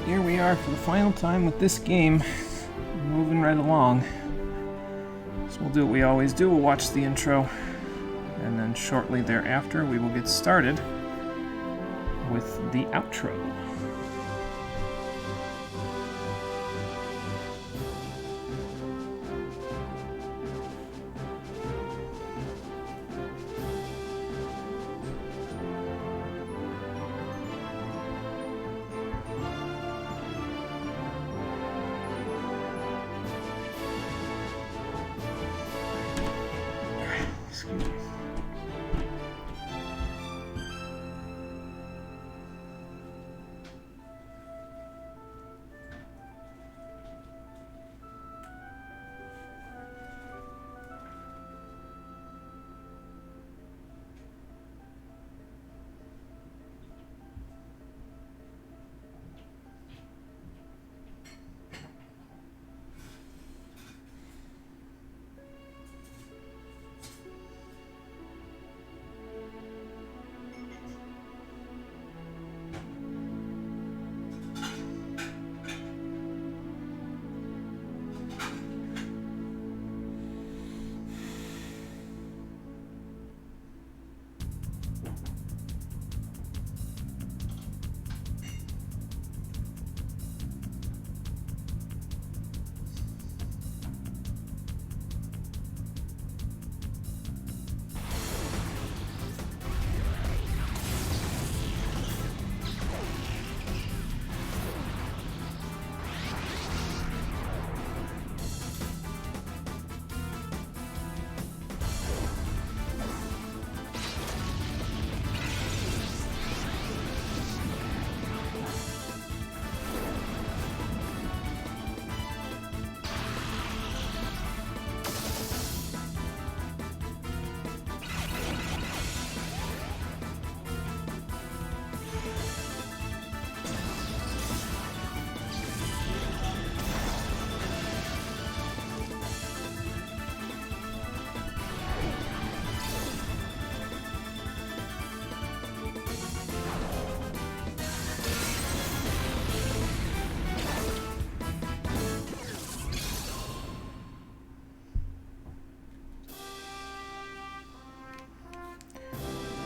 here we are for the final time with this game. Moving right along. So we'll do what we always do. We'll watch the intro, and then shortly thereafter we will get started with the outro. Excuse me.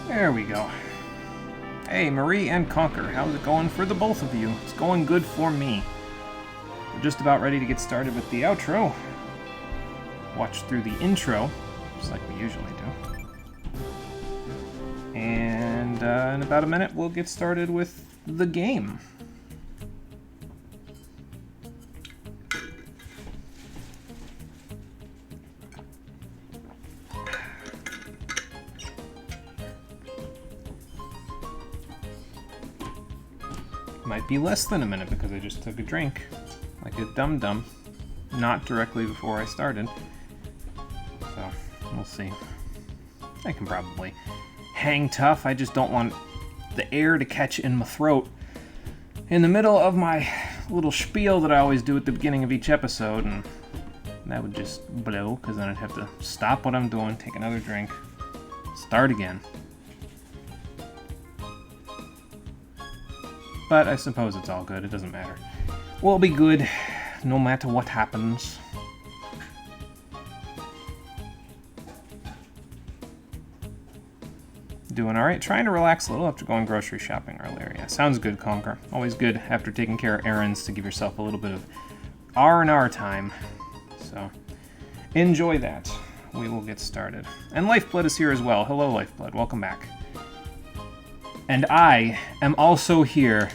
There we go. Hey, Marie and Conquer, how's it going for the both of you? It's going good for me. We're just about ready to get started with the outro. Watch through the intro, just like we usually do. And in about a minute, we'll get started with the game. Might be less than a minute because I just took a drink, like a dum-dum, not directly before I started. So, we'll see. I can probably hang tough. I just don't want the air to catch in my throat in the middle of my little spiel that I always do at the beginning of each episode, and that would just blow, because then I'd have to stop what I'm doing, take another drink, start again. But I suppose it's all good, it doesn't matter. We'll be good, no matter what happens. Doing alright, trying to relax a little after going grocery shopping earlier. Yeah, sounds good, Conquer. Always good after taking care of errands to give yourself a little bit of R&R time. So, enjoy that. We will get started. And Lifeblood is here as well. Hello, Lifeblood. Welcome back. And I am also here,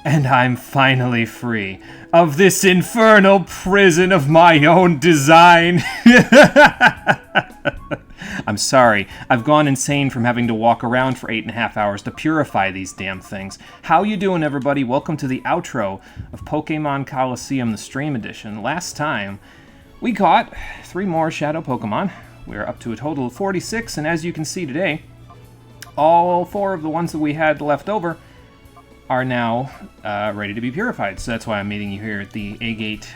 and I'm finally free of this infernal prison of my own design. I'm sorry, I've gone insane from having to walk around for 8.5 hours to purify these damn things. How you doing, everybody? Welcome to the outro of Pokémon Colosseum, the Stream Edition. Last time, we caught 3 more Shadow Pokemon. We're up to a total of 46, and as you can see today, all 4 of the ones that we had left over are now ready to be purified. So that's why I'm meeting you here at the Agate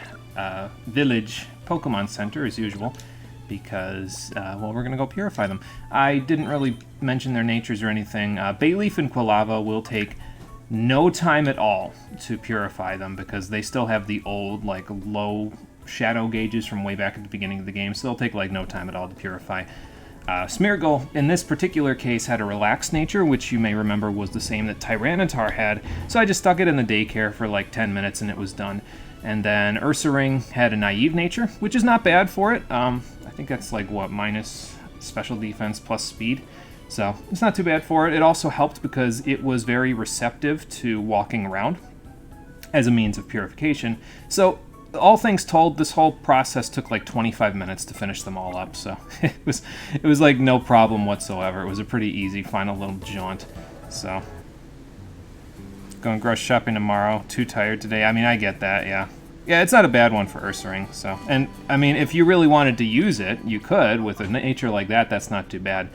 Village Pokemon Center, as usual, because, well, we're going to go purify them. I didn't really mention their natures or anything. Bayleaf and Quilava will take no time at all to purify them because they still have the old, like, low shadow gauges from way back at the beginning of the game, so they'll take, like, no time at all to purify. Smeargle, in this particular case, had a relaxed nature, which you may remember was the same that Tyranitar had, so I just stuck it in the daycare for like 10 minutes and it was done. And then Ursaring had a naive nature, which is not bad for it. I think that's like, what, minus special defense plus speed, so it's not too bad for it. It also helped because it was very receptive to walking around as a means of purification, so all things told, this whole process took like 25 minutes to finish them all up, so it was like no problem whatsoever. It was a pretty easy final little jaunt. So, going grocery shopping tomorrow. Too tired today. I mean, I get that, yeah. Yeah, it's not a bad one for Ursaring, so. And, I mean, if you really wanted to use it, you could. With a nature like that, that's not too bad.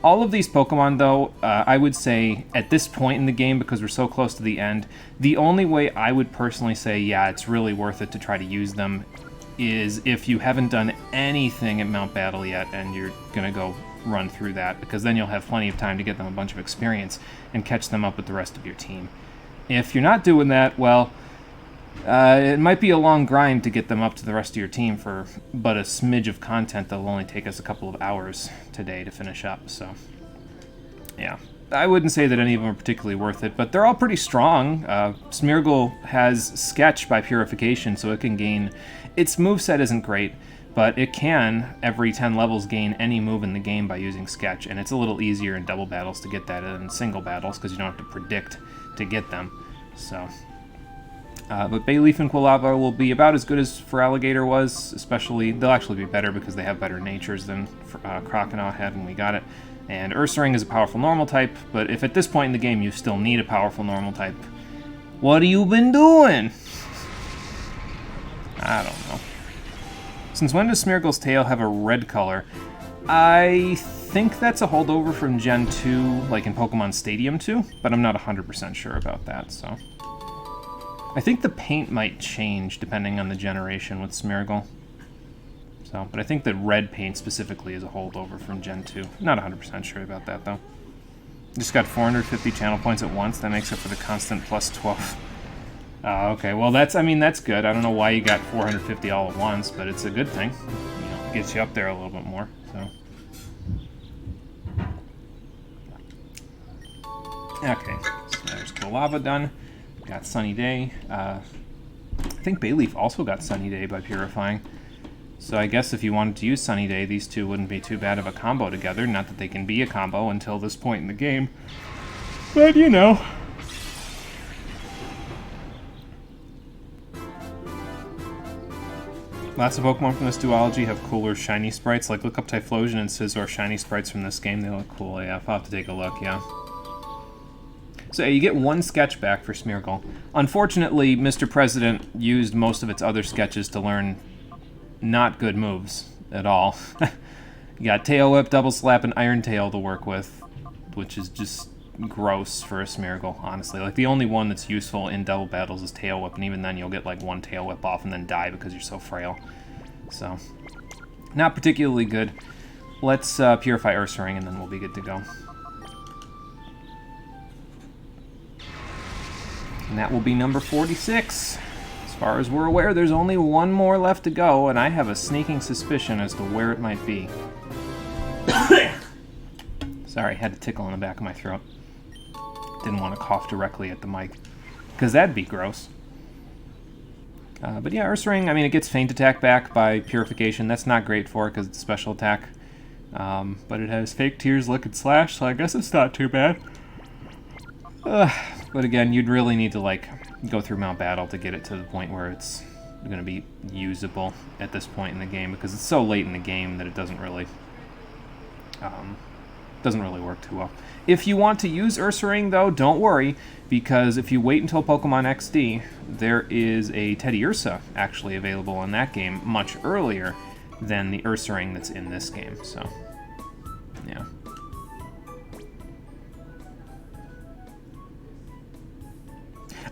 All of these Pokemon, though, I would say at this point in the game, because we're so close to the end, the only way I would personally say, yeah, it's really worth it to try to use them is if you haven't done anything at Mount Battle yet and you're going to go run through that, because then you'll have plenty of time to get them a bunch of experience and catch them up with the rest of your team. If you're not doing that, well, it might be a long grind to get them up to the rest of your team for but a smidge of content that'll only take us a couple of hours today to finish up, so yeah. I wouldn't say that any of them are particularly worth it, but they're all pretty strong. Smeargle has Sketch by Purification, so it can gain... Its moveset isn't great, but it can, every 10 levels, gain any move in the game by using Sketch, and it's a little easier in double battles to get that than in single battles, because you don't have to predict to get them, so... but Bayleaf and Quilava will be about as good as Feraligatr was, especially, they'll actually be better because they have better natures than Croconaw had when we got it. And Ursaring is a powerful normal type, but if at this point in the game you still need a powerful normal type, what have you been doing? I don't know. Since when does Smeargle's tail have a red color? I think that's a holdover from Gen 2, like in Pokemon Stadium 2, but I'm not 100% sure about that, so... I think the paint might change depending on the generation with Smeargle. So, but I think the red paint specifically is a holdover from Gen 2. Not 100% sure about that, though. Just got 450 channel points at once. That makes up for the constant plus 12. Okay, well, that's good. I don't know why you got 450 all at once, but it's a good thing. You know, it gets you up there a little bit more, so. Okay, so there's Quilava done. Got Sunny Day. I think Bayleaf also got Sunny Day by purifying. So I guess if you wanted to use Sunny Day, these two wouldn't be too bad of a combo together. Not that they can be a combo until this point in the game. But, you know. Lots of Pokemon from this duology have cooler shiny sprites. Like, look up Typhlosion and Scizor shiny sprites from this game. They look cool, yeah. I'll have to take a look, yeah. So you get one sketch back for Smeargle. Unfortunately, Mr. President used most of its other sketches to learn not good moves at all. You got Tail Whip, Double Slap, and Iron Tail to work with, which is just gross for a Smeargle, honestly. Like, the only one that's useful in double battles is Tail Whip, and even then you'll get like one Tail Whip off and then die because you're so frail. So, not particularly good. Let's purify Ursaring and then we'll be good to go. And that will be number 46. As far as we're aware, there's only one more left to go, and I have a sneaking suspicion as to where it might be. Sorry, had a tickle in the back of my throat. Didn't want to cough directly at the mic, because that'd be gross. But yeah, Ursaring, I mean, it gets Feint Attack back by Purification. That's not great for it, because it's special attack. But it has Fake Tears, Lick, and Slash, so I guess it's not too bad. But again, you'd really need to, like, go through Mount Battle to get it to the point where it's going to be usable at this point in the game, because it's so late in the game that it doesn't really work too well. If you want to use Ursaring, though, don't worry, because if you wait until Pokemon XD, there is a Teddiursa actually available in that game much earlier than the Ursaring that's in this game, so, yeah.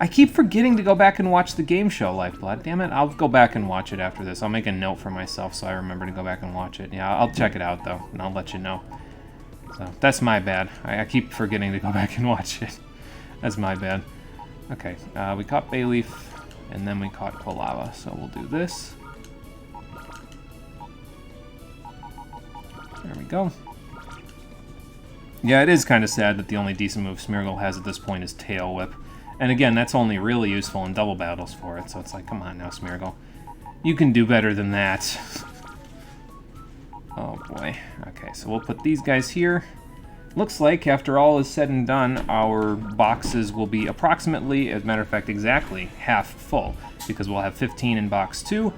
I keep forgetting to go back and watch the game show, Lifeblood. Damn it, I'll go back and watch it after this. I'll make a note for myself so I remember to go back and watch it. Yeah, I'll check it out, though, and I'll let you know. So, that's my bad. I keep forgetting to go back and watch it. That's my bad. Okay, we caught Bayleaf, and then we caught Quilava, so we'll do this. There we go. Yeah, it is kind of sad that the only decent move Smeargle has at this point is Tail Whip. And again, that's only really useful in double battles for it, so it's like, come on now, Smeargle. You can do better than that. Oh boy. Okay, so we'll put these guys here. Looks like, after all is said and done, our boxes will be approximately, as a matter of fact, exactly half full, because we'll have 15 in box 2,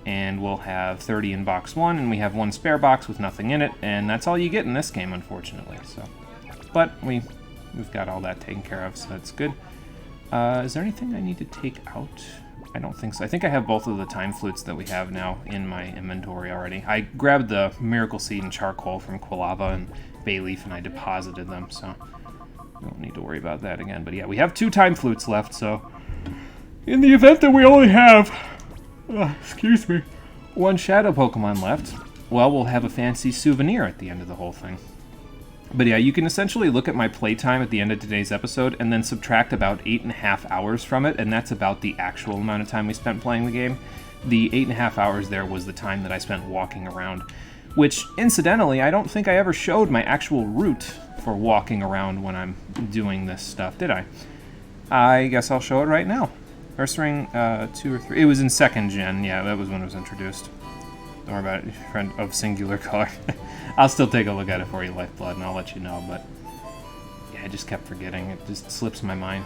and we'll have 30 in box 1, and we have one spare box with nothing in it, and that's all you get in this game, unfortunately. So, but we've got all that taken care of, so that's good. Is there anything I need to take out? I don't think so. I think I have both of the time flutes that we have now in my inventory already. I grabbed the Miracle Seed and Charcoal from Quilava and Bayleaf, and I deposited them, so I don't need to worry about that again. But yeah, we have 2 time flutes left, so in the event that we only have, excuse me, 1 Shadow Pokemon left, well, we'll have a fancy souvenir at the end of the whole thing. But yeah, you can essentially look at my playtime at the end of today's episode and then subtract about 8.5 hours from it, and that's about the actual amount of time we spent playing the game. The 8.5 hours there was the time that I spent walking around, which, incidentally, I don't think I ever showed my actual route for walking around when I'm doing this stuff, did I? I guess I'll show it right now. Ursaring 2 or 3. It was in 2nd gen, yeah, that was when it was introduced. Don't worry about it, friend of singular color. I'll still take a look at it for you, Lifeblood, and I'll let you know, but yeah, I just kept forgetting. It just slips my mind.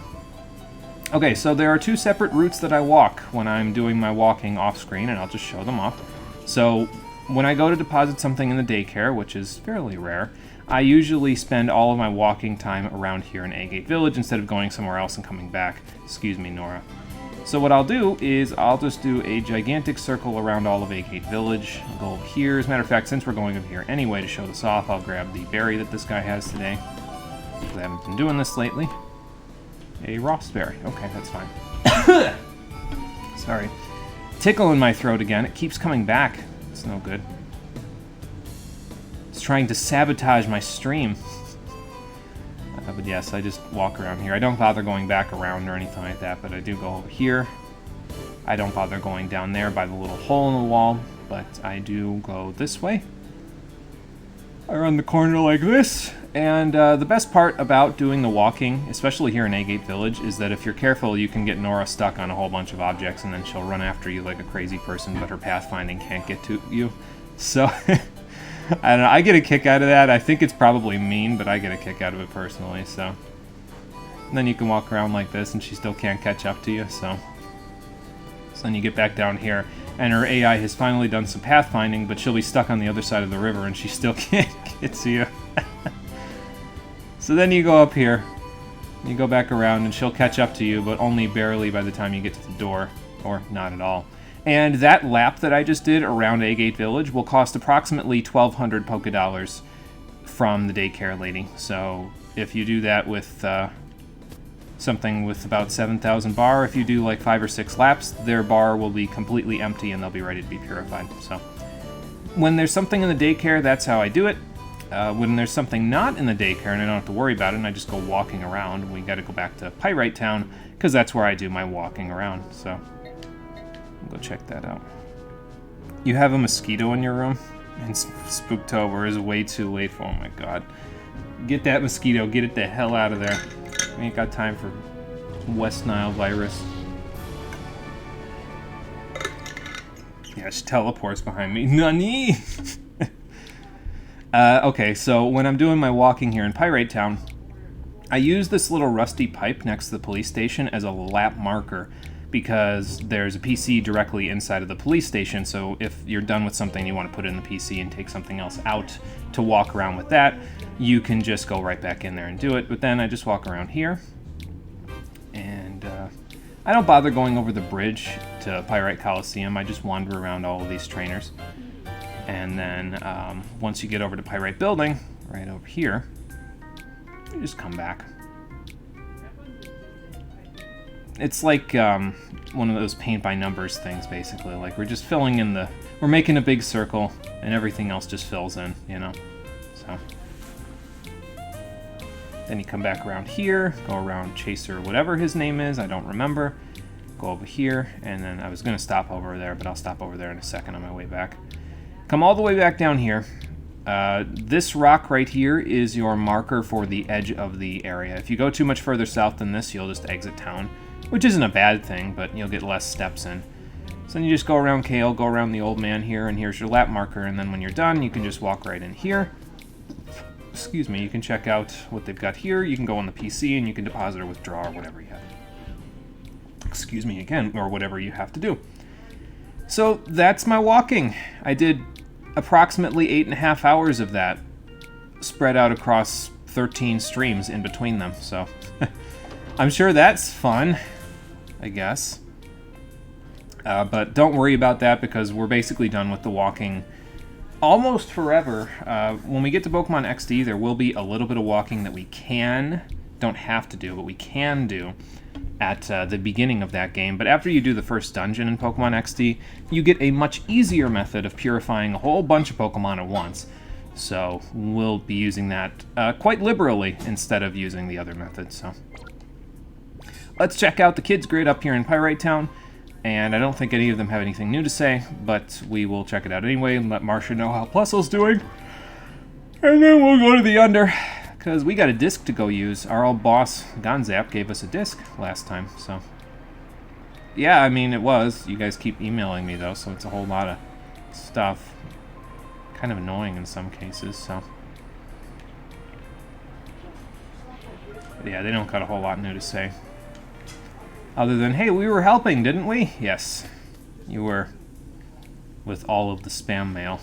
Okay, so there are 2 separate routes that I walk when I'm doing my walking off-screen, and I'll just show them off. So when I go to deposit something in the daycare, which is fairly rare, I usually spend all of my walking time around here in Agate Village instead of going somewhere else and coming back. Excuse me, Nora. So what I'll do is I'll just do a gigantic circle around all of Agate Village. I'll go over here. As a matter of fact, since we're going over here anyway to show this off, I'll grab the berry that this guy has today. I haven't been doing this lately. A Ross berry. Okay, that's fine. Sorry. Tickle in my throat again. It keeps coming back. It's no good. It's trying to sabotage my stream. But yes, I just walk around here. I don't bother going back around or anything like that, but I do go over here. I don't bother going down there by the little hole in the wall, but I do go this way. I run the corner like this, and the best part about doing the walking, especially here in Agate Village, is that if you're careful, you can get Nora stuck on a whole bunch of objects, and then she'll run after you like a crazy person, but her pathfinding can't get to you. So, I don't know, I get a kick out of that. I think it's probably mean, but I get a kick out of it personally, so. And then you can walk around like this, and she still can't catch up to you, so. So then you get back down here, and her AI has finally done some pathfinding, but she'll be stuck on the other side of the river, and she still can't get to you. So then you go up here, you go back around, and she'll catch up to you, but only barely by the time you get to the door, or not at all. And that lap that I just did around Agate Village will cost approximately 1,200 Pokédollars from the daycare lady. So if you do that with something with about 7,000 bar, if you do like 5 or 6 laps, their bar will be completely empty and they'll be ready to be purified. So when there's something in the daycare, that's how I do it. When there's something not in the daycare and I don't have to worry about it and I just go walking around, we got to go back to Pyrite Town because that's where I do my walking around. So go check that out. You have a mosquito in your room? And Spooktober is way too late for, oh my god. Get that mosquito, get it the hell out of there. We ain't got time for West Nile virus. Yeah, she teleports behind me. Nani? Okay, so when I'm doing my walking here in Pyrite Town, I use this little rusty pipe next to the police station as a lap marker, because there's a PC directly inside of the police station, so if you're done with something you want to put it in the PC and take something else out to walk around with that, you can just go right back in there and do it. But then I just walk around here, and I don't bother going over the bridge to Pyrite Colosseum. I just wander around all of these trainers. And then once you get over to Pyrite Building, right over here, you just come back. It's like one of those paint by numbers things, basically. Like we're just filling in we're making a big circle, and everything else just fills in, you know? So, Then you come back around here, go around Chaser, whatever his name is, I don't remember. Go over here, and then I was going to stop over there, but I'll stop over there in a second on my way back. Come all the way back down here. This rock right here is your marker for the edge of the area. If you go too much further south than this, you'll just exit town, which isn't a bad thing, but you'll get less steps in. So then you just go around Kale, go around the old man here, and here's your lap marker, and then when you're done, you can just walk right in here. Excuse me, you can check out what they've got here. You can go on the PC, and you can deposit or withdraw or whatever you have. Excuse me again, or whatever you have to do. So that's my walking. I did approximately 8.5 hours of that, spread out across 13 streams in between them, so I'm sure that's fun, I guess. But don't worry about that because we're basically done with the walking almost forever. When we get to Pokemon XD, there will be a little bit of walking that we don't have to do, but we can do at the beginning of that game. But after you do the first dungeon in Pokemon XD, you get a much easier method of purifying a whole bunch of Pokemon at once. So we'll be using that quite liberally instead of using the other method. So let's check out the kids' grid up here in Pyrite Town. And I don't think any of them have anything new to say, but we will check it out anyway and let Marcia know how Plusle's doing. And then we'll go to the under, because we got a disc to go use. Our old boss, Gonzap, gave us a disc last time, so. Yeah, I mean, it was. You guys keep emailing me, though, so it's a whole lot of stuff. Kind of annoying in some cases, so. But yeah, they don't got a whole lot new to say. Other than, hey, we were helping, didn't we? Yes, you were, with all of the spam mail,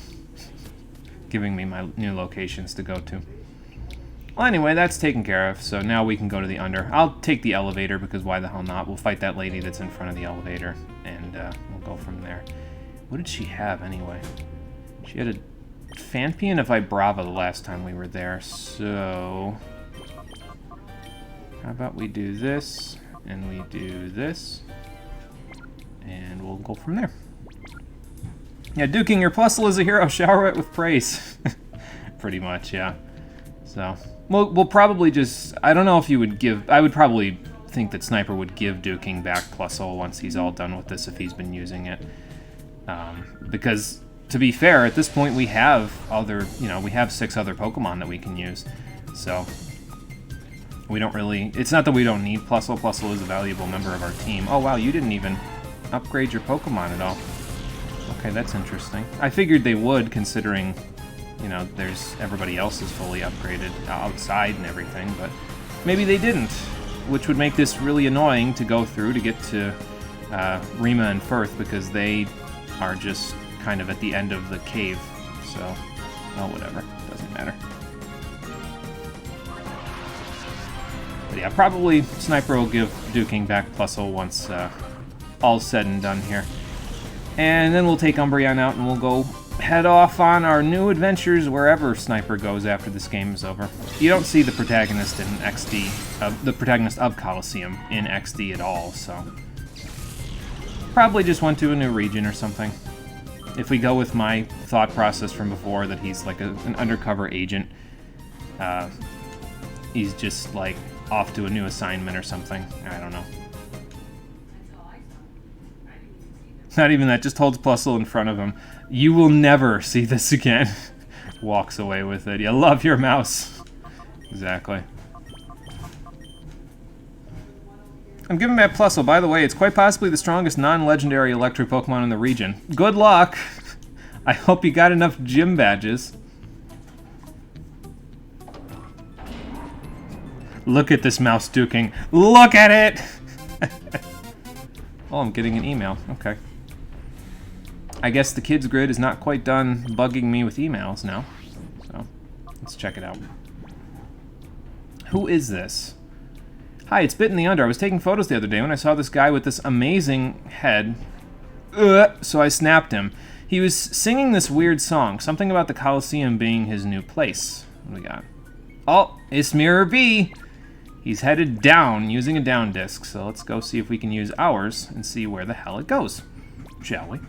giving me my new locations to go to. Well, anyway, that's taken care of, so now we can go to the under. I'll take the elevator, because why the hell not? We'll fight that lady that's in front of the elevator, and we'll go from there. What did she have, anyway? She had a Phanpy and a Vibrava the last time we were there, so how about we do this? And we do this, and we'll go from there. Yeah, duking your Plusle is a hero. Shower it with praise. Pretty much, yeah. So, we'll probably just, I don't know if you would give, I would probably think that Sniper would give duking back Plusle once he's all done with this if he's been using it. Because, to be fair, at this point we have other, we have 6 other Pokemon that we can use. So, we don't really, it's not that we don't need Plusle. Plusle is a valuable member of our team. Oh wow, you didn't even upgrade your Pokemon at all. Okay, that's interesting. I figured they would, considering, there's everybody else is fully upgraded outside and everything, but maybe they didn't, which would make this really annoying to go through to get to Rima and Firth, because they are just kind of at the end of the cave, so, well, whatever, doesn't matter. But yeah, probably Sniper will give duking back Plusle once all's said and done here. And then we'll take Umbreon out and we'll go head off on our new adventures wherever Sniper goes after this game is over. You don't see the protagonist in XD, the protagonist of Colosseum in XD at all, so probably just went to a new region or something. If we go with my thought process from before that he's like an undercover agent, he's just like off to a new assignment or something. I don't know. Not even that, just holds Plusle in front of him. You will never see this again. Walks away with it. You love your mouse. Exactly. I'm giving back Plusle. By the way, it's quite possibly the strongest non-legendary electric Pokemon in the region. Good luck! I hope you got enough gym badges. Look at this mouse duking. Look at it! Oh, I'm getting an email. Okay. I guess the kids' grid is not quite done bugging me with emails now. So, let's check it out. Who is this? Hi, it's Bit in the Under. I was taking photos the other day when I saw this guy with this amazing head. So I snapped him. He was singing this weird song. Something about the Colosseum being his new place. What do we got? Oh, it's Mirror B! He's headed down using a down disc, so let's go see if we can use ours and see where the hell it goes. Shall we?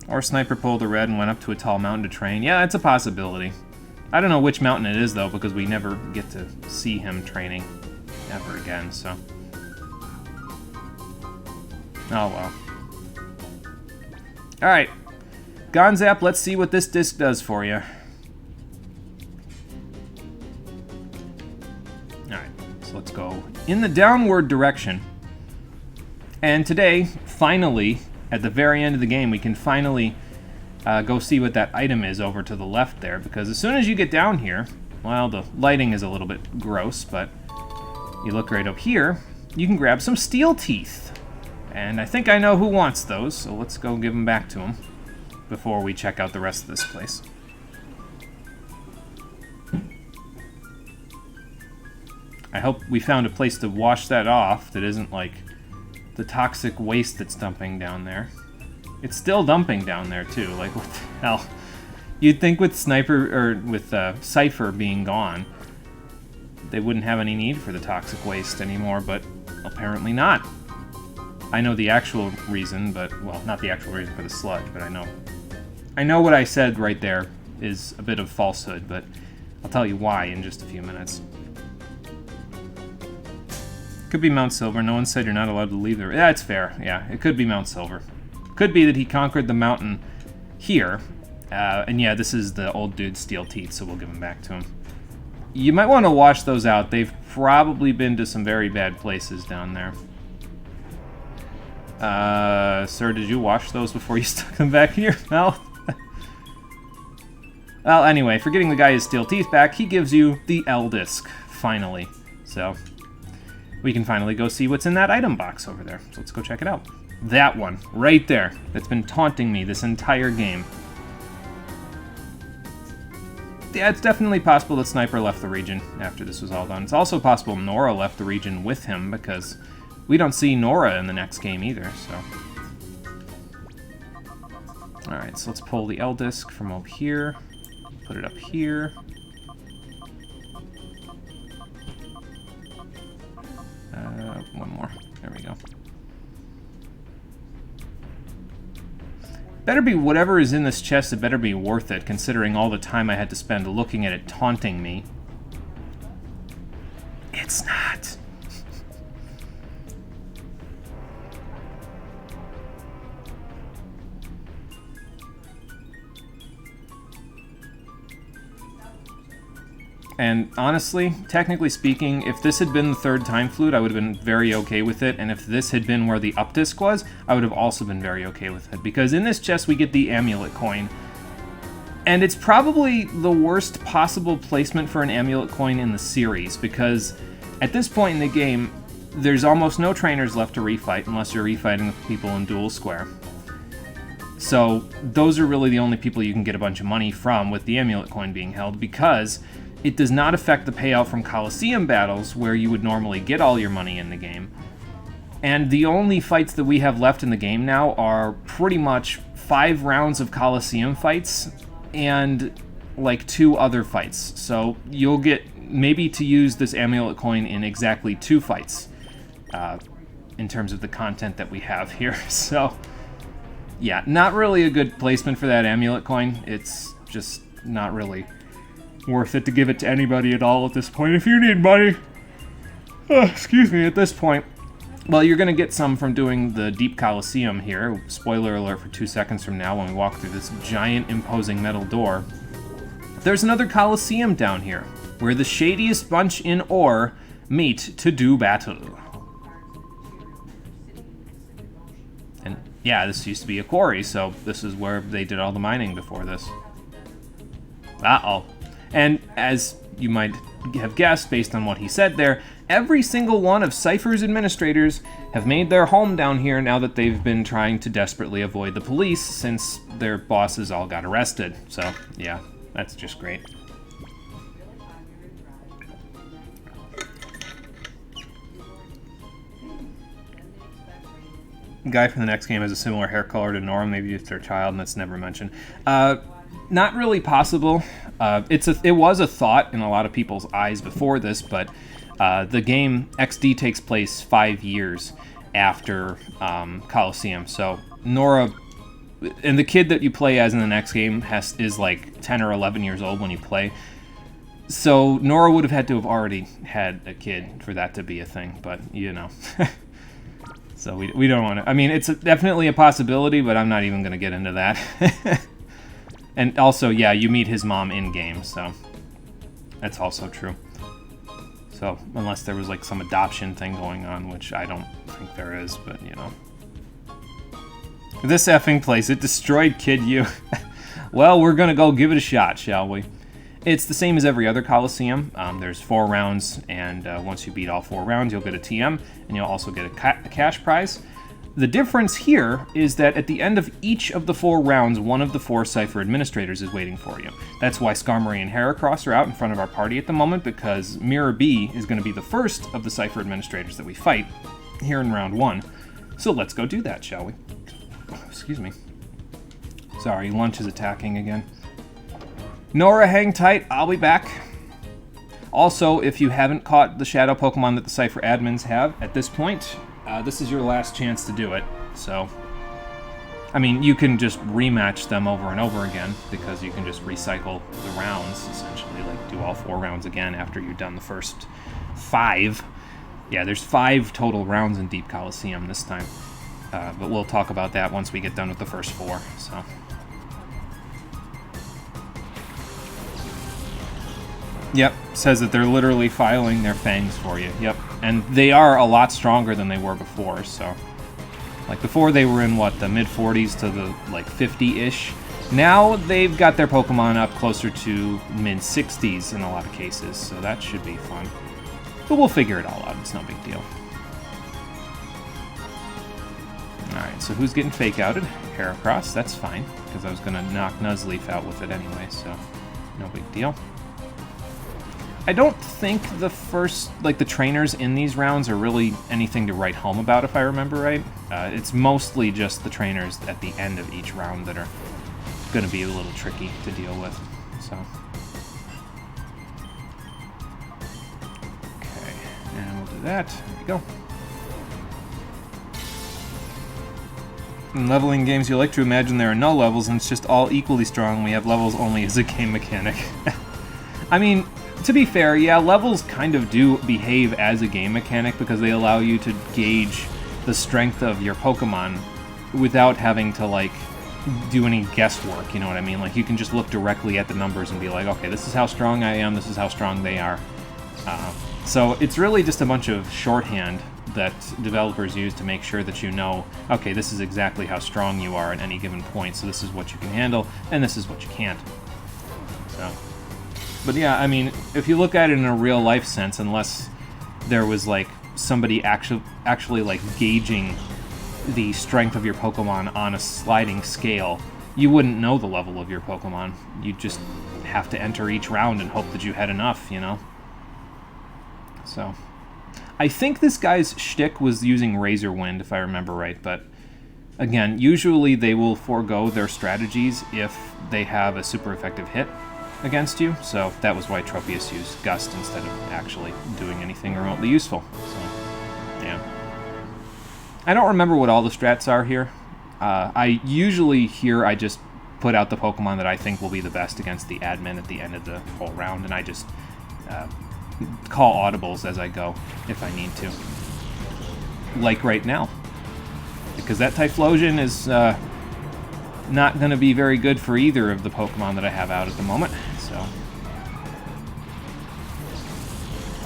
Or Sniper pulled a red and went up to a tall mountain to train. Yeah, that's a possibility. I don't know which mountain it is, though, because we never get to see him training ever again, so... Oh, well. Alright. Gonzap, let's see what this disc does for you. Alright, so let's go in the downward direction. And today, finally, at the very end of the game, we can finally go see what that item is over to the left there, because as soon as you get down here, well, the lighting is a little bit gross, but you look right up here, you can grab some steel teeth. And I think I know who wants those, so let's go give them back to him before we check out the rest of this place. I hope we found a place to wash that off that isn't like the toxic waste that's dumping down there. It's still dumping down there too, like what the hell? You'd think with Cypher being gone, they wouldn't have any need for the toxic waste anymore, but apparently not. I know the actual reason, but, well, not the actual reason for the sludge, but I know what I said right there is a bit of falsehood, but I'll tell you why in just a few minutes. Could be Mount Silver. No one said you're not allowed to leave there. Yeah, it's fair. Yeah, it could be Mount Silver. Could be that he conquered the mountain here, and yeah, this is the old dude's steel teeth, so we'll give them back to him. You might want to wash those out. They've probably been to some very bad places down there. Sir, did you wash those before you stuck them back in your mouth? Well, anyway, for getting the guy his steel teeth back, he gives you the L disc, finally. So, we can finally go see what's in that item box over there. So let's go check it out. That one, right there, that's been taunting me this entire game. Yeah, it's definitely possible that Sniper left the region after this was all done. It's also possible Nora left the region with him, because we don't see Nora in the next game either, so... Alright, so let's pull the L disc from over here, put it up here. One more. There we go. Better be whatever is in this chest, it better be worth it, considering all the time I had to spend looking at it taunting me. It's not. And honestly, technically speaking, if this had been the third time flute, I would have been very okay with it. And if this had been where the up disc was, I would have also been very okay with it. Because in this chest, we get the amulet coin. And it's probably the worst possible placement for an amulet coin in the series. Because at this point in the game, there's almost no trainers left to refight unless you're refighting with people in Duel Square. So those are really the only people you can get a bunch of money from with the amulet coin being held, because it does not affect the payout from Colosseum battles, where you would normally get all your money in the game. And the only fights that we have left in the game now are pretty much 5 rounds of Colosseum fights and like 2 other fights. So you'll get maybe to use this amulet coin in exactly 2 fights in terms of the content that we have here. So yeah, not really a good placement for that amulet coin. It's just not really worth it to give it to anybody at all at this point. If you need money, excuse me, at this point, well, you're going to get some from doing the Deep Colosseum here. Spoiler alert for 2 seconds from now when we walk through this giant imposing metal door. There's another Colosseum down here, where the shadiest bunch in ore meet to do battle. And yeah, this used to be a quarry, so this is where they did all the mining before this. Uh-oh. And as you might have guessed based on what he said there, every single one of Cypher's administrators have made their home down here now that they've been trying to desperately avoid the police since their bosses all got arrested. So, yeah, that's just great. The guy from the next game has a similar hair color to Nora, maybe it's their child, and that's never mentioned. Not really possible. It was a thought in a lot of people's eyes before this, but the game XD takes place 5 years after Colosseum. So Nora, and the kid that you play as in the next game is like 10 or 11 years old when you play. So Nora would have had to have already had a kid for that to be a thing, but, you know. So we don't want to... I mean, it's definitely a possibility, but I'm not even going to get into that. And also, yeah, you meet his mom in-game, so that's also true. So, unless there was, like, some adoption thing going on, which I don't think there is, but, you know. This effing place, it destroyed Kid U. Well, we're going to go give it a shot, shall we? It's the same as every other Colosseum. There's 4 rounds, and once you beat all 4 rounds, you'll get a TM, and you'll also get a cash prize. The difference here is that at the end of each of the 4 rounds, one of the 4 Cypher administrators is waiting for you. That's why Skarmory and Heracross are out in front of our party at the moment, because Mirror B is going to be the first of the Cypher administrators that we fight here in round 1. So let's go do that, shall we? Excuse me. Sorry, lunch is attacking again. Nora, hang tight. I'll be back. Also, if you haven't caught the Shadow Pokemon that the Cypher admins have at this point, this is your last chance to do it. So, I mean, you can just rematch them over and over again, because you can just recycle the rounds, essentially. Like, do all 4 rounds again after you've done the first 5. Yeah, there's 5 total rounds in Deep Colosseum this time. But we'll talk about that once we get done with the first 4, so... Yep, says that they're literally filing their fangs for you. Yep, and they are a lot stronger than they were before, so... Like, before they were in, what, the mid-40s to the, like, 50-ish? Now they've got their Pokemon up closer to mid-60s in a lot of cases, so that should be fun. But we'll figure it all out, it's no big deal. Alright, so who's getting fake-outed? Heracross, that's fine, because I was going to knock Nuzleaf out with it anyway, so no big deal. I don't think the first, like, the trainers in these rounds are really anything to write home about, if I remember right. It's mostly just the trainers at the end of each round that are going to be a little tricky to deal with, so. Okay, and we'll do that. There we go. In leveling games, you like to imagine there are no levels and it's just all equally strong. We have levels only as a game mechanic. I mean, to be fair, yeah, levels kind of do behave as a game mechanic because they allow you to gauge the strength of your Pokemon without having to, like, do any guesswork, you know what I mean? Like, you can just look directly at the numbers and be like, okay, this is how strong I am, this is how strong they are. So it's really just a bunch of shorthand that developers use to make sure that you know, okay, this is exactly how strong you are at any given point, so this is what you can handle, and this is what you can't. So, but yeah, I mean, if you look at it in a real-life sense, unless there was, like, somebody actually like, gauging the strength of your Pokemon on a sliding scale, you wouldn't know the level of your Pokemon. You'd just have to enter each round and hope that you had enough, you know? So, I think this guy's shtick was using Razor Wind, if I remember right, but again, usually they will forego their strategies if they have a super effective hit against you, so that was why Tropius used Gust instead of actually doing anything remotely useful. So, yeah. I don't remember what all the strats are here. I usually I just put out the Pokemon that I think will be the best against the admin at the end of the whole round, and I just call audibles as I go if I need to. Like right now. Because that Typhlosion is not going to be very good for either of the Pokemon that I have out at the moment, so... I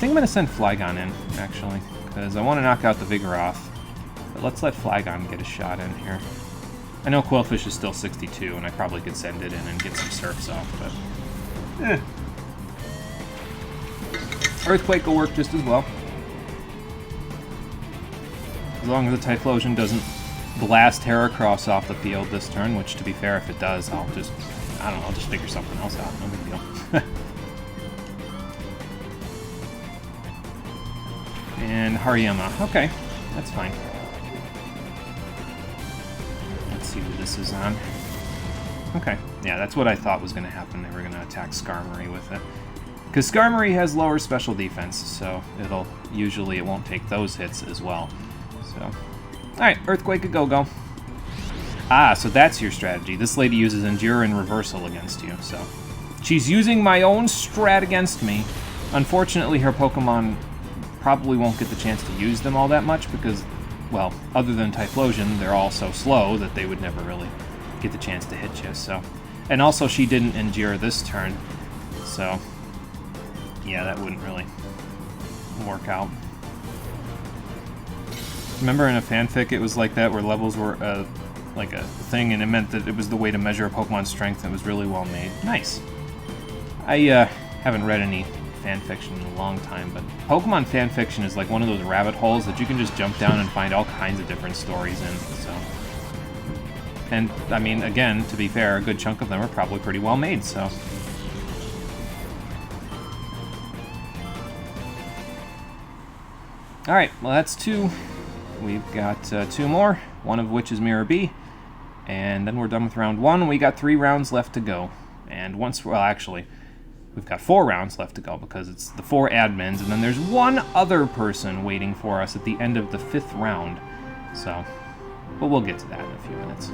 think I'm going to send Flygon in, actually, because I want to knock out the Vigoroth. But let's let Flygon get a shot in here. I know Quillfish is still 62, and I probably could send it in and get some Surfs off, but... Earthquake will work just as well. As long as the Typhlosion doesn't blast Heracross off the field this turn, which, to be fair, if it does, I'll just figure something else out. No big deal. And Hariyama. Okay, that's fine. Let's see what this is on. Okay, yeah, that's what I thought was going to happen. They were going to attack Skarmory with it. Because Skarmory has lower special defense, so it won't take those hits as well. So, alright, Earthquake a go-go. Ah, so that's your strategy. This lady uses Endure and Reversal against you, so She's using my own strat against me. Unfortunately, her Pokemon probably won't get the chance to use them all that much because, well, other than Typhlosion, they're all so slow that they would never really get the chance to hit you, so. And also, she didn't endure this turn, so yeah, that wouldn't really work out. Remember in a fanfic it was like that, where levels were like a thing, and it meant that it was the way to measure a Pokemon's strength, and it was really well made. Nice. I haven't read any fanfiction in a long time, but Pokemon fanfiction is like one of those rabbit holes that you can just jump down and find all kinds of different stories in, so. And, I mean, again, to be fair, a good chunk of them are probably pretty well made, so. Alright, well that's 2. We've got 2 more, one of which is Mirror B, and then we're done with round 1. We got 3 rounds left to go, and once, well actually, we've got 4 rounds left to go because it's the 4 admins, and then there's one other person waiting for us at the end of the 5th round, so, but we'll get to that in a few minutes.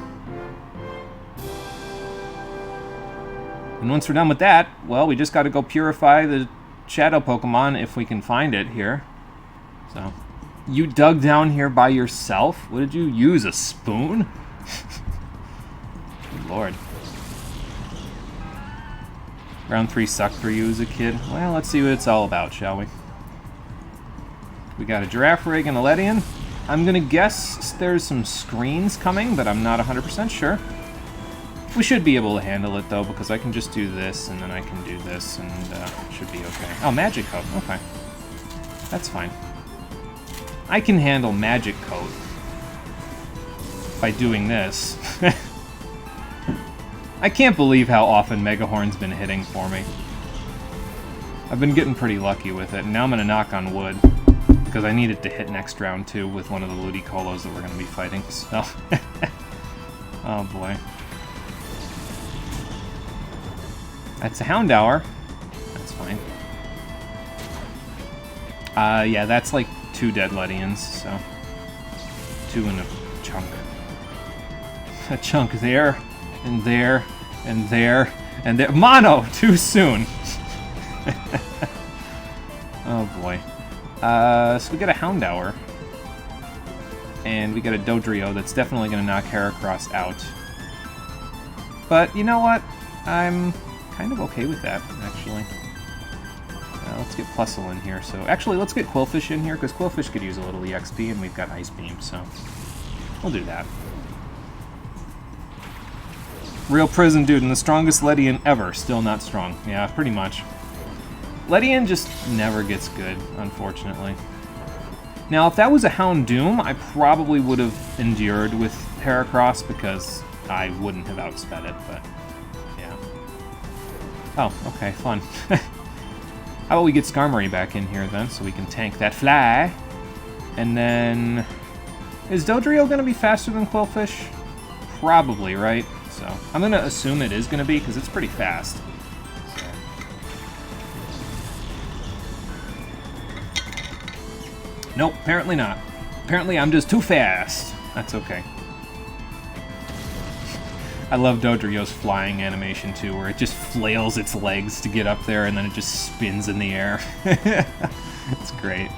And once we're done with that, well, we just got to go purify the Shadow Pokemon if we can find it here, so. You dug down here by yourself? What did you use, a spoon? Good lord. Round 3 sucked for you as a kid? Well, let's see what it's all about, shall we? We got a Giraffe Rig and a Ledian. I'm gonna guess there's some screens coming, but I'm not 100% sure. We should be able to handle it, though, because I can just do this, and then I can do this, and should be okay. Oh, Magic Coat. Okay. That's fine. I can handle Magic Coat by doing this. I can't believe how often Megahorn's been hitting for me. I've been getting pretty lucky with it, and now I'm going to knock on wood, because I need it to hit next round, too, with one of the Ludicolo that we're going to be fighting, so... Oh, boy. That's a Houndour. That's fine. Yeah, that's like 2 dead Ledians, so 2 in a chunk. A chunk there, and there, and there, and there. Mono! Too soon! Oh boy. So we got a Houndour. And we got a Dodrio that's definitely going to knock Heracross out. But you know what? I'm kind of okay with that, actually. Let's get Plusle in here. So actually, let's get Quillfish in here, because Quillfish could use a little EXP, and we've got Ice Beam, so we'll do that. Real prison dude, and the strongest Ledian ever. Still not strong. Yeah, pretty much. Ledian just never gets good, unfortunately. Now, if that was a Houndoom, I probably would have endured with Heracross, because I wouldn't have outsped it, but yeah. Oh, okay, fun. How about we get Skarmory back in here, then, so we can tank that fly. And then... Is Dodrio going to be faster than Quillfish? Probably, right? So, I'm going to assume it is going to be, because it's pretty fast. So. Nope, apparently not. Apparently I'm just too fast. That's okay. I love Dodrio's flying animation, too, where it just flails its legs to get up there, and then it just spins in the air. It's great.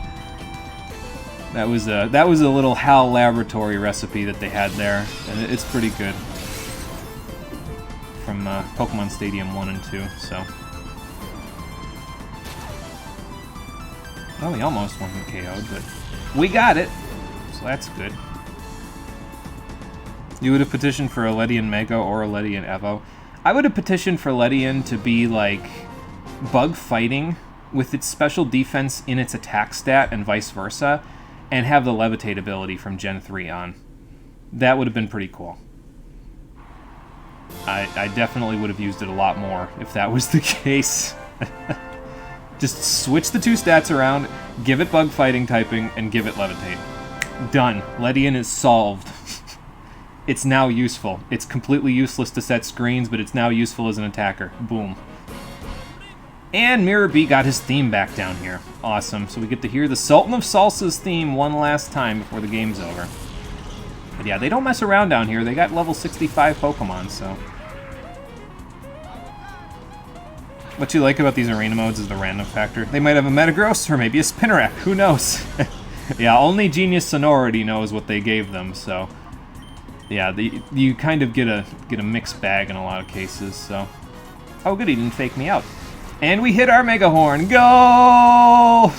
That was a little HAL Laboratory recipe that they had there, and it's pretty good. From Pokemon Stadium 1 and 2, so... Well, we almost wasn't KO'd, but we got it, so that's good. You would have petitioned for a Ledian Mega or a Ledian Evo. I would have petitioned for Ledian to be, like, bug fighting with its special defense in its attack stat and vice versa, and have the Levitate ability from Gen 3 on. That would have been pretty cool. I definitely would have used it a lot more if that was the case. Just switch the 2 stats around, give it bug fighting typing, and give it Levitate. Done. Ledian is solved. It's now useful. It's completely useless to set screens, but it's now useful as an attacker. Boom. And Mirror B got his theme back down here. Awesome. So we get to hear the Sultan of Salsa's theme one last time before the game's over. But yeah, they don't mess around down here. They got level 65 Pokemon, so... What you like about these arena modes is the random factor. They might have a Metagross or maybe a Spinarak, who knows? Yeah, only Genius Sonority knows what they gave them, so... Yeah, you kind of get a mixed bag in a lot of cases, so... Oh good, he didn't fake me out. And we hit our Mega Horn! Go!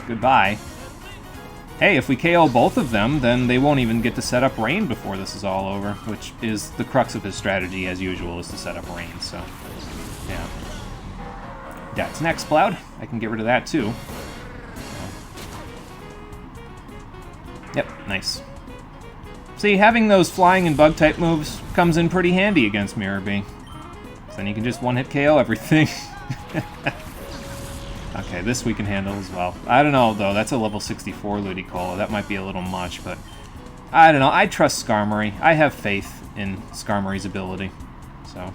Goodbye. Hey, if we KO both of them, then they won't even get to set up Rain before this is all over, which is the crux of his strategy, as usual, is to set up Rain, so... Yeah. Yeah, it's an X-Cloud. I can get rid of that, too. Yep, nice. See, having those flying and bug-type moves comes in pretty handy against Mirror Bee. Then you can just one-hit KO everything. Okay, this we can handle as well. I don't know, though. That's a level 64 Ludicolo. That might be a little much, but... I don't know. I trust Skarmory. I have faith in Skarmory's ability. So...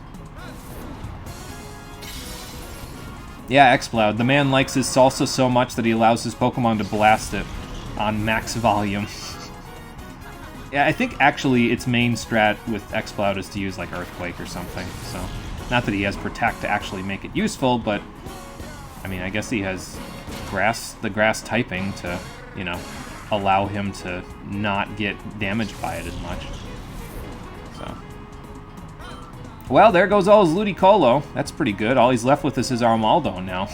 Yeah, X-Cloud. The man likes his salsa so much that he allows his Pokemon to blast it on max volume. Yeah, I think actually its main strat with X-Cloud is to use like Earthquake or something, so... Not that he has Protect to actually make it useful, but... I mean, I guess he has the grass typing to, you know, allow him to not get damaged by it as much. So... Well, there goes all his Ludicolo. That's pretty good. All he's left with is his Armaldo now.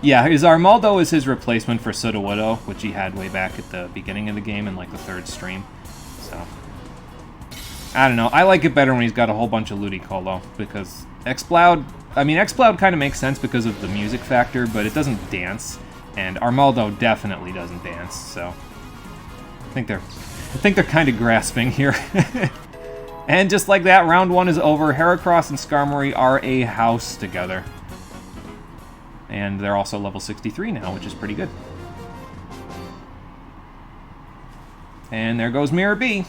Yeah, his Armaldo is his replacement for Sudowoodo, which he had way back at the beginning of the game in like the 3rd stream. So, I don't know. I like it better when he's got a whole bunch of Ludicolo, because X-Cloud... I mean, X-Cloud kind of makes sense because of the music factor, but it doesn't dance, and Armaldo definitely doesn't dance, so... I think they're kind of grasping here. And just like that, round 1 is over. Heracross and Skarmory are a house together. And they're also level 63 now, which is pretty good. And there goes Mirror Bee.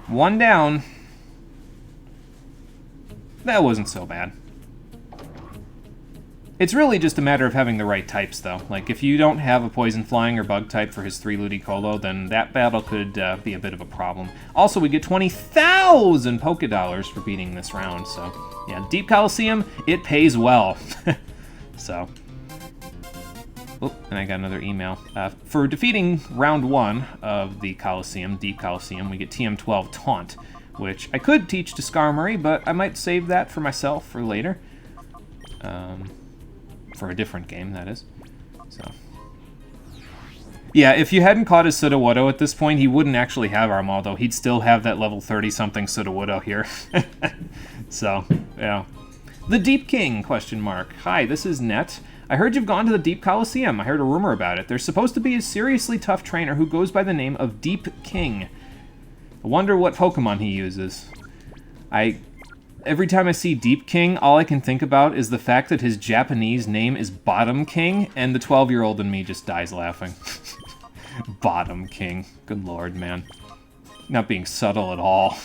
1 down. That wasn't so bad. It's really just a matter of having the right types, though. Like, if you don't have a Poison Flying or Bug type for his 3 Ludicolo, then that battle could be a bit of a problem. Also, we get 20,000 Pokédollars for beating this round, so... Yeah, Deep Colosseum, it pays well. So... Oh, and I got another email. For defeating round 1 of the Colosseum, Deep Colosseum, we get TM12 Taunt, which I could teach to Skarmory, but I might save that for myself for later. For a different game, that is. So. Yeah, if you hadn't caught his Sudowoodo at this point, he wouldn't actually have Armaldo. He'd still have that level 30-something Sudowoodo here. So, yeah. The Deep King, question mark. Hi, this is Net. I heard you've gone to the Deep Colosseum. I heard a rumor about it. There's supposed to be a seriously tough trainer who goes by the name of Deep King. I wonder what Pokemon he uses. Every time I see Deep King, all I can think about is the fact that his Japanese name is Bottom King, and the 12-year-old in me just dies laughing. Bottom King. Good lord, man. Not being subtle at all.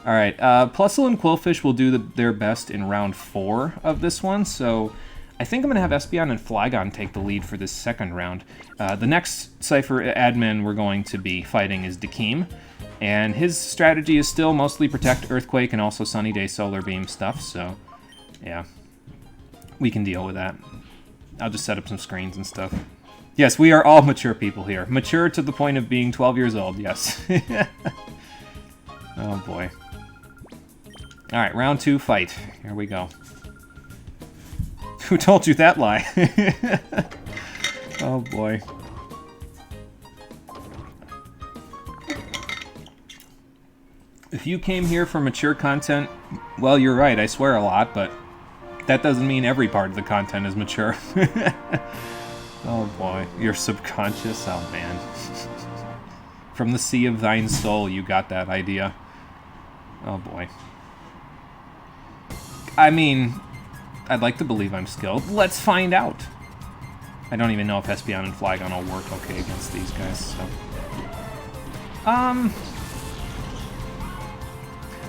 Alright, Plusle and Quillfish will do their best in round 4 of this one, so I think I'm going to have Espeon and Flygon take the lead for this second round. The next Cypher admin we're going to be fighting is Dakeem. And his strategy is still mostly Protect, Earthquake, and also Sunny Day Solar Beam stuff, so yeah. We can deal with that. I'll just set up some screens and stuff. Yes, we are all mature people here. Mature to the point of being 12 years old, yes. Oh boy. Alright, round 2 fight. Here we go. Who told you that lie? Oh boy. If you came here for mature content, well, you're right, I swear a lot, but that doesn't mean every part of the content is mature. Oh boy, your subconscious, oh man. From the sea of thine soul, you got that idea. Oh boy. I mean, I'd like to believe I'm skilled. Let's find out. I don't even know if Espeon and Flygon will work okay against these guys, so...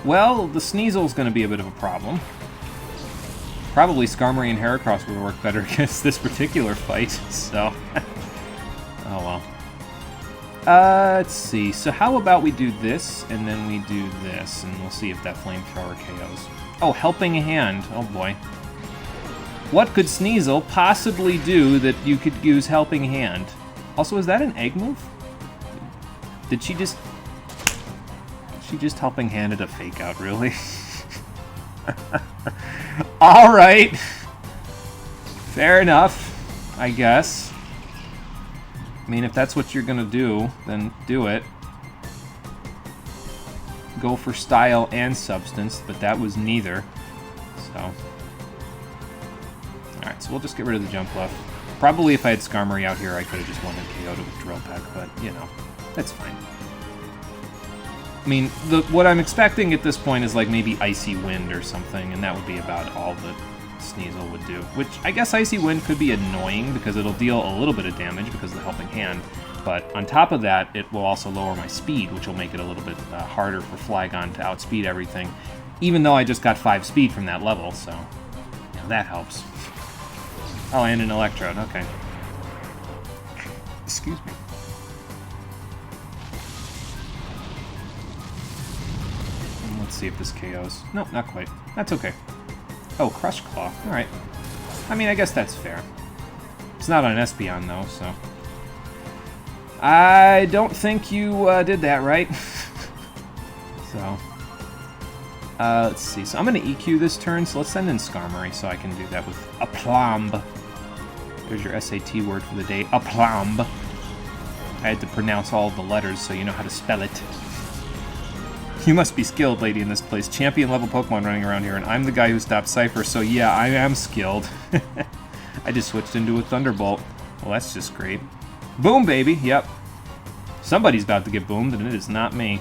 Well, the Sneasel's going to be a bit of a problem. Probably Skarmory and Heracross would work better against this particular fight, so... Oh well. Let's see. So how about we do this, and then we do this, and we'll see if that flamethrower KOs. Oh, Helping Hand. Oh, boy. What could Sneasel possibly do that you could use Helping Hand? Also, is that an egg move? Did she just... She just Helping Handed a Fake Out, really? Alright. Fair enough, I guess. I mean, if that's what you're gonna do, then do it. Go for style and substance, but that was neither. So... Alright, so we'll just get rid of the jump left. Probably if I had Skarmory out here, I could have just wanted KO'd with Drill Peck, but, you know, that's fine. I mean, what I'm expecting at this point is like maybe Icy Wind or something, and that would be about all that Sneasel would do. Which, I guess Icy Wind could be annoying because it'll deal a little bit of damage because of the Helping Hand, but on top of that, it will also lower my speed, which will make it a little bit harder for Flygon to outspeed everything, even though I just got 5 speed from that level, so you know, that helps. Oh, and an Electrode, okay. Excuse me. Let's see if this KOs. Nope, not quite. That's okay. Oh, Crush Claw. Alright. I mean, I guess that's fair. It's not on Espeon, though, so... I don't think you did that right. So... let's see. So I'm going to EQ this turn, so let's send in Skarmory so I can do that with Aplomb. There's your SAT word for the day. Aplomb. I had to pronounce all the letters so you know how to spell it. You must be skilled, lady, in this place. Champion-level Pokemon running around here, and I'm the guy who stopped Cypher, so yeah, I am skilled. I just switched into a Thunderbolt. Well, that's just great. Boom, baby! Yep. Somebody's about to get boomed, and it is not me.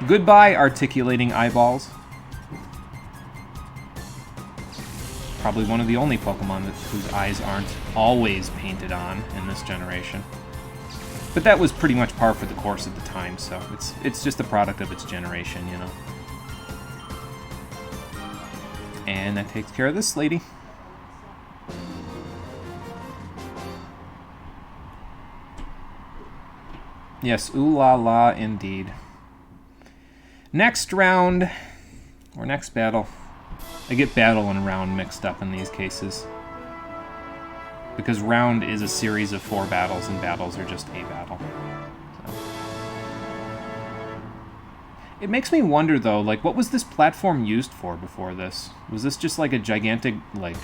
Goodbye, articulating eyeballs. Probably one of the only Pokemon whose eyes aren't always painted on in this generation. But that was pretty much par for the course at the time, so it's just a product of its generation, you know. And that takes care of this lady. Yes, ooh la la indeed. Next round, or next battle. I get battle and round mixed up in these cases. Because round is a series of 4 battles, and battles are just a battle. So. It makes me wonder, though, like, what was this platform used for before this? Was this just like a gigantic, like...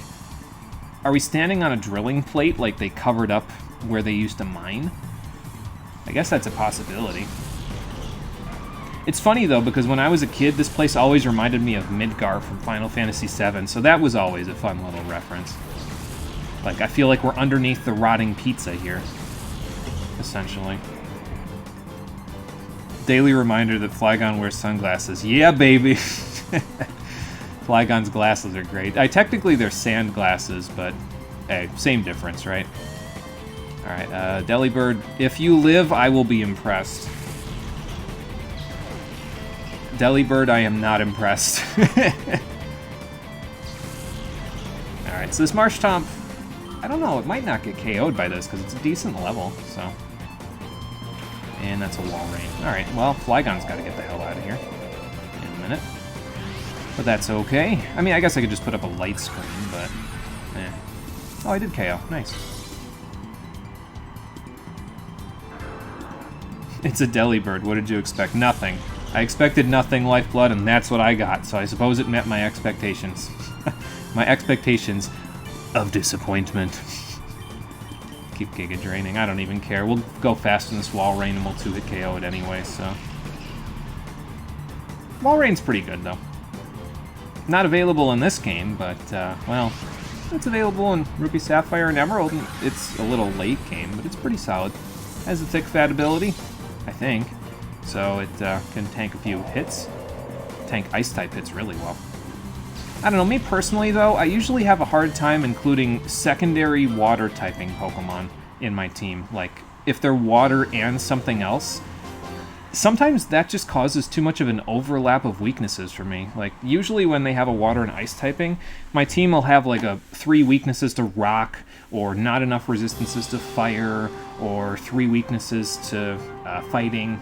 Are we standing on a drilling plate like they covered up where they used to mine? I guess that's a possibility. It's funny, though, because when I was a kid, this place always reminded me of Midgar from Final Fantasy VII, so that was always a fun little reference. Like, I feel like we're underneath the rotting pizza here, essentially. Daily reminder that Flygon wears sunglasses. Yeah, baby! Flygon's glasses are great. Technically, they're sand glasses, but hey, same difference, right? Alright, Delibird, if you live, I will be impressed. Delibird, I am not impressed. Alright, so this Marshtomp, I don't know, it might not get KO'd by this, because it's a decent level, so... And that's a Wall Rain. Alright, well, Flygon's got to get the hell out of here in a minute. But that's okay. I mean, I guess I could just put up a light screen, but... eh. Oh, I did KO. Nice. It's a Delibird. What did you expect? Nothing. I expected nothing, Lifeblood, and that's what I got, so I suppose it met my expectations. My expectations of disappointment. Keep Giga Draining. I don't even care. We'll go fast in this Wall Rain and we'll 2-hit KO it anyway, so... Wall Rain's pretty good, though. Not available in this game, but, well... It's available in Ruby, Sapphire, and Emerald, and it's a little late game, but it's pretty solid. Has a thick fat ability, I think. So it can tank a few hits. Tank Ice-type hits really well. I don't know, me personally, though, I usually have a hard time including secondary water-typing Pokemon in my team. Like, if they're water and something else, sometimes that just causes too much of an overlap of weaknesses for me. Like, usually when they have a water and ice typing, my team will have like 3 weaknesses to rock, or not enough resistances to fire, or 3 weaknesses to fighting,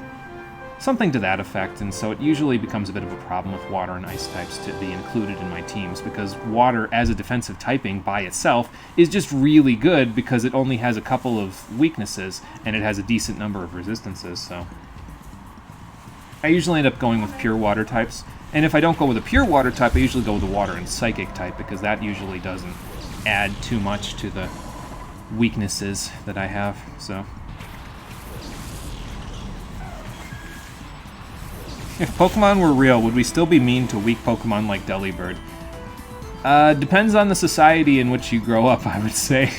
something to that effect. And so it usually becomes a bit of a problem with water and ice types to be included in my teams, because water as a defensive typing by itself is just really good because it only has a couple of weaknesses and it has a decent number of resistances. So I usually end up going with pure water types, and if I don't go with a pure water type, I usually go with a water and psychic type, because that usually doesn't add too much to the weaknesses that I have. So if Pokemon were real, would we still be mean to weak Pokemon like Delibird? Depends on the society in which you grow up, I would say.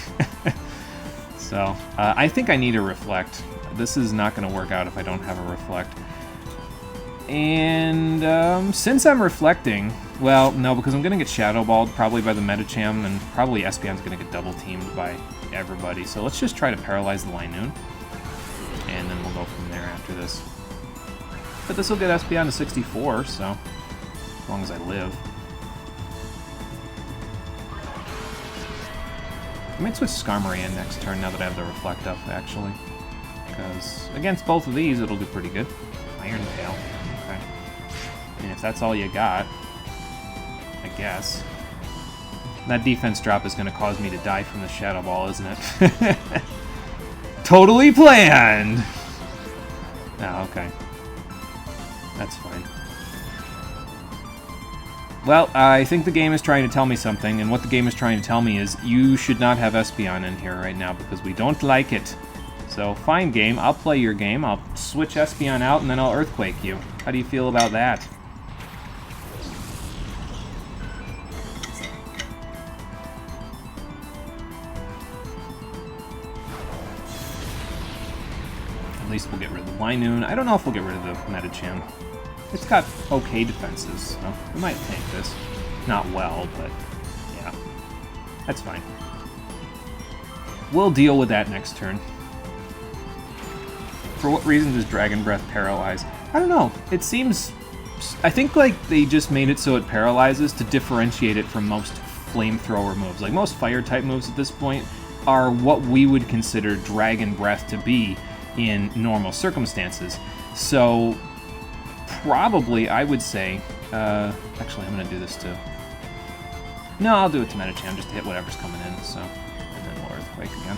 So I think I need a Reflect. This is not going to work out if I don't have a Reflect. And since I'm reflecting, well, no, because I'm going to get Shadow Balled probably by the Medicham, and probably Espeon's going to get double teamed by everybody. So let's just try to paralyze the Linoon, and then we'll go from there after this. But this will get Espeon to 64, so as long as I live. I might switch Skarmory in next turn now that I have the Reflect up, actually, because against both of these, it'll do pretty good. Iron Tail. Okay. And if that's all you got, I guess. That defense drop is going to cause me to die from the Shadow Ball, isn't it? Totally planned! Oh, okay. That's fine. Well, I think the game is trying to tell me something, and what the game is trying to tell me is you should not have Espeon in here right now because we don't like it. So, fine game, I'll play your game, I'll switch Espeon out, and then I'll Earthquake you. How do you feel about that? At least we'll get rid of the Linoon. I don't know if we'll get rid of the Medicham. It's got okay defenses, so we might tank this. Not well, but yeah. That's fine. We'll deal with that next turn. For what reason does Dragon Breath paralyze? I don't know. It seems... I think like they just made it so it paralyzes to differentiate it from most flamethrower moves. Like most fire-type moves at this point are what we would consider Dragon Breath to be in normal circumstances. So probably I would say... actually, I'm going to do this too. No, I'll do it to Medicham just to hit whatever's coming in. So, and then we'll Earthquake again.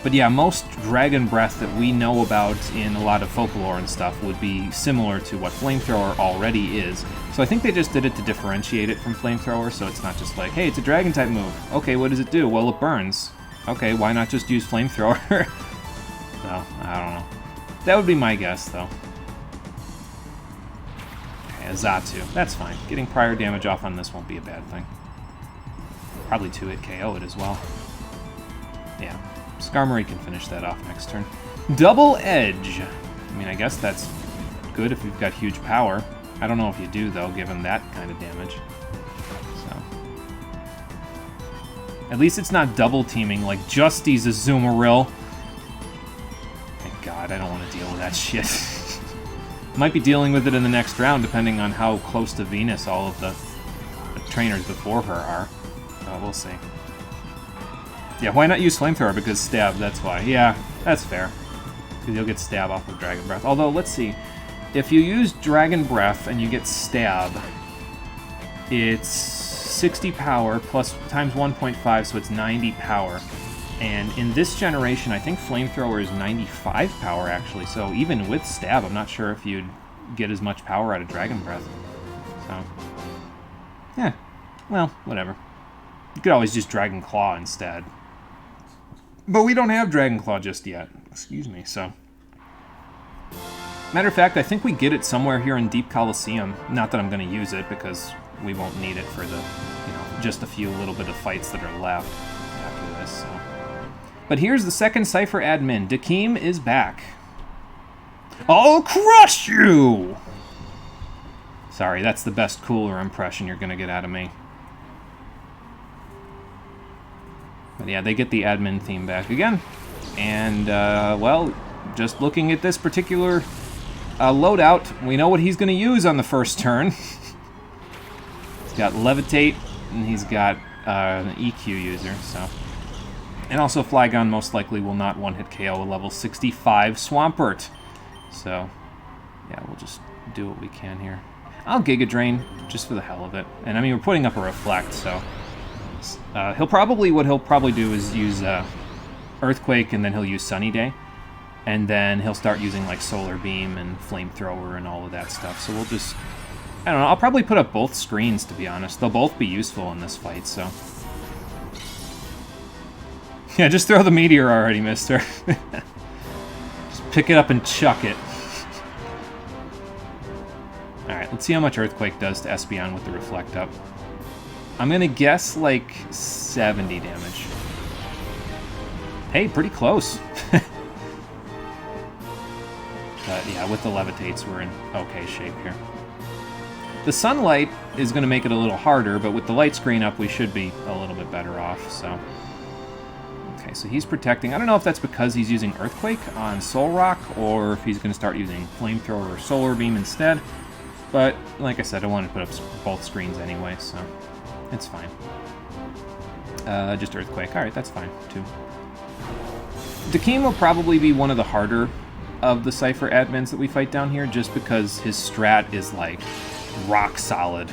But yeah, most Dragon Breath that we know about in a lot of folklore and stuff would be similar to what Flamethrower already is. So I think they just did it to differentiate it from Flamethrower, so it's not just like, hey, it's a Dragon-type move. Okay, what does it do? Well, it burns. Okay, why not just use Flamethrower? So, I don't know. That would be my guess, though. Okay, a Xatu. That's fine. Getting prior damage off on this won't be a bad thing. Probably 2-hit KO it as well. Yeah. Skarmory can finish that off next turn. Double Edge! I mean, I guess that's good if you've got huge power. I don't know if you do, though, given that kind of damage. So. At least it's not double teaming like Justy's Azumarill. Thank God, I don't want to deal with that shit. Might be dealing with it in the next round, depending on how close to Venus all of the trainers before her are. We'll see. Yeah, why not use Flamethrower? Because Stab, that's why. Yeah, that's fair. Because you'll get Stab off of Dragon Breath. Although, let's see. If you use Dragon Breath and you get Stab, it's 60 power plus times 1.5, so it's 90 power. And in this generation, I think Flamethrower is 95 power, actually. So even with Stab, I'm not sure if you'd get as much power out of Dragon Breath. So, yeah. Well, whatever. You could always just Dragon Claw instead. But we don't have Dragon Claw just yet. Excuse me, so... Matter of fact, I think we get it somewhere here in Deep Colosseum. Not that I'm going to use it, because we won't need it for the, just a few little bit of fights that are left after this, so... But here's the second Cypher admin. Dakeem is back. I'll crush you! Sorry, that's the best cooler impression you're going to get out of me. But yeah, they get the admin theme back again. And, well, just looking at this particular loadout, we know what he's going to use on the first turn. He's got Levitate, and he's got an EQ user, so... And also Flygon most likely will not one-hit KO a level 65 Swampert. So, yeah, we'll just do what we can here. I'll Giga Drain, just for the hell of it. And I mean, we're putting up a Reflect, so... what he'll probably do is use Earthquake, and then he'll use Sunny Day. And then he'll start using, like, Solar Beam and Flamethrower and all of that stuff. So we'll just... I don't know, I'll probably put up both screens, to be honest. They'll both be useful in this fight, so... Yeah, just throw the meteor already, mister. Just pick it up and chuck it. Alright, let's see how much Earthquake does to Espeon with the Reflect up. I'm gonna guess, like, 70 damage. Hey, pretty close. But yeah, with the Levitates, we're in okay shape here. The Sunlight is going to make it a little harder, but with the light screen up, we should be a little bit better off, so... Okay, so he's protecting. I don't know if that's because he's using Earthquake on Soul Rock, or if he's going to start using Flamethrower or Solar Beam instead. But, like I said, I wanted to put up both screens anyway, so it's fine. Just Earthquake. Alright, that's fine, too. Dakeem will probably be one of the harder of the Cypher admins that we fight down here, just because his strat is, like, rock solid.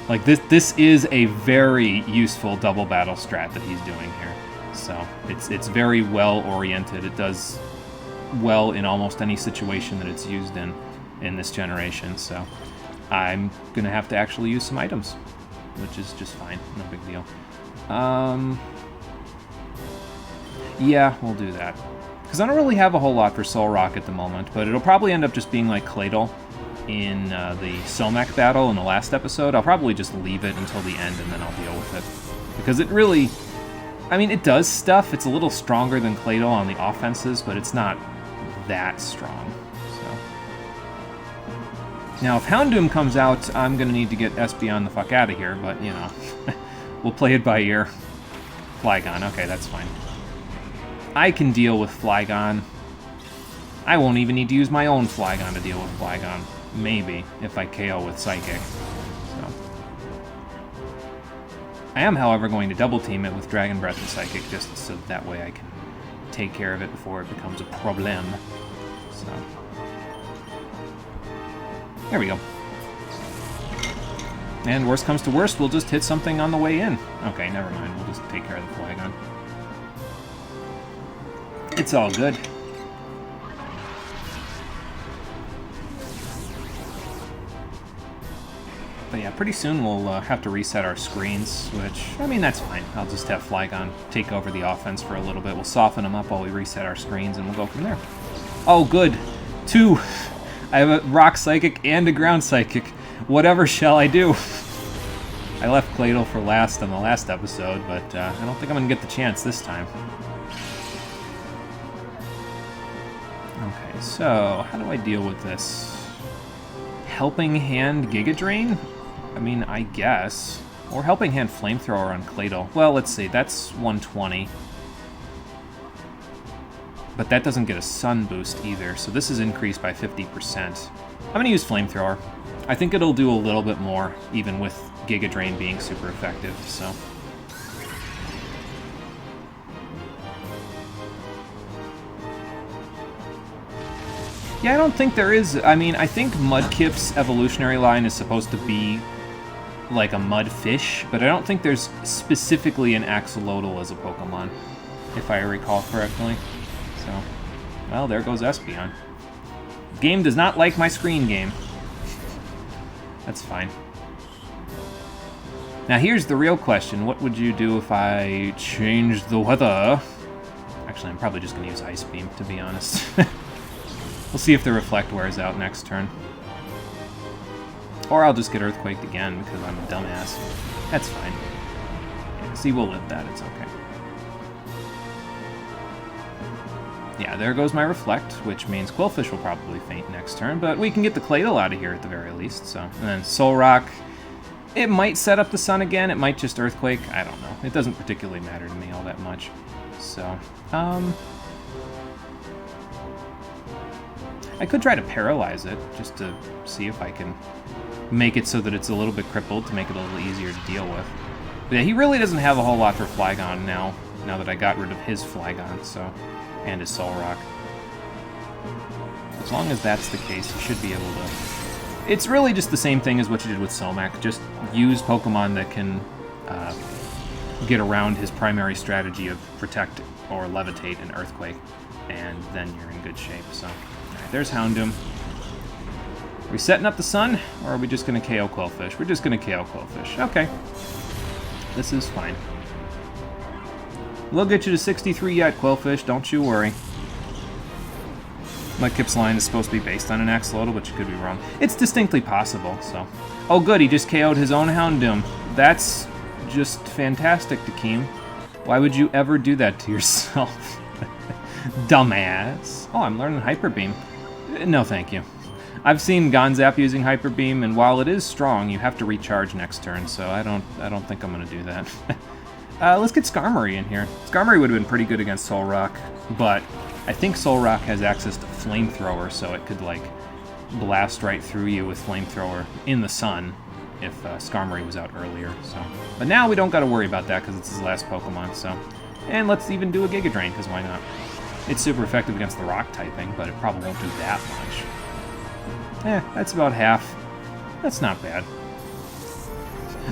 Like, this is a very useful double battle strat that he's doing here. So, it's very well-oriented. It does well in almost any situation that it's used in this generation, so I'm going to have to actually use some items, which is just fine. No big deal. Yeah, we'll do that. Because I don't really have a whole lot for Soul Rock at the moment, but it'll probably end up just being like Claydol in the Somek battle in the last episode. I'll probably just leave it until the end, and then I'll deal with it. Because it really... I mean, it does stuff. It's a little stronger than Claydol on the offenses, but it's not that strong. So. Now, if Houndoom comes out, I'm going to need to get Espeon the fuck out of here, but, you know, we'll play it by ear. Flygon, okay, that's fine. I can deal with Flygon. I won't even need to use my own Flygon to deal with Flygon. Maybe, if I KO with Psychic. So. I am, however, going to double team it with Dragon Breath and Psychic, just so that way I can take care of it before it becomes a problem. So. There we go. And worst comes to worst, we'll just hit something on the way in. Okay, never mind. We'll just take care of the Flygon. It's all good. But yeah, pretty soon we'll have to reset our screens, which, I mean, that's fine. I'll just have Flygon take over the offense for a little bit. We'll soften them up while we reset our screens, and we'll go from there. Oh, good. 2. I have a Rock Psychic and a Ground Psychic. Whatever shall I do? I left Claydol for last on the last episode, but I don't think I'm going to get the chance this time. Okay, so how do I deal with this? Helping Hand Giga Drain? I mean, I guess. Or Helping Hand Flamethrower on Claydol. Well, let's see, that's 120. But that doesn't get a Sun boost either, so this is increased by 50%. I'm going to use Flamethrower. I think it'll do a little bit more, even with Giga Drain being super effective, so... Yeah, I don't think there is... I mean, I think Mudkip's evolutionary line is supposed to be like a Mudfish, but I don't think there's specifically an Axolotl as a Pokemon, if I recall correctly. So, well, there goes Espeon. Game does not like my screen game. That's fine. Now here's the real question. What would you do if I changed the weather? Actually, I'm probably just going to use Ice Beam, to be honest. We'll see if the Reflect wears out next turn. Or I'll just get Earthquaked again because I'm a dumbass. That's fine. Yeah, see, we'll live that. It's okay. Yeah, there goes my Reflect, which means Quillfish will probably faint next turn, but we can get the Claydol out of here at the very least, so... And then Soul Rock, it might set up the Sun again, it might just Earthquake, I don't know. It doesn't particularly matter to me all that much. So, I could try to paralyze it, just to see if I can make it so that it's a little bit crippled, to make it a little easier to deal with. But yeah, he really doesn't have a whole lot for Flygon now that I got rid of his Flygon, so, and his Solrock. As long as that's the case, you should be able to... It's really just the same thing as what you did with Somac. Just use Pokemon that can get around his primary strategy of Protect or Levitate and Earthquake, and then you're in good shape. So, alright, there's Houndoom. Are we setting up the sun, or are we just going to KO Quillfish? We're just going to KO Quillfish. Okay. This is fine. We'll get you to 63 yet, Quillfish. Don't you worry. Mudkip's line is supposed to be based on an Axolotl, but you could be wrong. It's distinctly possible, so... Oh, good, he just KO'd his own Houndoom. That's just fantastic, Dakeem. Why would you ever do that to yourself? Dumbass. Oh, I'm learning Hyper Beam. No, thank you. I've seen Gonzap using Hyper Beam, and while it is strong, you have to recharge next turn, so I don't think I'm going to do that. Let's get Skarmory in here. Skarmory would have been pretty good against Solrock, but I think Solrock has access to Flamethrower, so it could, like, blast right through you with Flamethrower in the sun if Skarmory was out earlier. So, but now we don't got to worry about that because it's his last Pokemon, so... And let's even do a Giga Drain, because why not? It's super effective against the Rock typing, but it probably won't do that much. That's about half. That's not bad.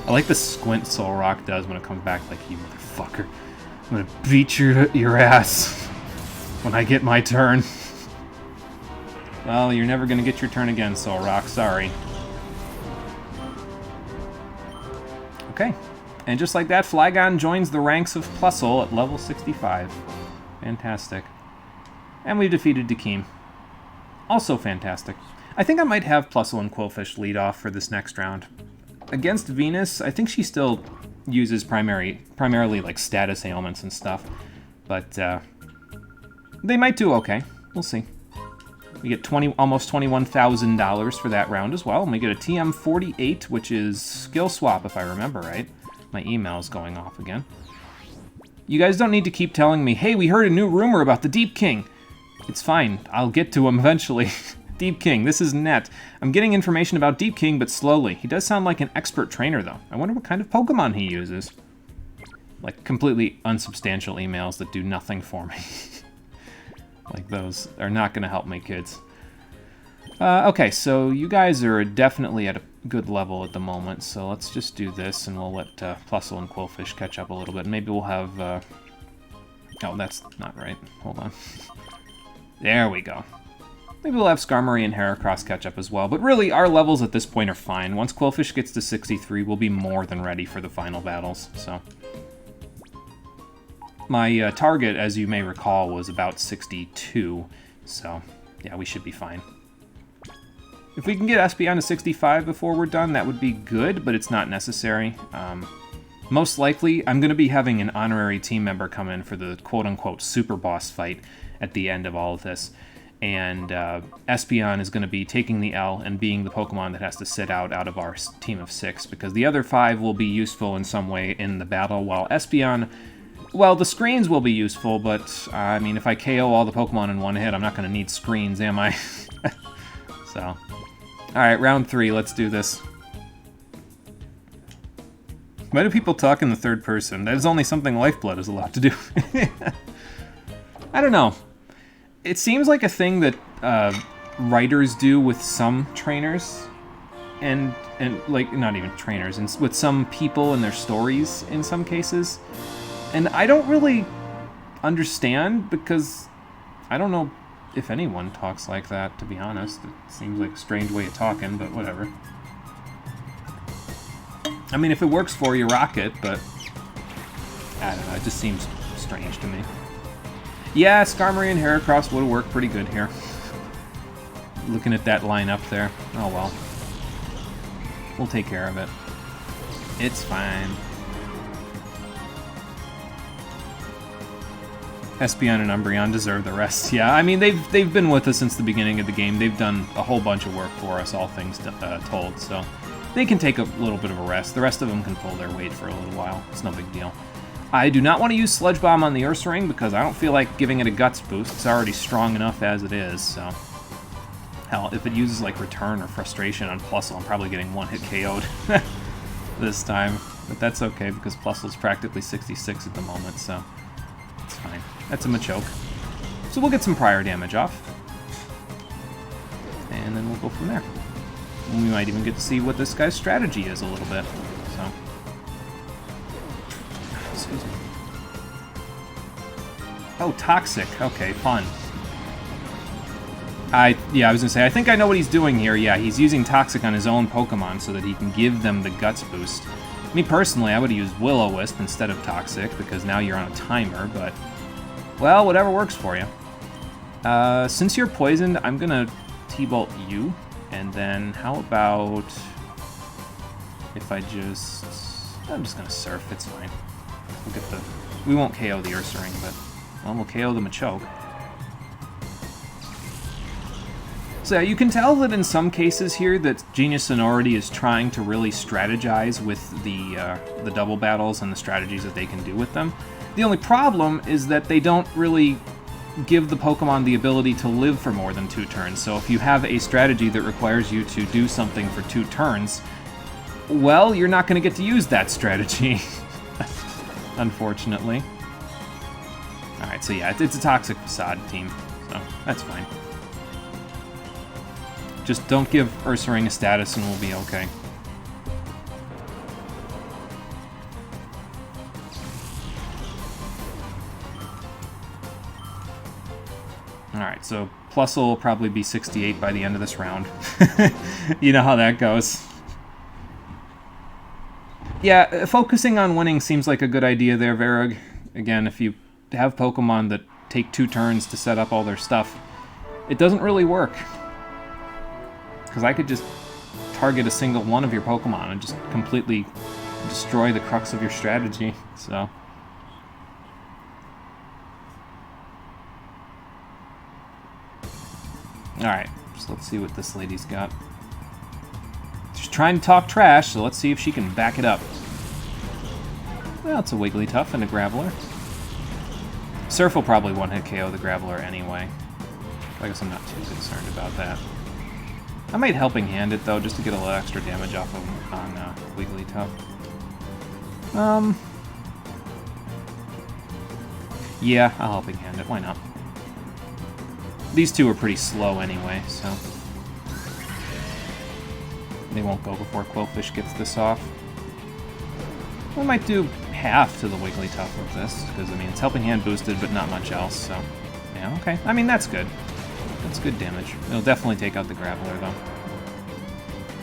I like the squint Solrock does when it comes back, like, you motherfucker. I'm gonna beat your ass when I get my turn. Well, you're never gonna get your turn again, Solrock. Sorry. Okay. And just like that, Flygon joins the ranks of Plusle at level 65. Fantastic. And we've defeated Dakeem. Also fantastic. I think I might have Plusle and Quillfish lead off for this next round. Against Venus, I think she still uses primarily like status ailments and stuff, but they might do okay. We'll see. We get almost $21,000 for that round as well, and we get a TM48, which is Skill Swap, if I remember right. My email's going off again. You guys don't need to keep telling me, hey, we heard a new rumor about the Deep King. It's fine. I'll get to him eventually. Deep King, this is Net. I'm getting information about Deep King, but slowly. He does sound like an expert trainer, though. I wonder what kind of Pokemon he uses. Like, completely unsubstantial emails that do nothing for me. Like, those are not going to help me, kids. Okay, so you guys are definitely at a good level at the moment, so let's just do this, and we'll let Plusle and Quillfish catch up a little bit. Maybe we'll have... Oh, that's not right. Hold on. There we go. Maybe we'll have Skarmory and Heracross catch up as well, but really, our levels at this point are fine. Once Quillfish gets to 63, we'll be more than ready for the final battles, so... My target, as you may recall, was about 62, so yeah, we should be fine. If we can get Espeon to 65 before we're done, that would be good, but it's not necessary. Most likely, I'm going to be having an honorary team member come in for the quote-unquote super boss fight at the end of all of this. And Espeon is going to be taking the L and being the Pokemon that has to sit out of our team of 6, because the other 5 will be useful in some way in the battle, while Espeon... Well, the screens will be useful, but, I mean, if I KO all the Pokemon in one hit, I'm not going to need screens, am I? So, alright, round 3, let's do this. Why do people talk in the third person? That is only something Lifeblood is allowed to do. I don't know. It seems like a thing that writers do with some trainers, and like, not even trainers, and with some people in their stories in some cases. And I don't really understand, because I don't know if anyone talks like that, to be honest. It seems like a strange way of talking, but whatever. I mean, if it works for you, rock it, but I don't know, it just seems strange to me. Yeah, Skarmory and Heracross would have worked pretty good here. Looking at that lineup there. Oh well. We'll take care of it. It's fine. Espeon and Umbreon deserve the rest. Yeah, I mean, they've been with us since the beginning of the game. They've done a whole bunch of work for us, all things told, so they can take a little bit of a rest. The rest of them can pull their weight for a little while. It's no big deal. I do not want to use Sludge Bomb on the Ursaring because I don't feel like giving it a Guts boost. It's already strong enough as it is, so Hell, if it uses like Return or Frustration on Plusle, I'm probably getting one-hit KO'd this time. But that's okay, because Plusle's practically 66 at the moment, so it's fine. That's a Machoke. So we'll get some prior damage off. And then we'll go from there. And we might even get to see what this guy's strategy is a little bit. So, excuse me. Oh, Toxic. Okay, fun. Yeah, I was gonna say, I think I know what he's doing here. Yeah, he's using Toxic on his own Pokemon so that he can give them the Guts boost. Me personally, I would have used Will-O-Wisp instead of Toxic, because now you're on a timer, but... well, whatever works for you. Since you're poisoned, I'm gonna T-Bolt you, and then how about... if I just... I'm just gonna Surf, it's fine. We'll get the... we won't KO the Ursaring, but... well, we'll KO the Machoke. So yeah, you can tell that in some cases here that Genius Sonority is trying to really strategize with the double battles and the strategies that they can do with them. The only problem is that they don't really give the Pokemon the ability to live for more than 2 turns. So if you have a strategy that requires you to do something for 2 turns, well, you're not going to get to use that strategy, unfortunately. Alright, so yeah, it's a Toxic Facade team, so that's fine. Just don't give Ursaring a status and we'll be okay. Alright, so Plusle will probably be 68 by the end of this round. You know how that goes. Yeah, focusing on winning seems like a good idea there, Varug. Again, if you have Pokemon that take 2 turns to set up all their stuff, it doesn't really work. Because I could just target a single one of your Pokemon and just completely destroy the crux of your strategy, so... alright, so let's see what this lady's got. She's trying to talk trash, so let's see if she can back it up. Well, it's a Wigglytuff and a Graveler. Surf will probably one-hit KO the Graveler anyway. I guess I'm not too concerned about that. I might Helping Hand it, though, just to get a little extra damage off of him on Wigglytuff. Yeah, I'll Helping Hand it. Why not? These two are pretty slow anyway, so... they won't go before Quillfish gets this off. We might do half to the Wigglytuff with this, because, I mean, it's Helping Hand boosted, but not much else, so... yeah, okay. I mean, that's good. That's good damage. It'll definitely take out the Graveler, though.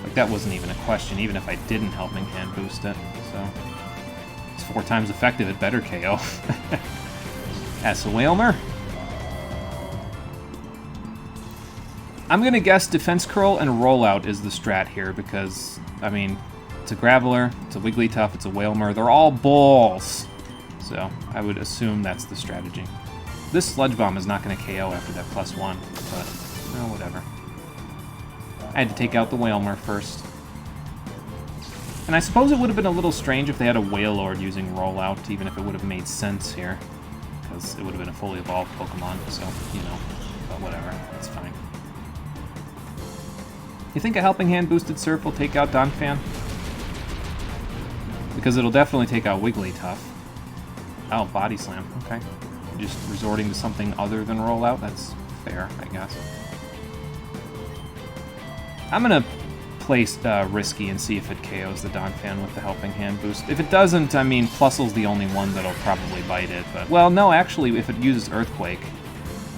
Like, that wasn't even a question, even if I didn't Helping Hand boost it, so... it's 4 times effective, it better KO. As a Wailmer. I'm gonna guess Defense Curl and Rollout is the strat here, because, I mean, it's a Graveler, it's a Wigglytuff, it's a Wailmer, they're all balls! So, I would assume that's the strategy. This Sludge Bomb is not going to KO after that +1, but, well, whatever. I had to take out the Wailmer first. And I suppose it would have been a little strange if they had a Wailord using Rollout, even if it would have made sense here. Because it would have been a fully evolved Pokemon, so, you know, but whatever, it's fine. You think a Helping Hand boosted Surf will take out Donphan? Because it'll definitely take out Wigglytuff. Oh, Body Slam, okay. Just resorting to something other than Rollout, that's fair, I guess. I'm gonna play risky and see if it KOs the Donphan with the Helping Hand boost. If it doesn't, I mean, Plusle's the only one that'll probably bite it, but... well, no, actually, if it uses Earthquake,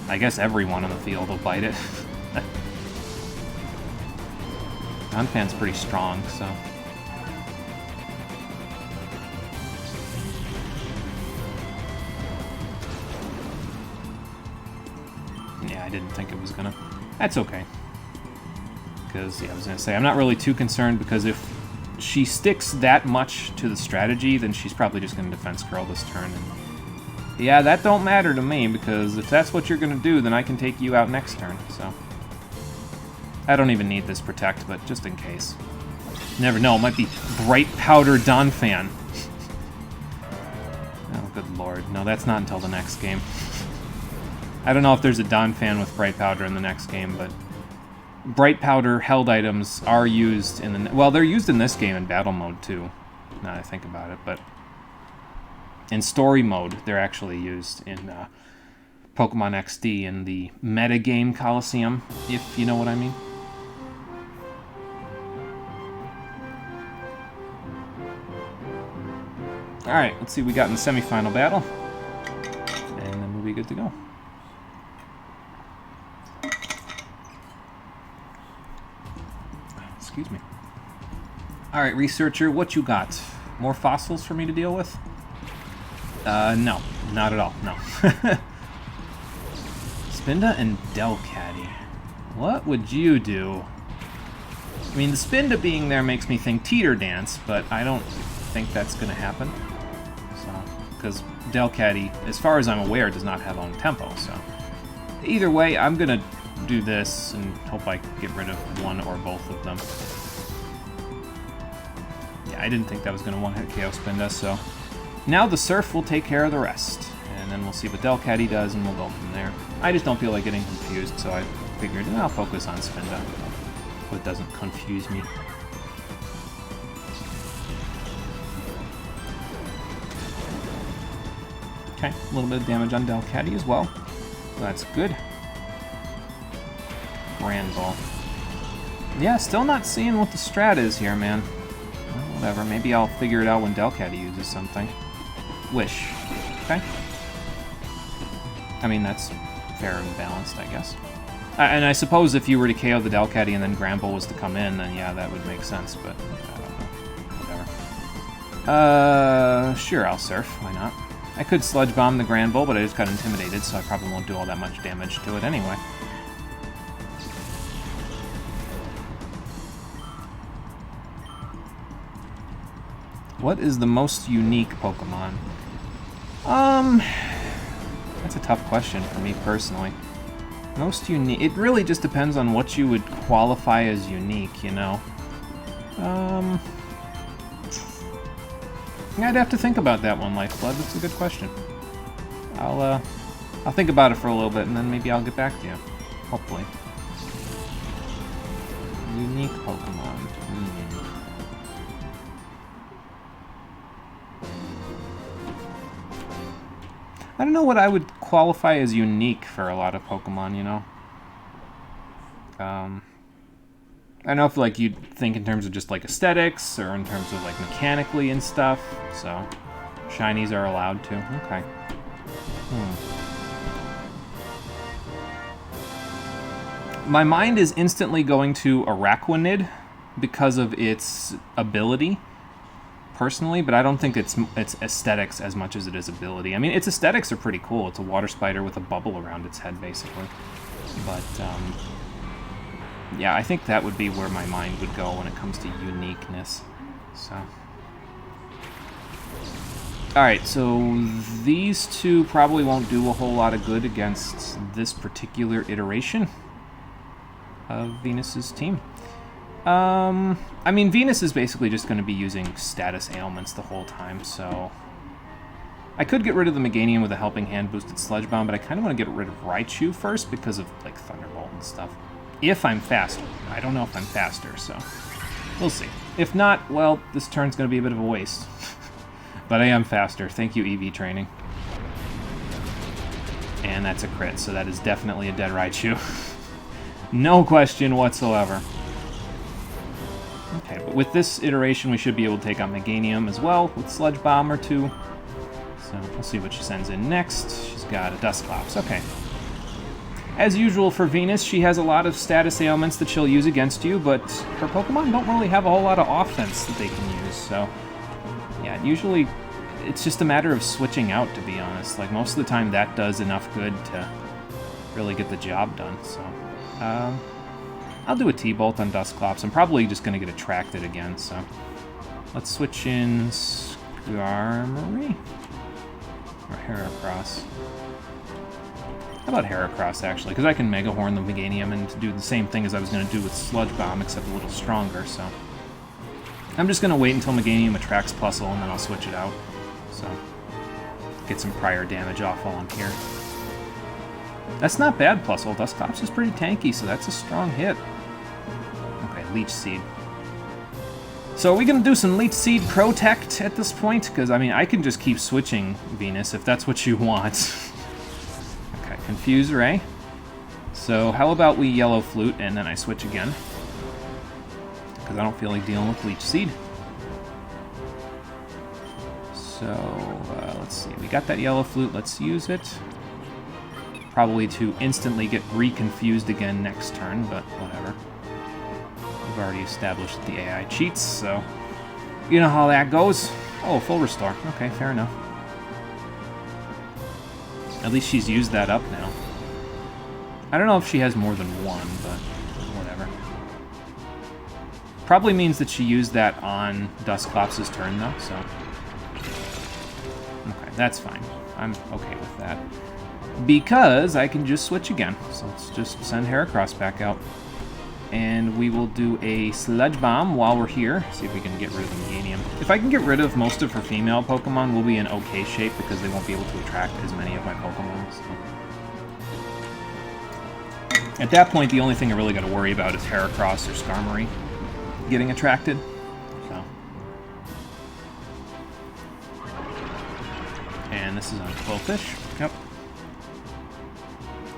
I guess everyone on the field will bite it. Donphan's pretty strong, so... yeah, I didn't think it was gonna... that's okay. Because, yeah, I was gonna say, I'm not really too concerned, because if she sticks that much to the strategy, then she's probably just gonna Defense Curl this turn, and... yeah, that don't matter to me, because if that's what you're gonna do, then I can take you out next turn, so... I don't even need this Protect, but just in case. You never know, it might be Bright Powder Donphan. Oh, good lord. No, that's not until the next game. I don't know if there's a Donphan with Bright Powder in the next game, but Bright Powder held items are used in the... Well, they're used in this game in battle mode, too, now that I think about it, but in story mode, they're actually used in Pokemon XD in the metagame Colosseum, if you know what I mean. Alright, let's see what we got in the semifinal battle, and then we'll be good to go. Excuse me. Alright, researcher, what you got? More fossils for me to deal with? No. Not at all, no. Spinda and Delcatty. What would you do? I mean, the Spinda being there makes me think Teeter Dance, but I don't think that's going to happen. So, because Delcatty, as far as I'm aware, does not have own tempo, so... Either way, I'm going to do this and hope I get rid of one or both of them. Yeah, I didn't think that was going to one-hit KO Spinda, so... Now the Surf will take care of the rest. And then we'll see what Delcatty does, and we'll go from there. I just don't feel like getting confused, so I figured I'll focus on Spinda, so it doesn't confuse me. Okay, a little bit of damage on Delcatty as well. So that's good. Grand Ball. Yeah, still not seeing what the strat is here, man. Well, whatever, maybe I'll figure it out when Delcatty uses something. Wish. Okay. I mean, that's fair and balanced, I guess. And I suppose if you were to KO the Delcatty and then Gramble was to come in, then yeah, that would make sense, but I don't know. Whatever. Sure, I'll Surf. Why not? I could Sludge Bomb the Granbull, but I just got intimidated, so I probably won't do all that much damage to it anyway. What is the most unique Pokemon? That's a tough question for me personally. Most unique... It really just depends on what you would qualify as unique, you know? I'd have to think about that one, Lifeblood. That's a good question. I'll think about it for a little bit, and then maybe I'll get back to you. Hopefully. Unique Pokemon. I don't know what I would qualify as unique for a lot of Pokemon, you know? I don't know if, like, you'd think in terms of just, like, aesthetics, or in terms of, like, mechanically and stuff, so... Shinies are allowed to. Okay. My mind is instantly going to Araquanid because of its ability, personally, but I don't think it's aesthetics as much as it is ability. I mean, its aesthetics are pretty cool. It's a water spider with a bubble around its head, basically. But, yeah, I think that would be where my mind would go when it comes to uniqueness. So... Alright, so these two probably won't do a whole lot of good against this particular iteration of Venus's team. I mean, Venus is basically just going to be using status ailments the whole time, so... I could get rid of the Meganium with a Helping Hand boosted Sludge Bomb, but I kind of want to get rid of Raichu first because of, like, Thunderbolt and stuff. If I'm faster. I don't know if I'm faster, so... We'll see. If not, well, this turn's going to be a bit of a waste. But I am faster. Thank you, EV Training. And that's a crit, so that is definitely a dead Raichu. No question whatsoever. Okay, but with this iteration, we should be able to take out Meganium as well, with Sludge Bomb or two. So we'll see what she sends in next. She's got a Dusclops. Okay. As usual for Venus, she has a lot of status ailments that she'll use against you, but her Pokemon don't really have a whole lot of offense that they can use, so... Yeah, usually it's just a matter of switching out, to be honest. Like, most of the time that does enough good to really get the job done, so... I'll do a T-Bolt on Dusclops. I'm probably just going to get attracted again, so... Let's switch in Skarmory? Or Heracross? How about Heracross, actually? Because I can Mega Horn the Meganium and do the same thing as I was going to do with Sludge Bomb, except a little stronger, so... I'm just going to wait until Meganium attracts Plusle, and then I'll switch it out. So, get some prior damage off while I'm here. That's not bad, Plusle. Dusclops is pretty tanky, so that's a strong hit. Leech Seed. So are we going to do some Leech Seed Protect at this point? Because, I mean, I can just keep switching Venus if that's what you want. Okay, Confuse Ray. So how about we Yellow Flute and then I switch again? Because I don't feel like dealing with Leech Seed. So, let's see. We got that Yellow Flute. Let's use it. Probably to instantly get reconfused again next turn, but whatever. We've already established that the AI cheats, so you know how that goes. Oh, full restore. Okay, fair enough. At least she's used that up now. I don't know if she has more than one, but whatever. Probably means that she used that on Dusclops' turn, though, so... Okay, that's fine. I'm okay with that. Because I can just switch again. So let's just send Heracross back out. And we will do a Sludge Bomb while we're here. See if we can get rid of the Meganium. If I can get rid of most of her female Pokemon, we'll be in okay shape because they won't be able to attract as many of my Pokemon. So. At that point, the only thing I really got to worry about is Heracross or Skarmory getting attracted. So. And this is on Quillfish. Yep.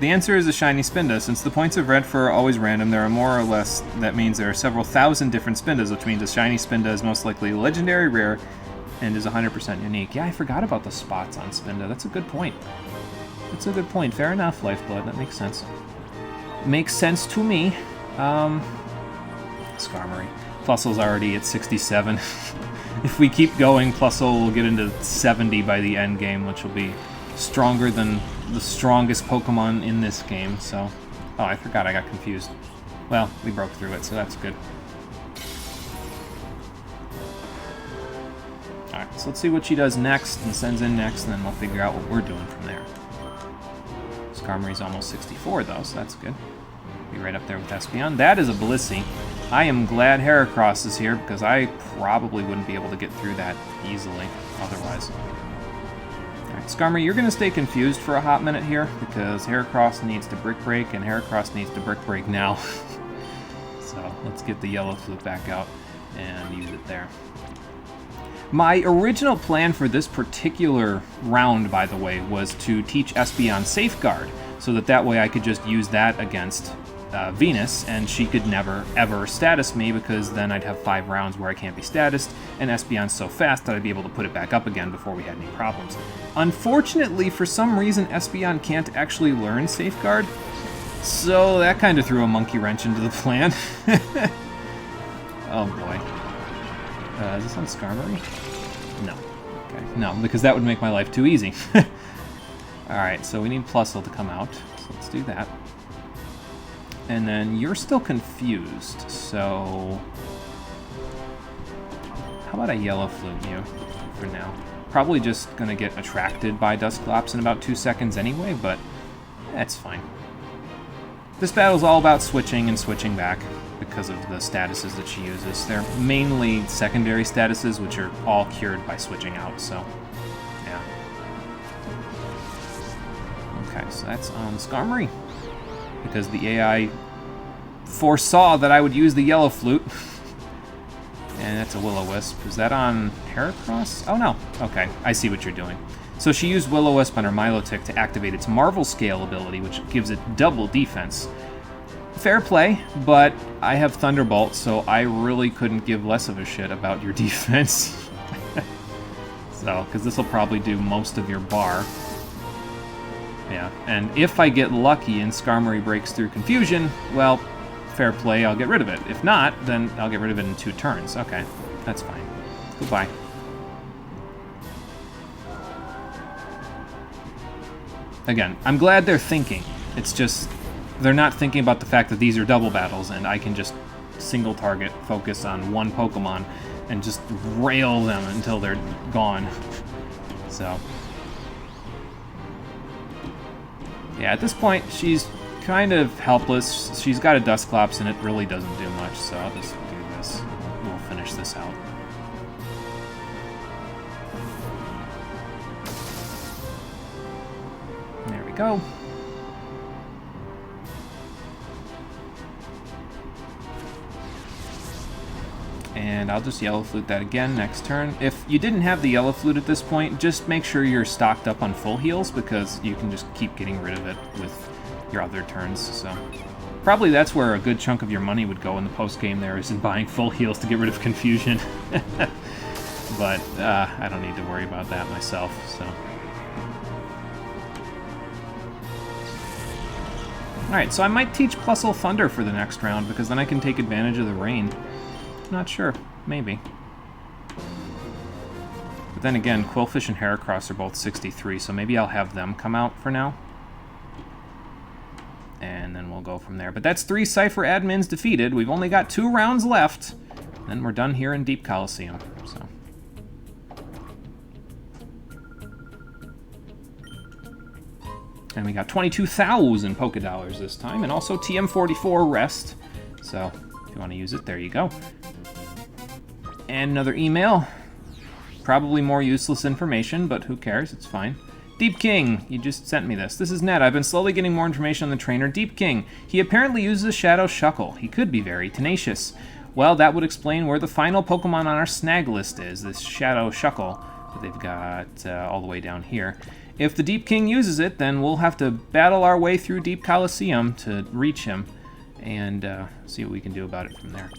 The answer is a shiny Spinda. Since the points of red fur are always random, there are more or less, that means there are several thousand different Spindas, which means a shiny Spinda is most likely legendary, rare, and is 100% unique. Yeah, I forgot about the spots on Spinda. That's a good point. That's a good point. Fair enough, Lifeblood. That makes sense. Makes sense to me. Skarmory. Plusle's already at 67. If we keep going, Plusle will get into 70 by the end game, which will be stronger than the strongest Pokemon in this game, so... Oh, I forgot, I got confused. Well, we broke through it, so that's good. Alright, so let's see what she does next, and sends in next, and then we'll figure out what we're doing from there. Skarmory's almost 64, though, so that's good. Be right up there with Espeon. That is a Blissey. I am glad Heracross is here, because I probably wouldn't be able to get through that easily, otherwise. Alright, Skarmory, you're going to stay confused for a hot minute here, because Heracross needs to Brick Break, and Heracross needs to Brick Break now. So, let's get the Yellow Flute back out and use it there. My original plan for this particular round, by the way, was to teach Espeon Safeguard, so that way I could just use that against Venus, and she could never, ever status me, because then I'd have 5 rounds where I can't be statused, and Espeon's so fast that I'd be able to put it back up again before we had any problems. Unfortunately, for some reason, Espeon can't actually learn Safeguard, so that kind of threw a monkey wrench into the plan. Oh boy. Is this on Skarmory? No. Okay, no, because that would make my life too easy. Alright, so we need Plusle to come out, so let's do that. And then you're still confused, so... How about a Yellow Flute you for now? Probably just gonna get attracted by Dusclops in about 2 seconds anyway, but that's fine. This battle's all about switching and switching back because of the statuses that she uses. They're mainly secondary statuses, which are all cured by switching out, so yeah. Okay, so that's on Skarmory. Because the AI foresaw that I would use the Yellow Flute. And that's a Will-O-Wisp. Is that on Heracross? Oh, no. Okay, I see what you're doing. So she used Will-O-Wisp on her Milotic to activate its Marvel Scale ability, which gives it double defense. Fair play, but I have Thunderbolt, so I really couldn't give less of a shit about your defense. So, because this will probably do most of your bar. Yeah, and if I get lucky and Skarmory breaks through Confusion, well, fair play, I'll get rid of it. If not, then I'll get rid of it in 2 turns. Okay, that's fine. Goodbye. Again, I'm glad they're thinking. It's just, they're not thinking about the fact that these are double battles, and I can just single target focus on one Pokemon and just rail them until they're gone. So... yeah, at this point, she's kind of helpless. She's got a Dusclops, and it really doesn't do much, so I'll just do this. We'll finish this out. There we go. And I'll just Yellow Flute that again next turn. If you didn't have the Yellow Flute at this point, just make sure you're stocked up on full heals, because you can just keep getting rid of it with your other turns. So probably that's where a good chunk of your money would go in the post-game there, is in buying full heals to get rid of confusion. But I don't need to worry about that myself, so. Alright, so I might teach Plusle Thunder for the next round, because then I can take advantage of the rain. Not sure. Maybe. But then again, Quillfish and Heracross are both 63, so maybe I'll have them come out for now. And then we'll go from there. But that's 3 Cypher admins defeated. We've only got 2 rounds left. Then we're done here in Deep Colosseum, so. And we got 22,000 Poké Dollars this time, and also TM44 Rest. So, if you want to use it, there you go. And another email. Probably more useless information, but who cares? It's fine. Deep King, you just sent me this. This is Ned. I've been slowly getting more information on the trainer Deep King. He apparently uses Shadow Shuckle. He could be very tenacious. Well, that would explain where the final Pokemon on our snag list is, this Shadow Shuckle that they've got all the way down here. If the Deep King uses it, then we'll have to battle our way through Deep Colosseum to reach him and see what we can do about it from there.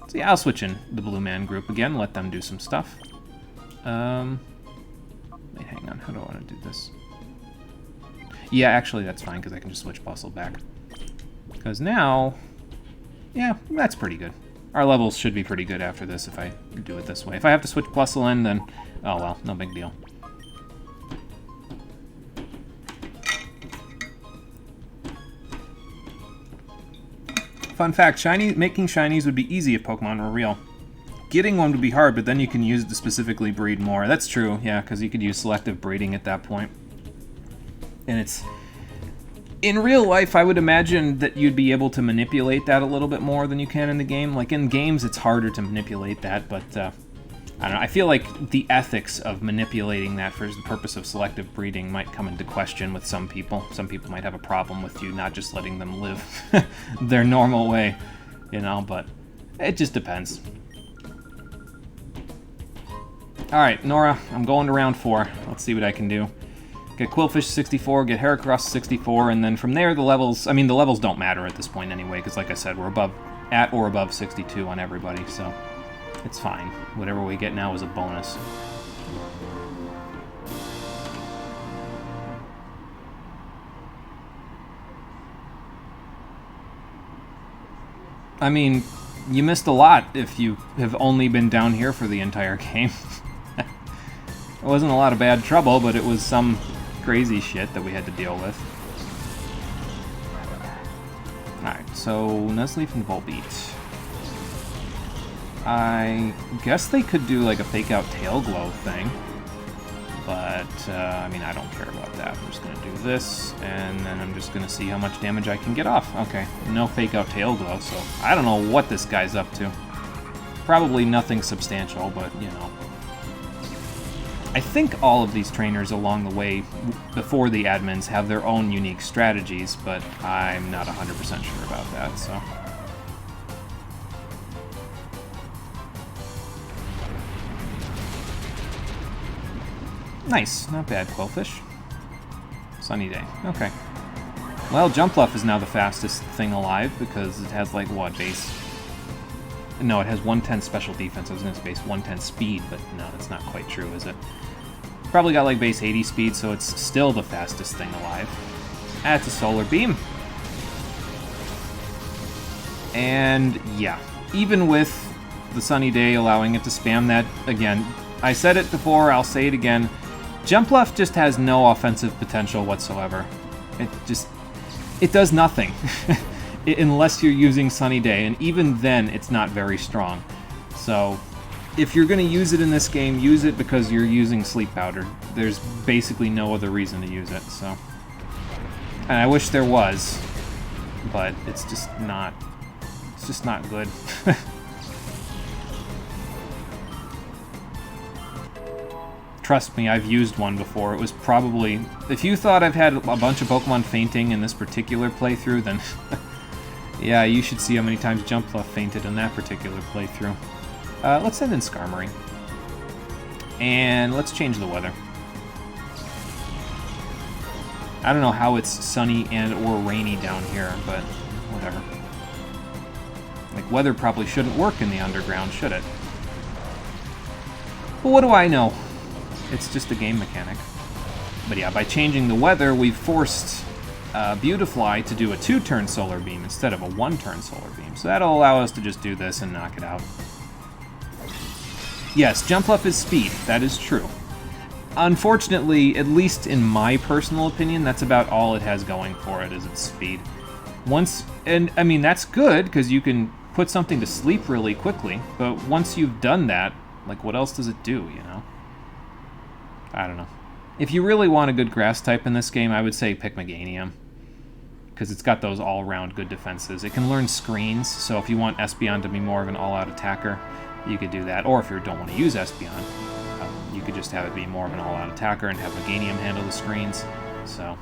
So yeah, I'll switch in the Blue Man group again, let them do some stuff. Wait, hang on, how do I want to do this? Yeah, actually that's fine, because I can just switch Bustle back. Because now, yeah, that's pretty good. Our levels should be pretty good after this if I do it this way. If I have to switch Bustle in, then, oh well, no big deal. Fun fact, making shinies would be easy if Pokemon were real. Getting one would be hard, but then you can use it to specifically breed more. That's true, yeah, because you could use selective breeding at that point. And it's... In real life, I would imagine that you'd be able to manipulate that a little bit more than you can in the game. Like, in games, it's harder to manipulate that, but... I don't know, I feel like the ethics of manipulating that for the purpose of selective breeding might come into question with some people. Some people might have a problem with you not just letting them live their normal way, you know, but it just depends. Alright, Nora, I'm going to round 4. Let's see what I can do. Get Quillfish 64, get Heracross 64, and then from there the levels... I mean, the levels don't matter at this point anyway, because like I said, we're at or above 62 on everybody, so... It's fine. Whatever we get now is a bonus. I mean, you missed a lot if you have only been down here for the entire game. It wasn't a lot of bad trouble, but it was some crazy shit that we had to deal with. Alright, so Nuzleaf and Volbeat. I guess they could do like a fake out tail glow thing, but I mean, I don't care about that. I'm just going to do this, and then I'm just going to see how much damage I can get off. Okay, no fake out tail glow, so I don't know what this guy's up to. Probably nothing substantial, but you know. I think all of these trainers along the way, before the admins, have their own unique strategies, but I'm not 100% sure about that, so... Nice, not bad, Quillfish. Sunny day, okay. Well, Jumpluff is now the fastest thing alive, because it has, like, what, base... No, it has 110 special defense. I was going to say base 110 speed, but no, that's not quite true, is it? Probably got, like, base 80 speed, so it's still the fastest thing alive. That's a Solar Beam. And, yeah. Even with the sunny day allowing it to spam that, again, I said it before, I'll say it again, Jumpluff just has no offensive potential whatsoever. It does nothing. Unless you're using Sunny Day, and even then, it's not very strong. So, if you're going to use it in this game, use it because you're using Sleep Powder. There's basically no other reason to use it, so... And I wish there was, but it's just not good. Trust me, I've used one before. It was probably... If you thought I've had a bunch of Pokemon fainting in this particular playthrough, then... yeah, you should see how many times Jumpluff fainted in that particular playthrough. Let's send in Skarmory. And let's change the weather. I don't know how it's sunny and or rainy down here, but whatever. Like, weather probably shouldn't work in the underground, should it? But what do I know? It's just a game mechanic. But yeah, by changing the weather, we've forced Beautifly to do a 2-turn Solar Beam instead of a 1-turn Solar Beam. So that'll allow us to just do this and knock it out. Yes, Jumpluff is speed. That is true. Unfortunately, at least in my personal opinion, that's about all it has going for it, is its speed. And I mean, that's good, because you can put something to sleep really quickly, but once you've done that, like, what else does it do, you know? I don't know. If you really want a good grass type in this game, I would say pick Meganium, because it's got those all-around good defenses. It can learn screens, so if you want Espeon to be more of an all-out attacker, you could do that. Or if you don't want to use Espeon, you could just have it be more of an all-out attacker and have Meganium handle the screens. So,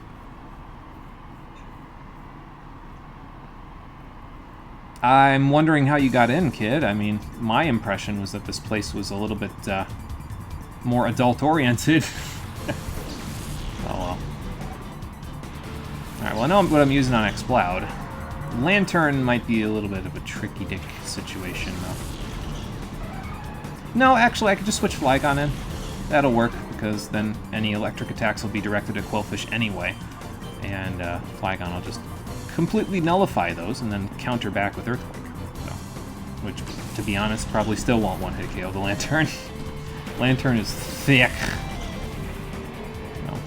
I'm wondering how you got in, kid. I mean, my impression was that this place was a little bit more adult-oriented. Oh well. Alright, well I know what I'm using on Exploud. Lantern might be a little bit of a tricky dick situation, though. No, actually, I could just switch Flygon in. That'll work, because then any electric attacks will be directed at Quillfish anyway. And Flygon will just completely nullify those and then counter back with Earthquake. So, which, to be honest, probably still won't one-hit KO the Lantern. Lantern is thick. No.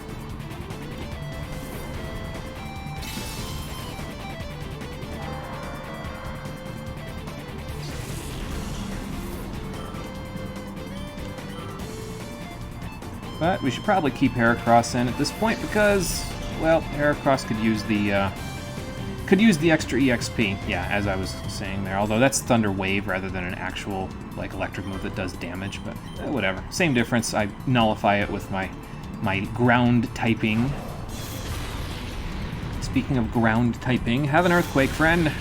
But we should probably keep Heracross in at this point because, well, Heracross could use the extra EXP. Yeah, as I was saying there. Although that's Thunder Wave rather than an actual like electric move that does damage. But whatever, same difference. I nullify it with my ground typing. Speaking of ground typing, have an Earthquake, friend.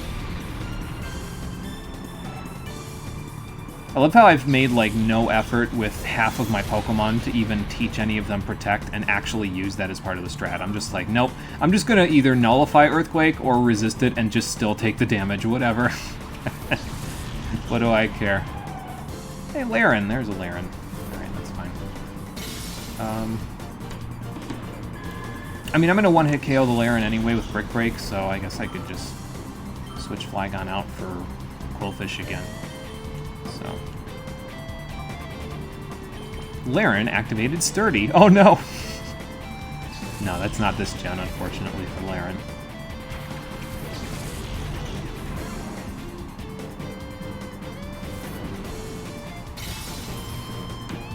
I love how I've made, like, no effort with half of my Pokemon to even teach any of them Protect and actually use that as part of the strat. I'm just like, nope. I'm just gonna either nullify Earthquake or resist it and just still take the damage, whatever. What do I care? Hey, Laren. There's a Laren. Alright, that's fine. I mean, I'm gonna one-hit KO the Laren anyway with Brick Break, so I guess I could just switch Flygon out for Quillfish again. So. Laren activated Sturdy. Oh no! No, that's not this gen, unfortunately, for Laren.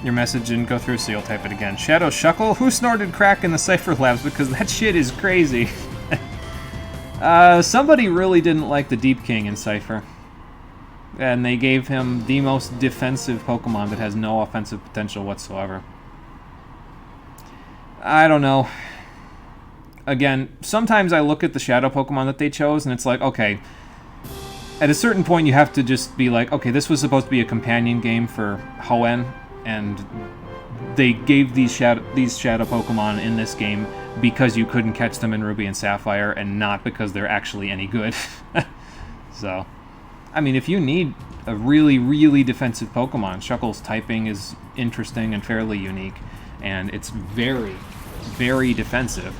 Your message didn't go through, so you'll type it again. Shadow Shuckle? Who snorted crack in the Cypher Labs? Because that shit is crazy. Somebody really didn't like the Deep King in Cypher. And they gave him the most defensive Pokemon that has no offensive potential whatsoever. I don't know. Again, sometimes I look at the Shadow Pokemon that they chose, and it's like, okay, at a certain point you have to just be like, okay, this was supposed to be a companion game for Hoenn, and they gave these Shadow Pokemon in this game because you couldn't catch them in Ruby and Sapphire, and not because they're actually any good. So... I mean, if you need a really, really defensive Pokemon, Shuckle's typing is interesting and fairly unique, and it's very, very defensive,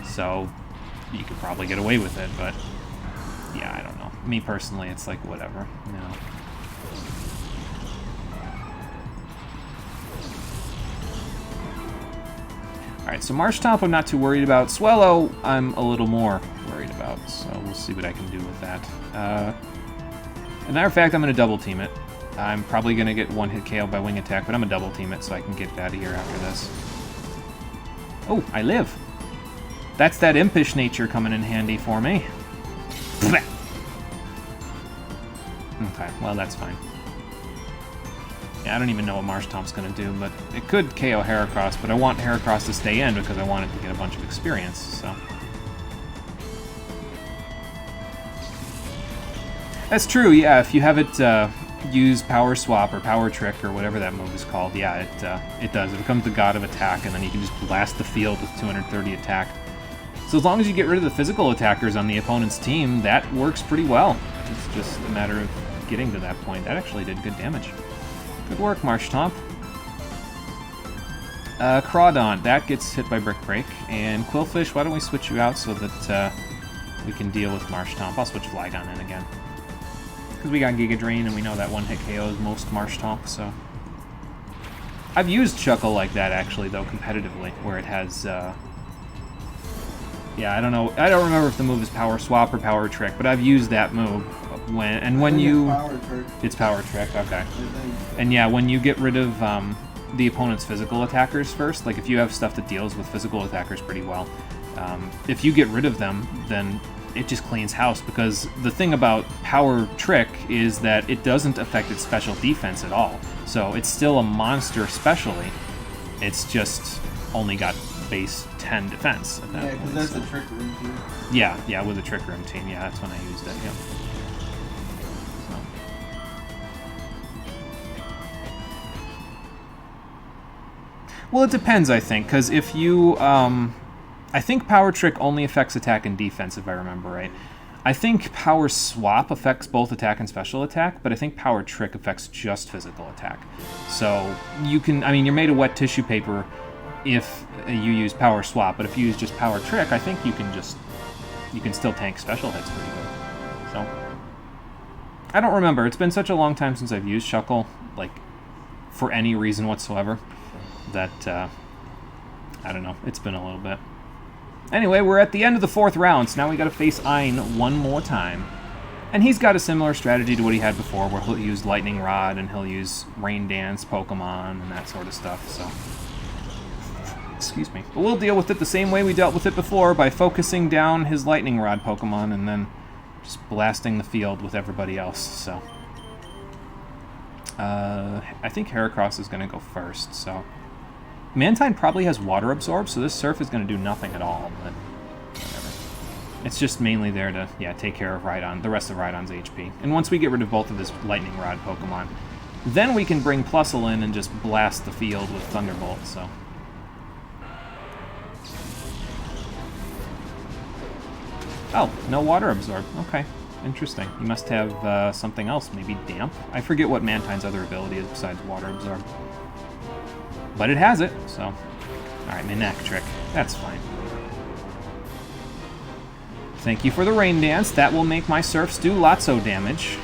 so you could probably get away with it, but yeah, I don't know. Me personally, it's like, whatever, no. Alright, so Marshtomp I'm not too worried about. Swellow I'm a little more worried about, so we'll see what I can do with that. As a matter of fact, I'm going to double team it. I'm probably going to get one-hit KO by Wing Attack, but I'm going to double team it so I can get it out of here after this. Oh, I live. That's that impish nature coming in handy for me. Okay, well, that's fine. Yeah, I don't even know what Marshtomp's going to do, but it could KO Heracross, but I want Heracross to stay in because I want it to get a bunch of experience, so... That's true, yeah, if you have it use Power Swap or Power Trick or whatever that move is called, yeah, it does. It becomes the God of Attack, and then you can just blast the field with 230 attack. So as long as you get rid of the physical attackers on the opponent's team, that works pretty well. It's just a matter of getting to that point. That actually did good damage. Good work, Marshtomp. Crawdaunt, that gets hit by Brick Break. And Quillfish, why don't we switch you out so that we can deal with Marshtomp. I'll switch Flygon in again. Because we got Giga Drain, and we know that one-hit KOs most Marshtomp, so... I've used Chuckle like that, actually, though, competitively, where it has, yeah, I don't know. I don't remember if the move is Power Swap or Power Trick, but I've used that move when you... It's Power Trick, okay. And yeah, when you get rid of the opponent's physical attackers first, like if you have stuff that deals with physical attackers pretty well, if you get rid of them, then it just cleans house, because the thing about Power Trick is that it doesn't affect its special defense at all. So it's still a monster specially. It's just only got base 10 defense at that point. Yeah, because that's the Trick Room team. Yeah, with the Trick Room team. Yeah, that's when I used it, yeah. So. Well, it depends, I think, because if you... I think Power Trick only affects attack and defense, if I remember right. I think Power Swap affects both attack and special attack, but I think Power Trick affects just physical attack. So you can, I mean, you're made of wet tissue paper if you use Power Swap, but if you use just Power Trick, I think you can still tank special hits pretty good. So, I don't remember. It's been such a long time since I've used Shuckle, like, for any reason whatsoever, that, I don't know, it's been a little bit. Anyway, we're at the end of the 4th round, so now we gotta face Ein one more time. And he's got a similar strategy to what he had before, where he'll use Lightning Rod, and he'll use Rain Dance Pokemon, and that sort of stuff, so... Excuse me. But we'll deal with it the same way we dealt with it before, by focusing down his Lightning Rod Pokemon, and then just blasting the field with everybody else, so... I think Heracross is gonna go first, so... Mantine probably has Water Absorb, so this Surf is going to do nothing at all, but whatever. It's just mainly there to, yeah, take care of Rhydon, the rest of Rhydon's HP. And once we get rid of both of his Lightning Rod Pokemon, then we can bring Plusle in and just blast the field with Thunderbolt, so... Oh, no Water Absorb. Okay, interesting. You must have something else, maybe Damp? I forget what Mantine's other ability is besides Water Absorb. But it has it, so... Alright, Manectric. That's fine. Thank you for the Rain Dance. That will make my Surfs do lots of damage.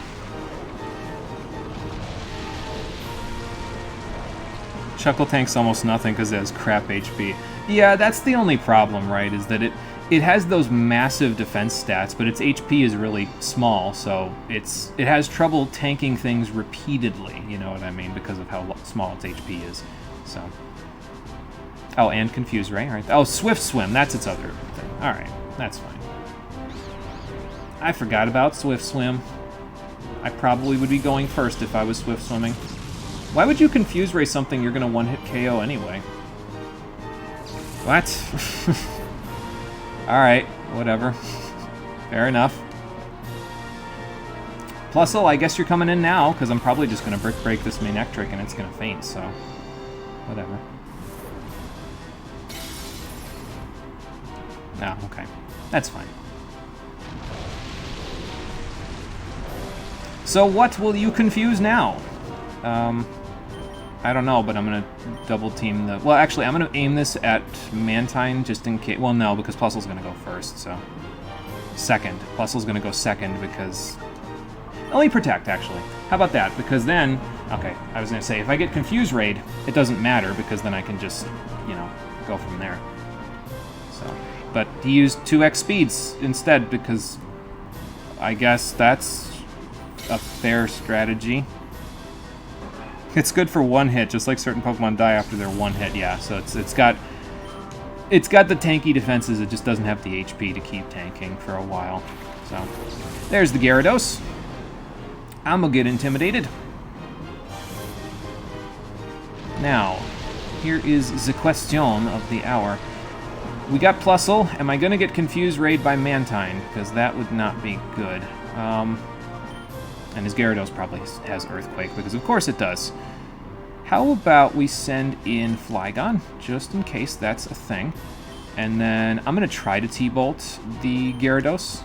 Chuckle tanks almost nothing because it has crap HP. Yeah, that's the only problem, right, is that it has those massive defense stats, but its HP is really small, so it has trouble tanking things repeatedly, you know what I mean, because of how small its HP is. So, oh, and Confuse Ray, right? Oh, Swift Swim, that's its other thing. Alright, that's fine. I forgot about Swift Swim. I probably would be going first if I was Swift Swimming. Why would you Confuse Ray something you're going to one-hit KO anyway? What? Alright, whatever. Fair enough. Plusle, I guess you're coming in now, because I'm probably just going to Brick Break this Manectric and it's going to faint, so... Whatever. No, okay. That's fine. So what will you confuse now? I don't know, but I'm going to double team the... Well, actually, I'm going to aim this at Mantine just in case... Well, no, because Plusle's going to go first, so... Second. Plusle's going to go second because... Only Protect, actually. How about that? Because then... Okay, I was going to say, if I get Confuse Raid, it doesn't matter, because then I can just, you know, go from there. So, but he used 2x speeds instead, because I guess that's a fair strategy. It's good for one hit, just like certain Pokemon die after their one hit, yeah. So it's got the tanky defenses, it just doesn't have the HP to keep tanking for a while. So, there's the Gyarados. I'm gonna get intimidated. Now, here is the question of the hour. We got Plusle. Am I going to get Confuse Raid by Mantine? Because that would not be good. And his Gyarados probably has Earthquake, because of course it does. How about we send in Flygon, just in case that's a thing. And then I'm going to try to T-Bolt the Gyarados,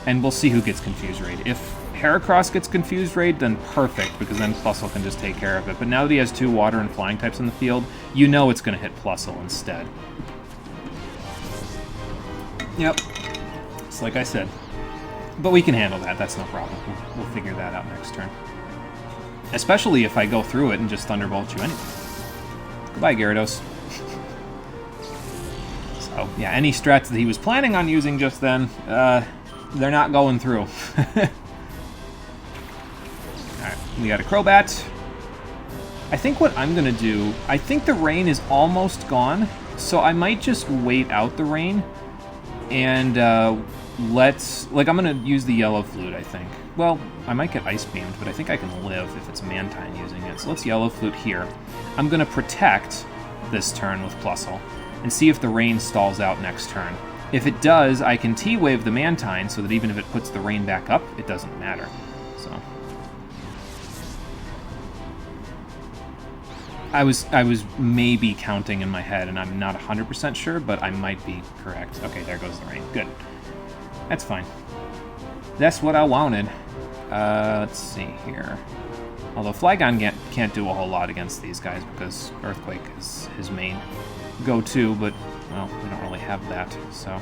and we'll see who gets Confuse Raid. If Heracross gets Confused Raid, then perfect, because then Plusle can just take care of it. But now that he has 2 water and flying types in the field, you know it's going to hit Plusle instead. Yep. It's like I said. But we can handle that. That's no problem. We'll figure that out next turn. Especially if I go through it and just Thunderbolt you anyway. Goodbye, Gyarados. So, yeah, any strats that he was planning on using just then, they're not going through. Alright, we got a Crobat. I think what I'm going to do, I think the rain is almost gone, so I might just wait out the rain, and I'm going to use the Yellow Flute, I think. Well, I might get Ice Beamed, but I think I can live if it's Mantine using it. So let's Yellow Flute here. I'm going to protect this turn with Plusle, and see if the rain stalls out next turn. If it does, I can T-Wave the Mantine so that even if it puts the rain back up, it doesn't matter. So I was maybe counting in my head, and I'm not 100% sure, but I might be correct. Okay, there goes the rain. Good. That's fine. That's what I wanted. Let's see here. Although Flygon can't do a whole lot against these guys because Earthquake is his main go-to, but, well, we don't really have that, so.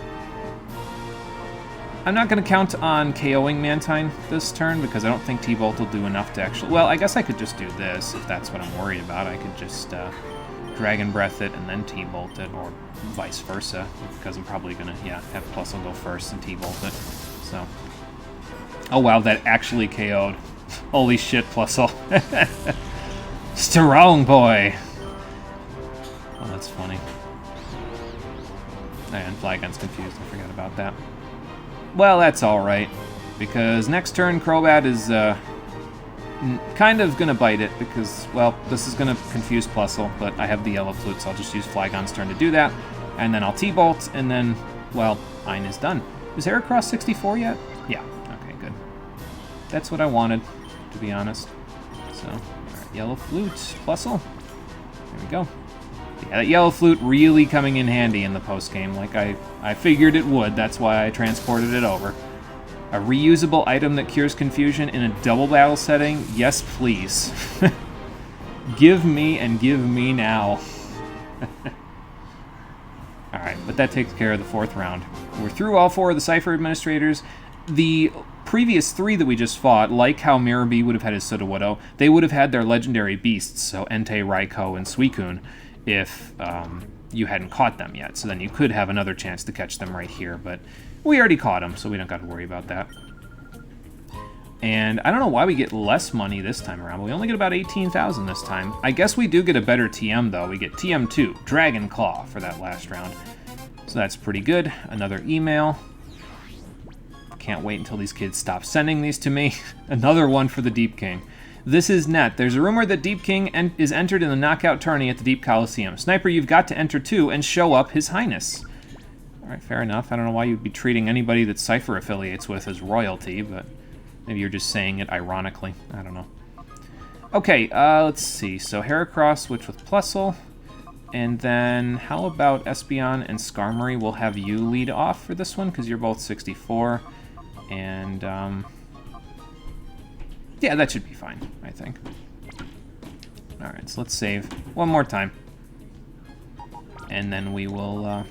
I'm not going to count on KOing Mantine this turn because I don't think T-Bolt will do enough to actually... Well, I guess I could just do this if that's what I'm worried about. I could just Dragon Breath it and then T-Bolt it, or vice versa, because I'm probably going to, yeah, have Plusle go first and T-Bolt it, so. Oh, wow, that actually KO'd. Holy shit, Plusle. Strong boy! Oh, that's funny. And Flygon's confused. I forgot about that. Well, that's alright, because next turn Crobat is kind of going to bite it, because, well, this is going to confuse Plusle, but I have the Yellow Flute, so I'll just use Flygon's turn to do that, and then I'll T-Bolt, and then, well, Ein is done. Is Heracross 64 yet? Yeah, okay, good. That's what I wanted, to be honest. So, all right, Yellow Flute, Plusle. There we go. Yeah, that Yellow Flute really coming in handy in the post-game, like I figured it would. That's why I transported it over. A reusable item that cures confusion in a double battle setting? Yes, please. Give me and give me now. Alright, but that takes care of the 4th round. We're through all 4 of the Cypher Administrators. The previous 3 that we just fought, like how Mirabee would have had his Sudowoodo, they would have had their legendary beasts, so Entei, Raikou, and Suicune, if you hadn't caught them yet. So then you could have another chance to catch them right here, but we already caught them, so we don't got to worry about that. And I don't know why we get less money this time around, but we only get about 18,000 this time. I guess we do get a better TM, though. We get TM2, Dragon Claw, for that last round. So that's pretty good. Another email. Can't wait until these kids stop sending these to me. Another one for the Deep King. This is net. There's a rumor that Deep King is entered in the knockout tourney at the Deep Colosseum. Sniper, you've got to enter too and show up His Highness. Alright, fair enough. I don't know why you'd be treating anybody that Cypher affiliates with as royalty, but maybe you're just saying it ironically. I don't know. Okay, let's see. So Heracross switch with Plusle. And then how about Espeon and Skarmory? We'll have you lead off for this one because you're both 64. And, yeah, that should be fine, I think. Alright, so let's save one more time. And then we will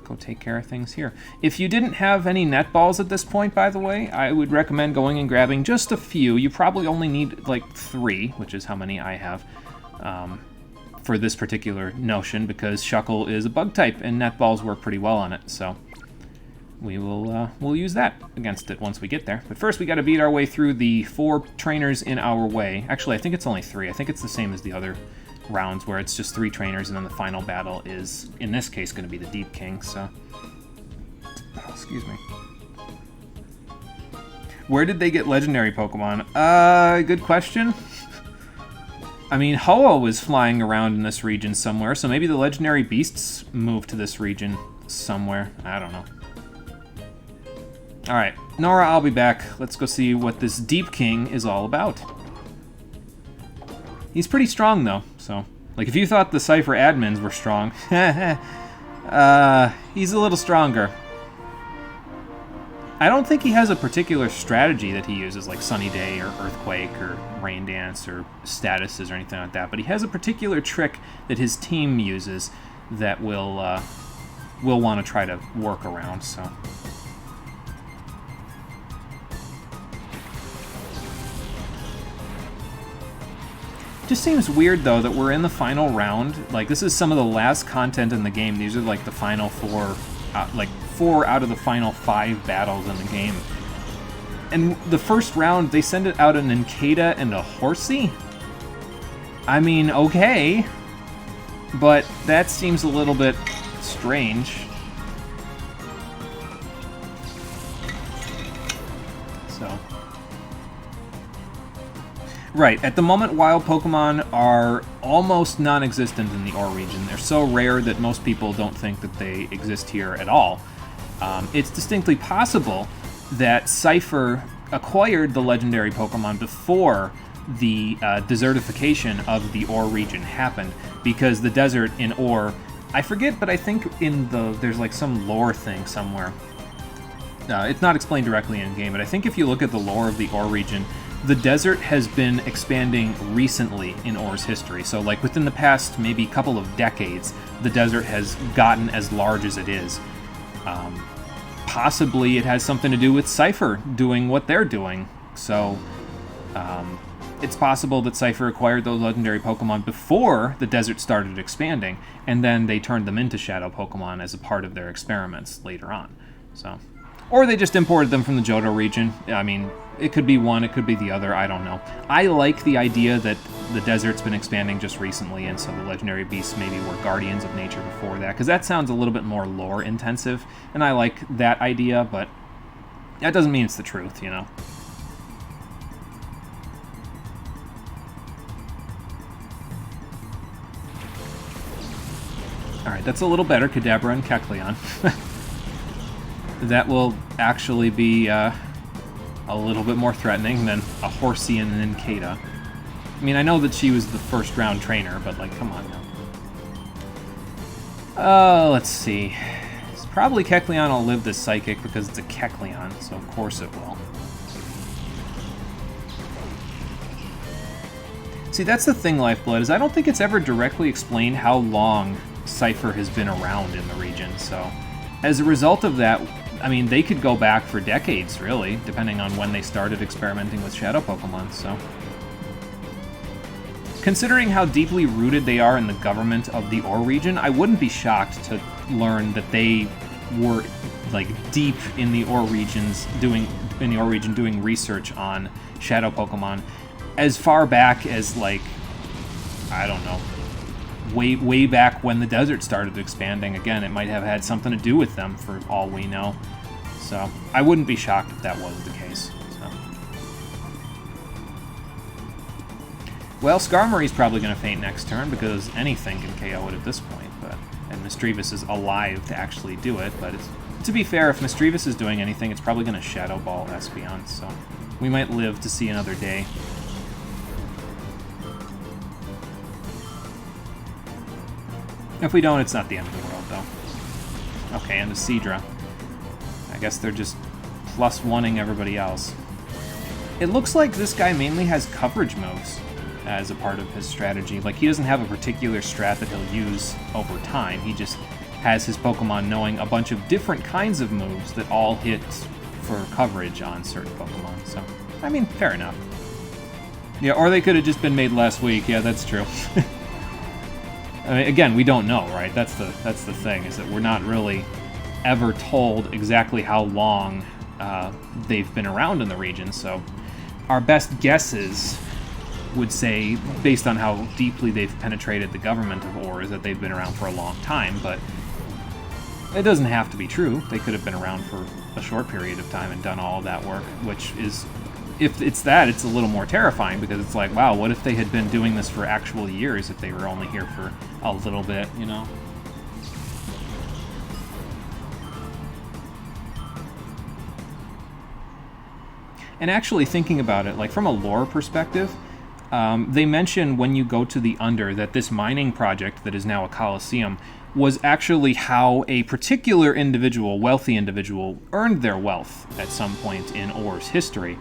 go take care of things here. If you didn't have any net balls at this point, by the way, I would recommend going and grabbing just a few. You probably only need, like, 3, which is how many I have, for this particular notion, because Shuckle is a bug type, and net balls work pretty well on it, so we will we'll use that against it once we get there. But first we got to beat our way through the 4 trainers in our way. Actually, I think it's only 3. I think it's the same as the other rounds where it's just 3 trainers and then the final battle is, in this case, going to be the Deep King, so... Oh, excuse me. Where did they get legendary Pokemon? Good question. I mean, Ho-Oh was flying around in this region somewhere, so maybe the legendary beasts moved to this region somewhere. I don't know. Alright, Nora, I'll be back. Let's go see what this Deep King is all about. He's pretty strong, though, so... Like, if you thought the Cypher admins were strong, he's a little stronger. I don't think he has a particular strategy that he uses, like Sunny Day or Earthquake or Rain Dance or statuses or anything like that, but he has a particular trick that his team uses that we'll want to try to work around, so... Just seems weird, though, that we're in the final round. Like, this is some of the last content in the game. These are, like, the final four... like, 4 out of the final 5 battles in the game. And the first round, they send it out an Incada and a Horsey? I mean, okay. But that seems a little bit strange. So... Right, at the moment, wild Pokemon are almost non-existent in the Ore region. They're so rare that most people don't think that they exist here at all. It's distinctly possible that Cypher acquired the legendary Pokemon before the desertification of the Ore region happened, because the desert in Ore, I forget, but I think there's like some lore thing somewhere. It's not explained directly in-game, but I think if you look at the lore of the Ore region, the desert has been expanding recently in Ore's history. So, like, within the past maybe couple of decades, the desert has gotten as large as it is. Possibly it has something to do with Cypher doing what they're doing. So, it's possible that Cypher acquired those legendary Pokemon before the desert started expanding, and then they turned them into Shadow Pokemon as a part of their experiments later on. So, or they just imported them from the Johto region. I mean, it could be one, it could be the other, I don't know. I like the idea that the desert's been expanding just recently, and so the legendary beasts maybe were guardians of nature before that, because that sounds a little bit more lore-intensive, and I like that idea, but that doesn't mean it's the truth, you know? Alright, that's a little better, Kadabra and Kecleon. That will actually be a little bit more threatening than a Horsey and an Incada. I mean, I know that she was the first round trainer, but, like, come on now. Let's see. It's probably Kecleon will live this Psychic because it's a Kecleon, so of course it will. See, that's the thing, Lifeblood, is I don't think it's ever directly explained how long Cypher has been around in the region, so as a result of that, I mean, they could go back for decades, really, depending on when they started experimenting with Shadow Pokemon, so... Considering how deeply rooted they are in the government of the Ore region, I wouldn't be shocked to learn that they were, like, deep in the Ore region doing research on Shadow Pokemon as far back as, like, I don't know, way back when the desert started expanding. Again, it might have had something to do with them, for all we know. So, I wouldn't be shocked if that was the case. So. Well, Skarmory's probably going to faint next turn, because anything can KO it at this point, and Misdreavus is alive to actually do it, but to be fair, if Misdreavus is doing anything, it's probably going to Shadow Ball Espeon, so we might live to see another day. If we don't, it's not the end of the world, though. Okay, and the Seadra. I guess they're just +1ing everybody else. It looks like this guy mainly has coverage moves as a part of his strategy. Like, he doesn't have a particular strat that he'll use over time. He just has his Pokemon knowing a bunch of different kinds of moves that all hit for coverage on certain Pokemon. So, I mean, fair enough. Yeah, or they could have just been made last week. Yeah, that's true. I mean, again, we don't know, right? That's the thing, is that we're not really ever told exactly how long they've been around in the region, so our best guesses would say, based on how deeply they've penetrated the government of Ore, is that they've been around for a long time, but it doesn't have to be true. They could have been around for a short period of time and done all of that work, which is, if it's that, it's a little more terrifying, because it's like, wow, what if they had been doing this for actual years if they were only here for a little bit, you know? And actually thinking about it, like from a lore perspective, they mention when you go to the Under that this mining project that is now a Colosseum was actually how a particular individual, wealthy individual, earned their wealth at some point in Or's history.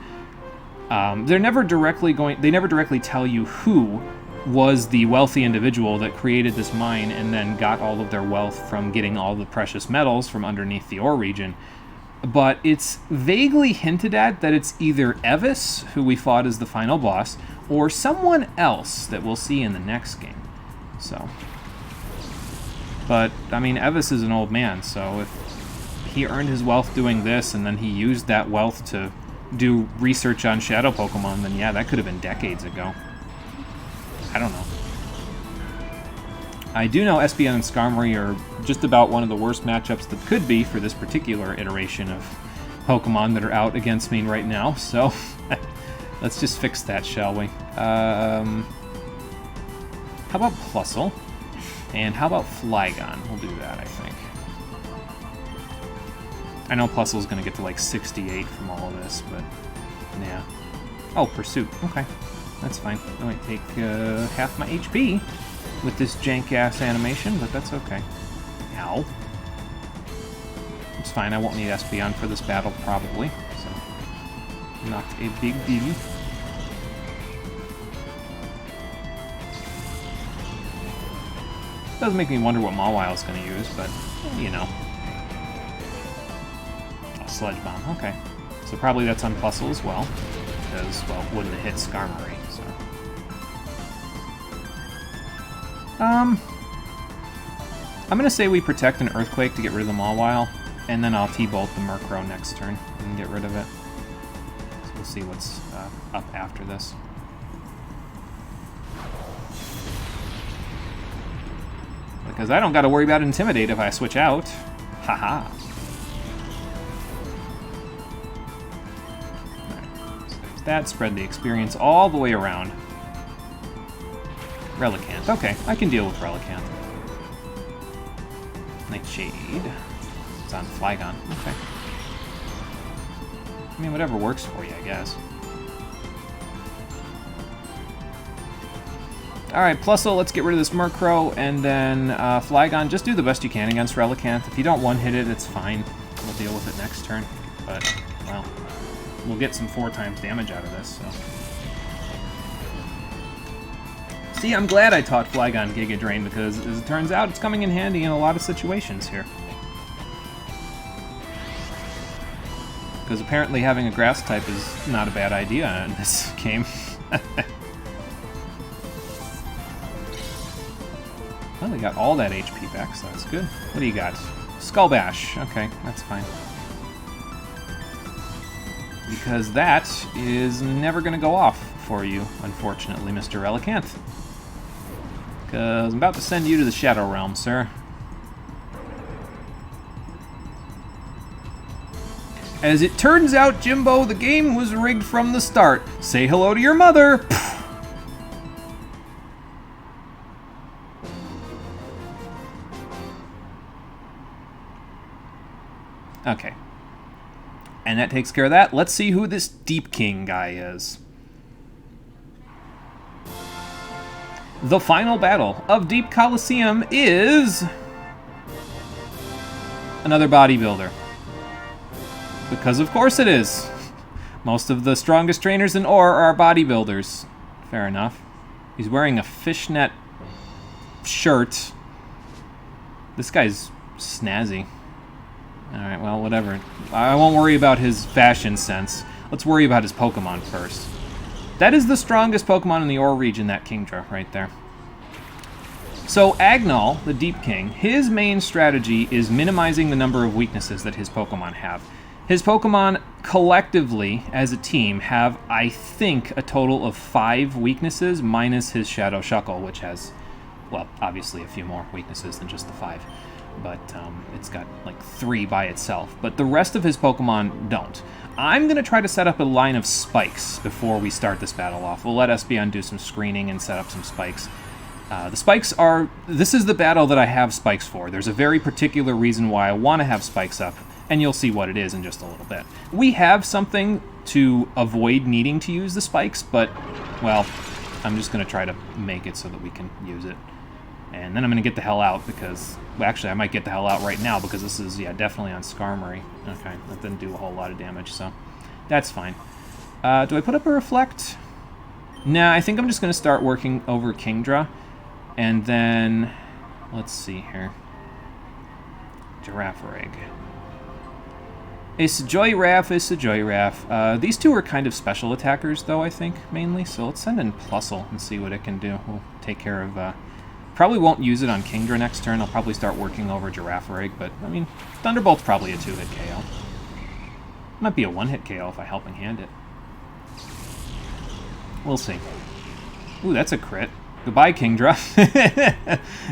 They never directly tell you who was the wealthy individual that created this mine and then got all of their wealth from getting all the precious metals from underneath the ore region. But it's vaguely hinted at that it's either Evis, who we fought as the final boss, or someone else that we'll see in the next game. So, but, I mean, Evis is an old man, so if he earned his wealth doing this and then he used that wealth to do research on shadow Pokemon, then yeah, that could have been decades ago. I don't know. I do know Espeon and Skarmory are just about one of the worst matchups that could be for this particular iteration of Pokemon that are out against me right now, so let's just fix that, shall we? How about Plusle? And how about Flygon? We'll do that, I think. I know Plusle's going to get to like 68 from all of this, but yeah. Oh, Pursuit. Okay. That's fine. I might take half my HP with this jank-ass animation, but that's okay. Ow. It's fine, I won't need Espeon for this battle, probably, so not a big deal. Does make me wonder what Mawile's going to use, but, you know. Oh, Sludge Bomb, okay. So probably that's on Plusle as well, because, well, it wouldn't have hit Skarmory, so... I'm gonna say we protect an Earthquake to get rid of the Mawile, and then I'll T-Bolt the Murkrow next turn and get rid of it. So we'll see what's up after this. Because I don't gotta worry about Intimidate if I switch out. Haha. Alright, so there's that. Spread the experience all the way around. Relicanth. Okay, I can deal with Relicanth. Nightshade. It's on Flygon. Okay. I mean, whatever works for you, I guess. Alright, Plusle, let's get rid of this Murkrow, and then Flygon, just do the best you can against Relicanth. If you don't one-hit it, it's fine. We'll deal with it next turn. But, well, we'll get some 4 times damage out of this, so... See, I'm glad I taught Flygon Giga Drain, because as it turns out, it's coming in handy in a lot of situations here. Because apparently having a grass type is not a bad idea in this game. Well, we got all that HP back, so that's good. What do you got? Skull Bash. Okay, that's fine. Because that is never going to go off for you, unfortunately, Mr. Relicanth. Because I'm about to send you to the Shadow Realm, sir. As it turns out, Jimbo, the game was rigged from the start. Say hello to your mother! Okay. And that takes care of that. Let's see who this Deep King guy is. The final battle of Deep Colosseum is... another bodybuilder. Because of course it is. Most of the strongest trainers in Or are bodybuilders. Fair enough. He's wearing a fishnet shirt. This guy's snazzy. Alright, well, whatever. I won't worry about his fashion sense. Let's worry about his Pokemon first. That is the strongest Pokemon in the Or region, that Kingdra, right there. So Agnol, the Deep King, his main strategy is minimizing the number of weaknesses that his Pokemon have. His Pokemon, collectively, as a team, have, I think, a total of 5 weaknesses, minus his Shadow Shuckle, which has, well, obviously a few more weaknesses than just the 5. But it's got, like, 3 by itself. But the rest of his Pokemon don't. I'm going to try to set up a line of spikes before we start this battle off. We'll let Espeon do some screening and set up some spikes. The spikes are... This is the battle that I have spikes for. There's a very particular reason why I want to have spikes up. And you'll see what it is in just a little bit. We have something to avoid needing to use the spikes, but, well, I'm just going to try to make it so that we can use it. And then I'm going to get the hell out because... Well, actually, I might get the hell out right now because this is, yeah, definitely on Skarmory. Okay, that didn't do a whole lot of damage, so that's fine. Do I put up a Reflect? Nah, I think I'm just going to start working over Kingdra. And then... Let's see here. Girafarig. It's a Joyraf. These two are kind of special attackers, though, I think, mainly. So let's send in Plusle and see what it can do. We'll take care of... Probably won't use it on Kingdra next turn. I'll probably start working over Girafarig, but, I mean, Thunderbolt's probably a 2-hit KO. Might be a 1-hit KO if I Helping Hand it. We'll see. Ooh, that's a crit. Goodbye, Kingdra.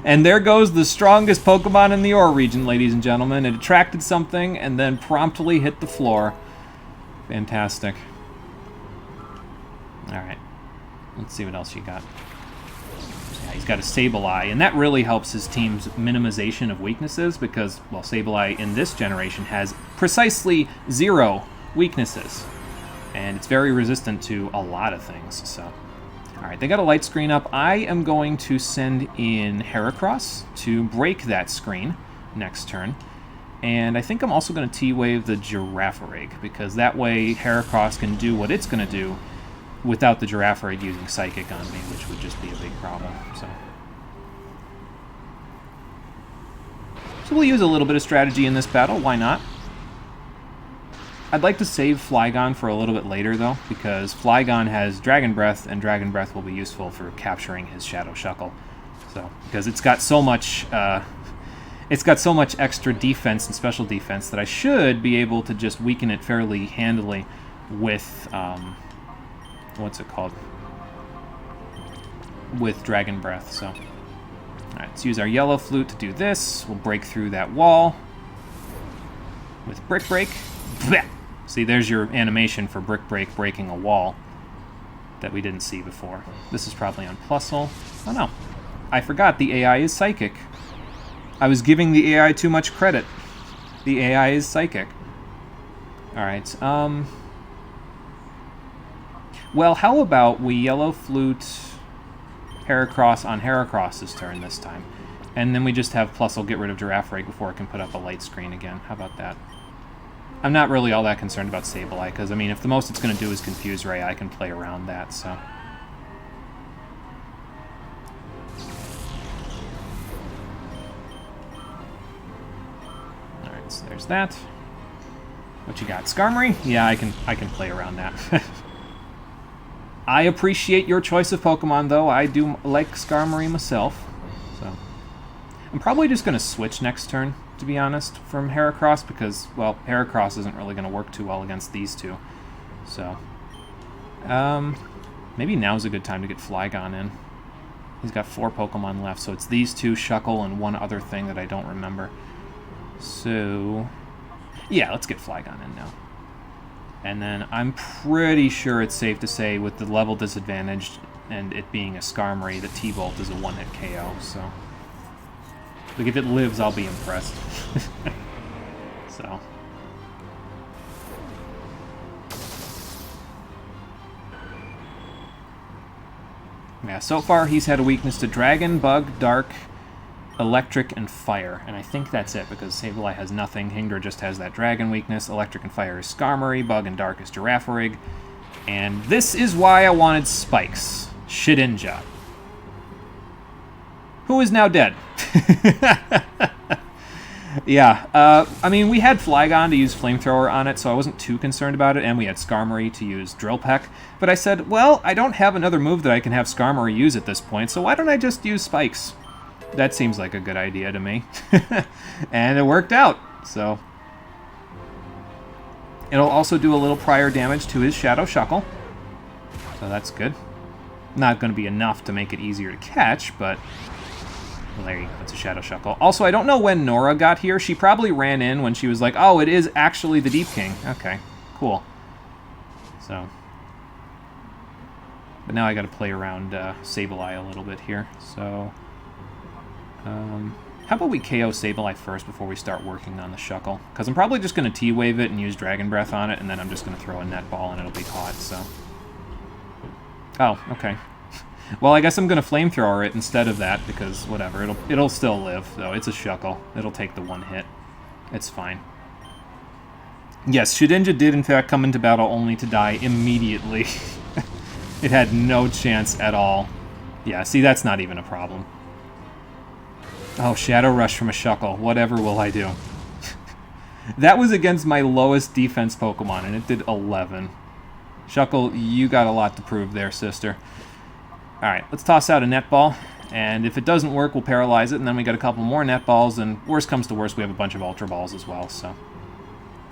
And there goes the strongest Pokemon in the Ore region, ladies and gentlemen. It attracted something and then promptly hit the floor. Fantastic. Alright. Let's see what else you got. Yeah, he's got a Sableye, and that really helps his team's minimization of weaknesses because, well, Sableye in this generation has precisely 0 weaknesses. And it's very resistant to a lot of things, so... Alright, they got a light screen up. I am going to send in Heracross to break that screen next turn. And I think I'm also going to T-Wave the Girafarig, because that way Heracross can do what it's going to do without the Girafarig using Psychic on me, which would just be a big problem. So we'll use a little bit of strategy in this battle. Why not? I'd like to save Flygon for a little bit later, though, because Flygon has Dragon Breath, and Dragon Breath will be useful for capturing his Shadow Shuckle. So, because it's got so much extra defense and special defense that I should be able to just weaken it fairly handily with, what's it called? With Dragon Breath, so. Alright, let's use our Yellow Flute to do this. We'll break through that wall with Brick Break. Blech! See, there's your animation for Brick Break breaking a wall that we didn't see before. This is probably on Plusle. Oh no, I forgot the AI is Psychic. I was giving the AI too much credit. The AI is Psychic. Alright, well, how about we Yellow Flute Heracross on Heracross's turn this time, and then we just have Plusle get rid of Girafarig before it can put up a light screen again. How about that? I'm not really all that concerned about Sableye, because, I mean, if the most it's going to do is Confuse Ray, I can play around that, so... Alright, so there's that. What you got, Skarmory? Yeah, I can play around that. I appreciate your choice of Pokemon, though. I do like Skarmory myself, so... I'm probably just going to switch next turn, to be honest, from Heracross, because, well, Heracross isn't really going to work too well against these two. So, maybe now's a good time to get Flygon in. He's got 4 Pokemon left, so it's these two, Shuckle, and one other thing that I don't remember. So, yeah, let's get Flygon in now. And then I'm pretty sure it's safe to say, with the level disadvantage and it being a Skarmory, that T-Bolt is a 1-hit KO, so... Like, if it lives, I'll be impressed. So. Yeah, so far he's had a weakness to Dragon, Bug, Dark, Electric, and Fire. And I think that's it, because Sableye has nothing. Kingdra just has that Dragon weakness. Electric and Fire is Skarmory. Bug and Dark is Girafarig. And this is why I wanted Spikes. Shedinja. Who is now dead. Yeah, I mean, we had Flygon to use Flamethrower on it, so I wasn't too concerned about it, and we had Skarmory to use Drill Peck. But I said, well, I don't have another move that I can have Skarmory use at this point, so why don't I just use Spikes? That seems like a good idea to me. And it worked out, so... It'll also do a little prior damage to his Shadow Shuckle, so that's good. Not going to be enough to make it easier to catch, but... Well, there you go. It's a Shadow Shuckle. Also, I don't know when Nora got here. She probably ran in when she was like, oh, it is actually the Deep King. Okay, cool. So. But now I got to play around Sableye a little bit here. So. How about we KO Sableye first before we start working on the Shuckle? Because I'm probably just going to T-Wave it and use Dragon Breath on it, and then I'm just going to throw a Net Ball and it'll be caught, so... Oh, okay. Well, I guess I'm going to Flamethrower it instead of that, because whatever, it'll still live, though. It's a Shuckle. It'll take the one hit. It's fine. Yes, Shedinja did in fact come into battle only to die immediately. It had no chance at all. Yeah, see, that's not even a problem. Oh, Shadow Rush from a Shuckle. Whatever will I do? That was against my lowest defense Pokemon, and it did 11. Shuckle, you got a lot to prove there, sister. Alright, let's toss out a Net Ball, and if it doesn't work, we'll paralyze it, and then we got a couple more Net Balls, and worst comes to worst, we have a bunch of Ultra Balls as well, so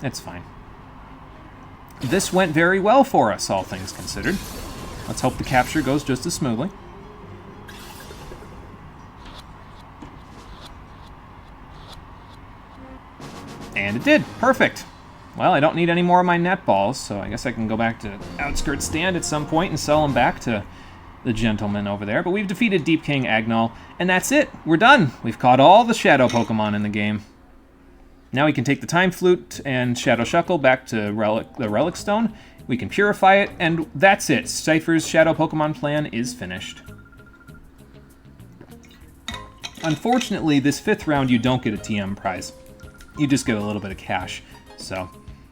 it's fine. This went very well for us, all things considered. Let's hope the capture goes just as smoothly. And it did. Perfect. Well, I don't need any more of my Net Balls, so I guess I can go back to Outskirts Stand at some point and sell them back to the gentleman over there. But we've defeated Deep King Agnol, and that's it. We're done. We've caught all the Shadow Pokemon in the game. Now we can take the Time Flute and Shadow Shuckle back to the Relic Stone. We can purify it, and that's it. Cypher's Shadow Pokemon plan is finished. Unfortunately, this 5th round you don't get a TM prize. You just get a little bit of cash. So,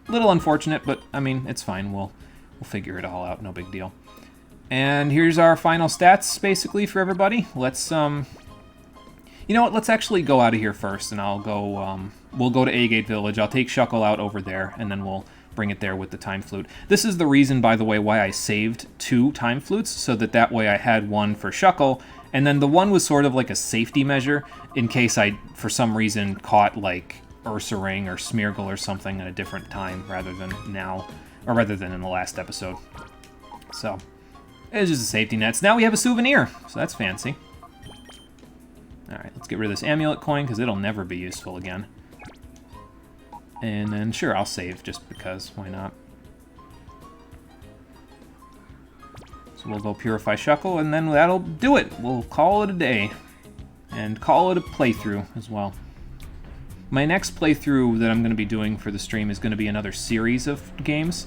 a little unfortunate, but, I mean, it's fine. We'll figure it all out. No big deal. And here's our final stats, basically, for everybody. Let's, you know what? Let's actually go out of here first, and I'll go, we'll go to Agate Village. I'll take Shuckle out over there, and then we'll bring it there with the Time Flute. This is the reason, by the way, why I saved 2 Time Flutes, so that way I had one for Shuckle, and then the one was sort of like a safety measure in case I, for some reason, caught, like, Ursaring or Smeargle or something at a different time rather than now, or rather than in the last episode. So, it's just a safety net. So now we have a souvenir, so that's fancy. Alright, let's get rid of this amulet coin because it'll never be useful again. And then, sure, I'll save just because, why not? So we'll go Purify Shuckle, and then that'll do it. We'll call it a day, and call it a playthrough as well. My next playthrough that I'm going to be doing for the stream is going to be another series of games,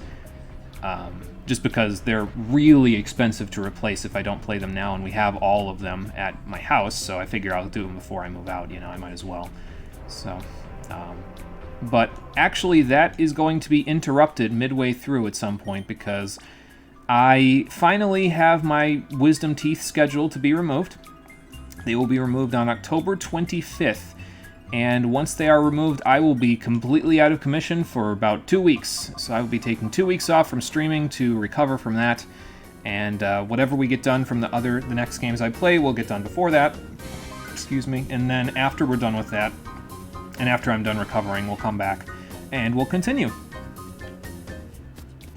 just because they're really expensive to replace if I don't play them now, and we have all of them at my house, so I figure I'll do them before I move out, you know, I might as well. So, but actually that is going to be interrupted midway through at some point, because I finally have my Wisdom Teeth scheduled to be removed. They will be removed on October 25th. And once they are removed, I will be completely out of commission for about 2 weeks. So I will be taking 2 weeks off from streaming to recover from that. And whatever we get done from the next games I play, we'll get done before that. Excuse me. And then after we're done with that, and after I'm done recovering, we'll come back and we'll continue.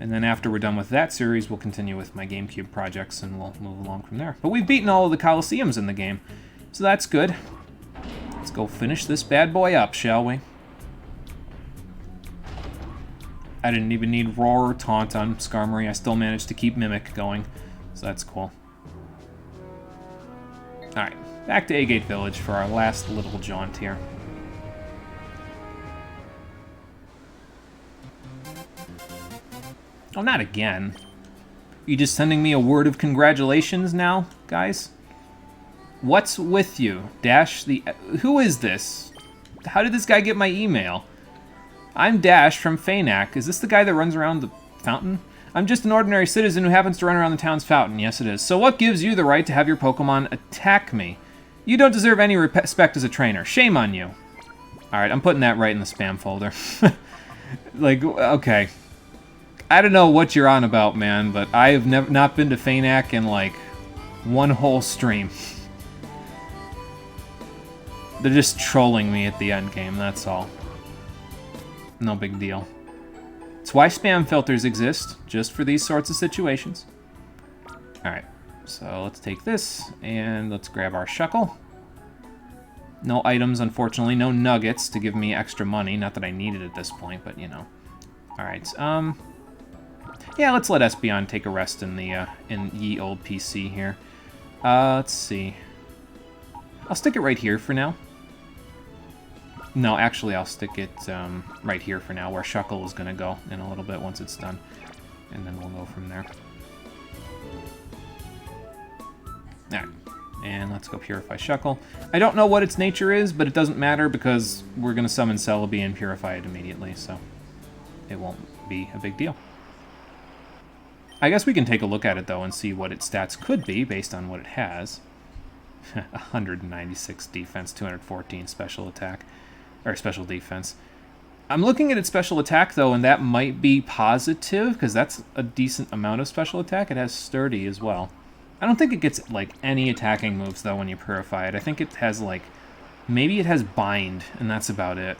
And then after we're done with that series, we'll continue with my GameCube projects and we'll move along from there. But we've beaten all of the Colosseums in the game, so that's good. Let's go finish this bad boy up, shall we? I didn't even need Roar or Taunt on Skarmory. I still managed to keep Mimic going, so that's cool. Alright, back to Agate Village for our last little jaunt here. Oh, not again. You just sending me a word of congratulations now, guys? What's with you? Dash the... Who is this? How did this guy get my email? I'm Dash from Fanac. Is this the guy that runs around the fountain? I'm just an ordinary citizen who happens to run around the town's fountain. Yes, it is. So what gives you the right to have your Pokemon attack me? You don't deserve any respect as a trainer. Shame on you. Alright, I'm putting that right in the spam folder. Like, okay. I don't know what you're on about, man, but I have not been to Fanac in, like, one whole stream. They're just trolling me at the end game, that's all. No big deal. It's why spam filters exist, just for these sorts of situations. Alright, so let's take this, and let's grab our Shuckle. No items, unfortunately, no nuggets to give me extra money. Not that I need it at this point, but, you know. Alright, yeah, let's let Espeon take a rest in the, in ye old PC here. Let's see. I'll stick it right here for now. No, actually, I'll stick it right here for now, where Shuckle is going to go in a little bit once it's done. And then we'll go from there. Alright, and let's go Purify Shuckle. I don't know what its nature is, but it doesn't matter because we're going to summon Celebi and purify it immediately, so it won't be a big deal. I guess we can take a look at it, though, and see what its stats could be based on what it has. 196 defense, 214 special attack, or special defense. I'm looking at its special attack, though, and that might be positive, because that's a decent amount of special attack. It has Sturdy as well. I don't think it gets, like, any attacking moves, though, when you purify it. I think it has, like, maybe it has Bind, and that's about it.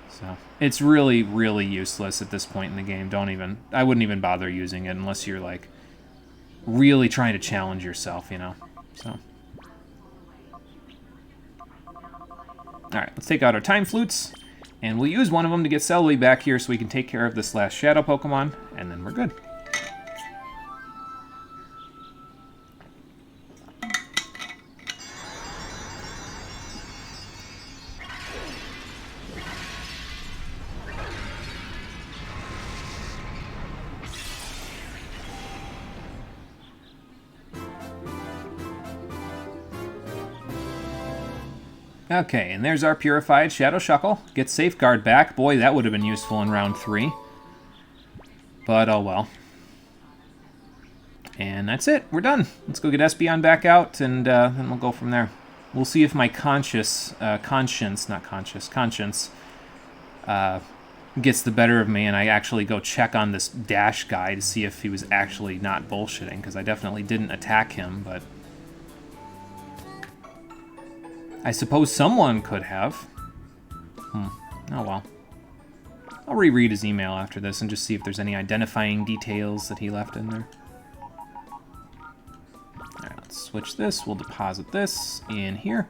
So, it's really, really useless at this point in the game. I wouldn't even bother using it unless you're, like, really trying to challenge yourself, you know? So. Alright, let's take out our Time Flutes. And we'll use one of them to get Celebi back here so we can take care of this last Shadow Pokemon, and then we're good. Okay, and there's our purified Shadow Shuckle. Get Safeguard back. Boy, that would have been useful in round 3. But, oh well. And that's it. We're done. Let's go get Espeon back out, and then we'll go from there. We'll see if my conscience gets the better of me, and I actually go check on this Dash guy to see if he was actually not bullshitting, because I definitely didn't attack him, but I suppose someone could have. Oh well. I'll reread his email after this and just see if there's any identifying details that he left in there. Alright, let's switch this. We'll deposit this in here.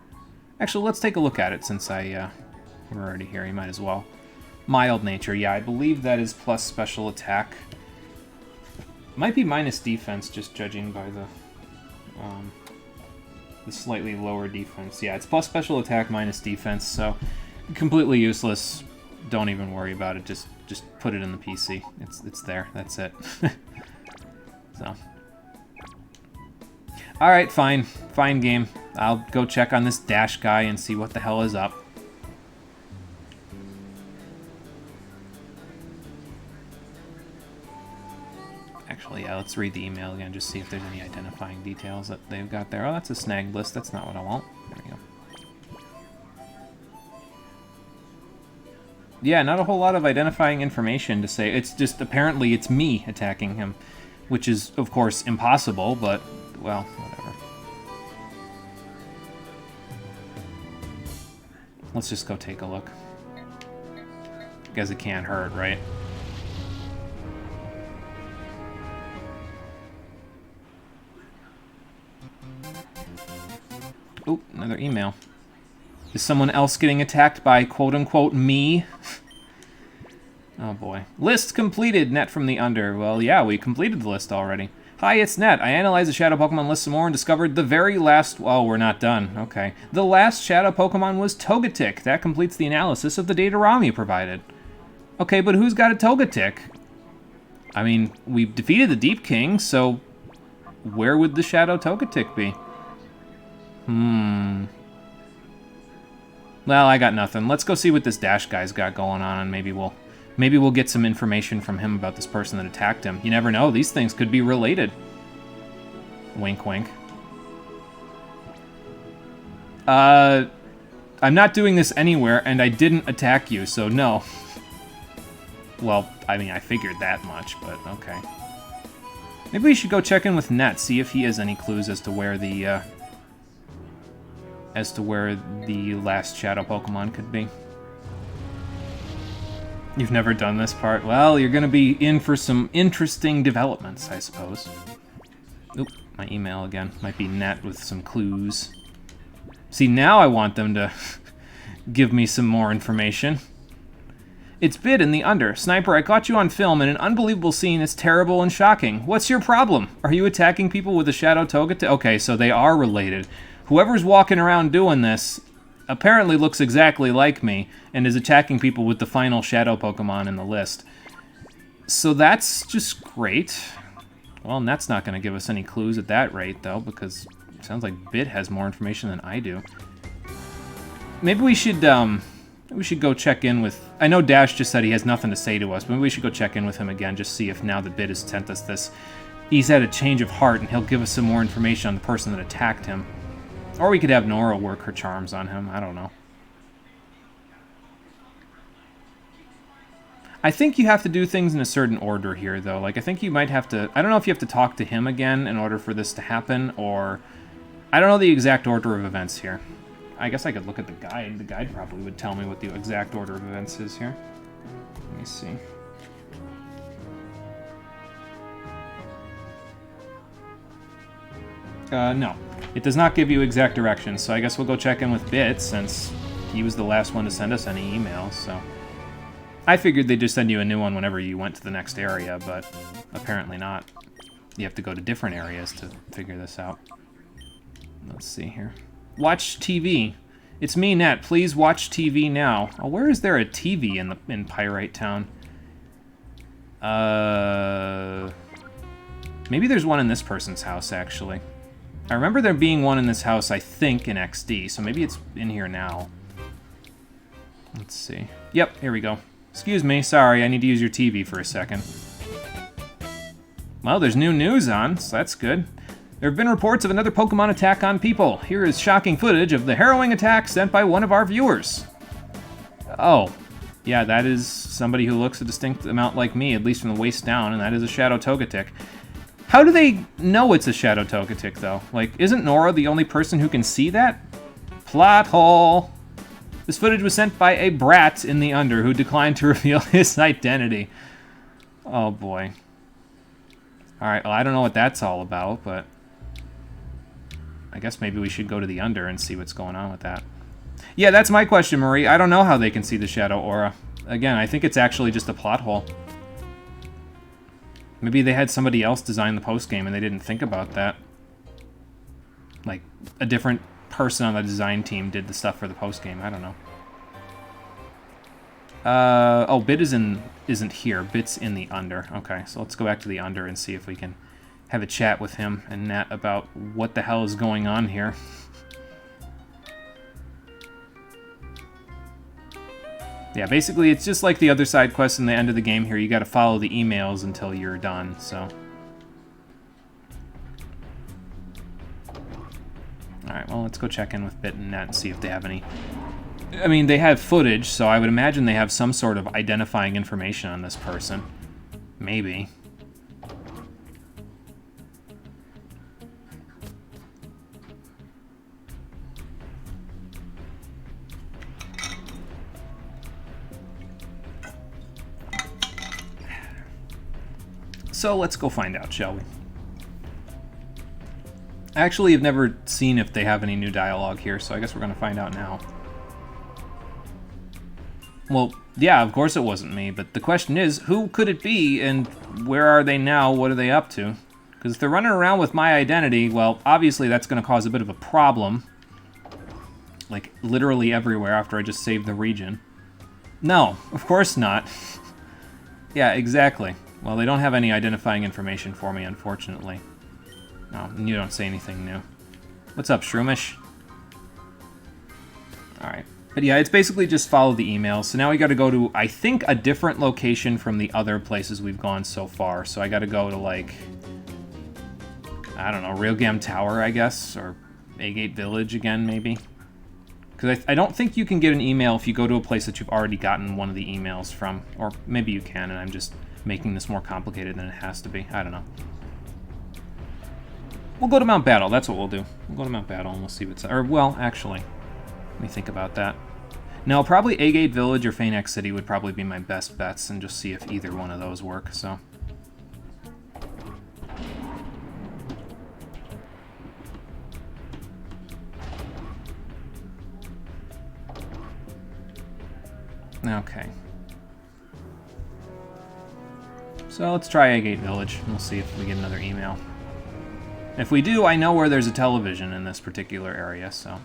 Actually, let's take a look at it since we're already here. You might as well. Mild nature. Yeah, I believe that is plus special attack. Might be minus defense, just judging by the slightly lower defense. Yeah, it's plus special attack, minus defense, so completely useless. Don't even worry about it. Just put it in the PC. It's there. That's it. So. Alright, fine. Fine game. I'll go check on this Dash guy and see what the hell is up. Actually, yeah, let's read the email again, just see if there's any identifying details that they've got there. Oh, that's a snag list. That's not what I want. There we go. Yeah, not a whole lot of identifying information to say. It's just, apparently it's me attacking him, which is, of course, impossible, but, well, whatever. Let's just go take a look. Because it can't hurt, right? Oh, another email. Is someone else getting attacked by quote-unquote me? Oh boy. List completed, Net from the Under. Well, yeah, we completed the list already. Hi, it's Net. I analyzed the Shadow Pokemon list some more and discovered the very last... Oh, we're not done. Okay. The last Shadow Pokemon was Togetic. That completes the analysis of the data Rami provided. Okay, but who's got a Togetic? I mean, we defeated the Deep King, so where would the Shadow Togetic be? Well, I got nothing. Let's go see what this Dash guy's got going on, and maybe we'll get some information from him about this person that attacked him. You never know. These things could be related. Wink, wink. I'm not doing this anywhere, and I didn't attack you, so no. Well, I mean, I figured that much, but okay. Maybe we should go check in with Net, see if he has any clues as to where the last Shadow Pokemon could be. You've never done this part? Well, you're going to be in for some interesting developments, I suppose. Oop, my email again. Might be Net with some clues. See, now I want them to give me some more information. It's Bid in the Under. Sniper, I caught you on film in an unbelievable scene that's terrible and shocking. What's your problem? Are you attacking people with a Shadow Togetic? Okay, so they are related. Whoever's walking around doing this, apparently looks exactly like me and is attacking people with the final shadow Pokemon in the list. So that's just great. Well, and that's not going to give us any clues at that rate, though, because it sounds like Bit has more information than I do. Maybe we should go check in with... I know Dash just said he has nothing to say to us, but maybe we should go check in with him again, just see if now that Bit has sent us this, he's had a change of heart and he'll give us some more information on the person that attacked him. Or we could have Nora work her charms on him, I don't know. I think you have to do things in a certain order here, though. Like, I think you might have to... I don't know if you have to talk to him again in order for this to happen, or... I don't know the exact order of events here. I guess I could look at the guide. The guide probably would tell me what the exact order of events is here. Let me see. No. It does not give you exact directions, so I guess we'll go check in with Bit, since he was the last one to send us any emails, so... I figured they'd just send you a new one whenever you went to the next area, but apparently not. You have to go to different areas to figure this out. Let's see here. Watch TV. It's me, Nat. Please watch TV now. Oh, where is there a TV in Pyrite Town? Maybe there's one in this person's house, actually. I remember there being one in this house, I think, in XD, so maybe it's in here now. Let's see. Yep, here we go. Excuse me, sorry, I need to use your TV for a second. Well, there's new news on, so that's good. There have been reports of another Pokemon attack on people. Here is shocking footage of the harrowing attack sent by one of our viewers. Oh, yeah, that is somebody who looks a distinct amount like me, at least from the waist down, and that is a Shadow Togetic. How do they know it's a Shadow Togetic, though? Like, isn't Nora the only person who can see that? Plot hole. This footage was sent by a brat in the Under who declined to reveal his identity. Oh, boy. Alright, well, I don't know what that's all about, but... I guess maybe we should go to the Under and see what's going on with that. Yeah, that's my question, Marie. I don't know how they can see the Shadow Aura. Again, I think it's actually just a plot hole. Maybe they had somebody else design the postgame and they didn't think about that. Like, a different person on the design team did the stuff for the postgame. I don't know. Oh, Bit isn't here. Bit's in the Under. Okay, so let's go back to the Under and see if we can have a chat with him and Nat about what the hell is going on here. Yeah, basically it's just like the other side quests in the end of the game here. You gotta follow the emails until you're done, so... Alright, well, let's go check in with Bit and Nat and see if they have any... I mean, they have footage, so I would imagine they have some sort of identifying information on this person. Maybe. So let's go find out, shall we? Actually, I've never seen if they have any new dialogue here, so I guess we're going to find out now. Well, yeah, of course it wasn't me, but the question is, who could it be, and where are they now, what are they up to? Because if they're running around with my identity, well, obviously that's going to cause a bit of a problem. Like, literally everywhere after I just saved the region. No, of course not. Yeah, exactly. Well, they don't have any identifying information for me, unfortunately. No, and you don't say anything new. What's up, Shroomish? Alright. But yeah, it's basically just follow the emails. So now we gotta go to, I think, a different location from the other places we've gone so far. So I gotta go to, like... I don't know, Realgam Tower, I guess? Or Agate Village again, maybe? Because I don't think you can get an email if you go to a place that you've already gotten one of the emails from. Or maybe you can, and I'm just making this more complicated than it has to be. I don't know. We'll go to Mount Battle. That's what we'll do. We'll go to Mount Battle and we'll see what's... Or, well, actually, let me think about that. No, probably Agate Village or Phanex City would probably be my best bets, and just see if either one of those work, so... Okay. So let's try Agate Village, and we'll see if we get another email. If we do, I know where there's a television in this particular area, so...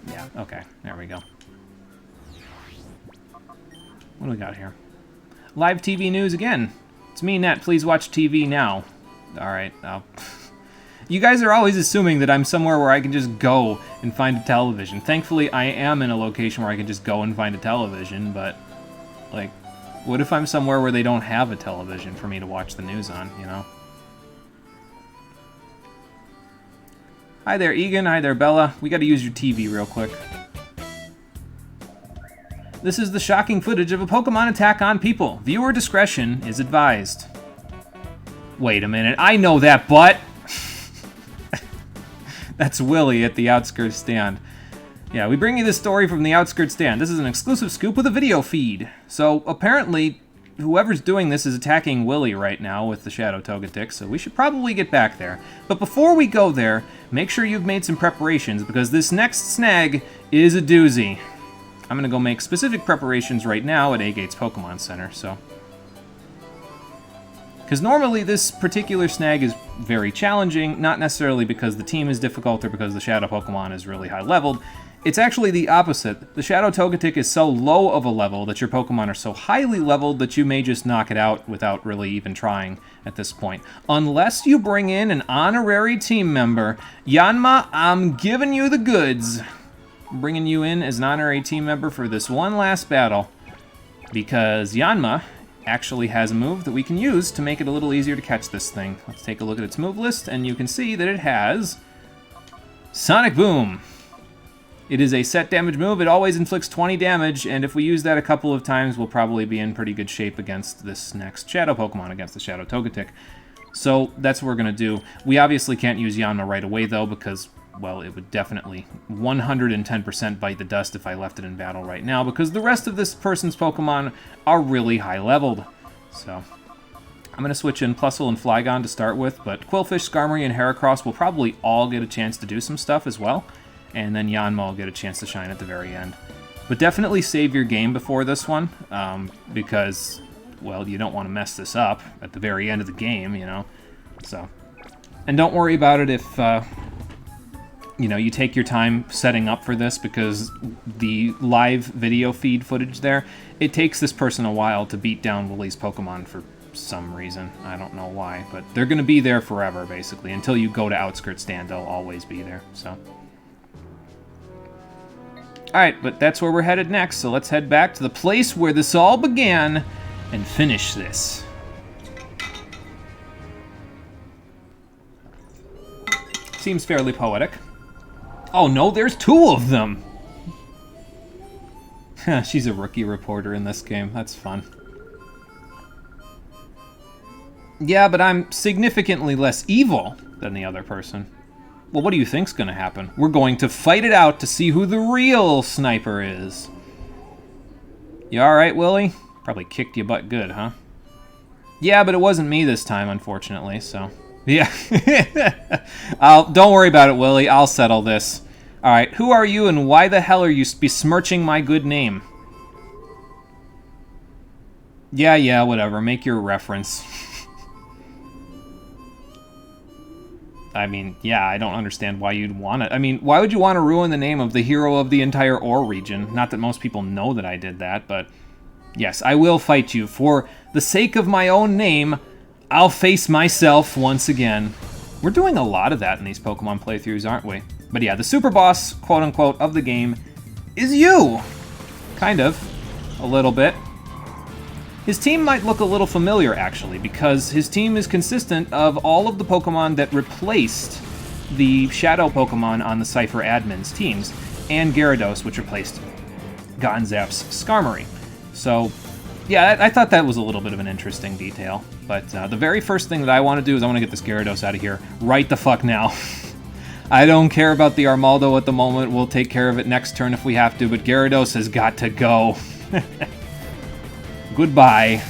Yeah. Okay, there we go. What do we got here? Live TV news again. It's me, Nat. Please watch TV now. Alright, you guys are always assuming that I'm somewhere where I can just go and find a television. Thankfully, I am in a location where I can just go and find a television, but, like, what if I'm somewhere where they don't have a television for me to watch the news on, you know? Hi there, Egan. Hi there, Bella. We gotta use your TV real quick. This is the shocking footage of a Pokemon attack on people. Viewer discretion is advised. Wait a minute. I know that butt! That's Willie at the Outskirts stand. Yeah, we bring you this story from the Outskirts stand. This is an exclusive scoop with a video feed. So, apparently, whoever's doing this is attacking Willie right now with the Shadow Togetic, so we should probably get back there. But before we go there, make sure you've made some preparations, because this next snag is a doozy. I'm going to go make specific preparations right now at A-Gate's Pokemon Center, so... Because normally this particular snag is very challenging, not necessarily because the team is difficult or because the Shadow Pokemon is really high leveled. It's actually the opposite. The Shadow Togetic is so low of a level that your Pokemon are so highly leveled that you may just knock it out without really even trying at this point. Unless you bring in an honorary team member. Yanma, I'm giving you the goods. I'm bringing you in as an honorary team member for this one last battle. Because Yanma actually has a move that we can use to make it a little easier to catch this thing. Let's take a look at its move list, and you can see that it has Sonic Boom. It is a set damage move. It always inflicts 20 damage, and if we use that a couple of times, we'll probably be in pretty good shape against this next Shadow Pokemon, against the Shadow Togetic. So that's what we're going to do. We obviously can't use Yanma right away, though, because, well, it would definitely 110% bite the dust if I left it in battle right now, because the rest of this person's Pokemon are really high-leveled. So I'm going to switch in Plusle and Flygon to start with, but Quillfish, Skarmory, and Heracross will probably all get a chance to do some stuff as well, and then Yanma will get a chance to shine at the very end. But definitely save your game before this one, because, well, you don't want to mess this up at the very end of the game, you know. So, and don't worry about it if... you know, you take your time setting up for this, because the live video feed footage there, it takes this person a while to beat down Willie's Pokemon for some reason. I don't know why, but they're going to be there forever, basically. Until you go to Outskirts Stand, they'll always be there, so. Alright, but that's where we're headed next, so let's head back to the place where this all began and finish this. Seems fairly poetic. Oh no, there's two of them! She's a rookie reporter in this game. That's fun. Yeah, but I'm significantly less evil than the other person. Well, what do you think's gonna happen? We're going to fight it out to see who the real sniper is. You alright, Willie? Probably kicked your butt good, huh? Yeah, but it wasn't me this time, unfortunately, so... Yeah. Don't worry about it, Willie. I'll settle this. Alright, who are you and why the hell are you besmirching my good name? Yeah, whatever. Make your reference. I mean, yeah, I don't understand why you'd want it. I mean, why would you want to ruin the name of the hero of the entire Ore region? Not that most people know that I did that, but... Yes, I will fight you. For the sake of my own name, I'll face myself once again. We're doing a lot of that in these Pokemon playthroughs, aren't we? But yeah, the super boss, quote-unquote, of the game is you! Kind of. A little bit. His team might look a little familiar, actually, because his team is consistent of all of the Pokemon that replaced the Shadow Pokemon on the Cypher admin's teams, and Gyarados, which replaced Gonzap's Skarmory. So, yeah, I thought that was a little bit of an interesting detail. But the very first thing that I want to do is I want to get this Gyarados out of here right the fuck now. I don't care about the Armaldo at the moment. We'll take care of it next turn if we have to, but Gyarados has got to go. Goodbye.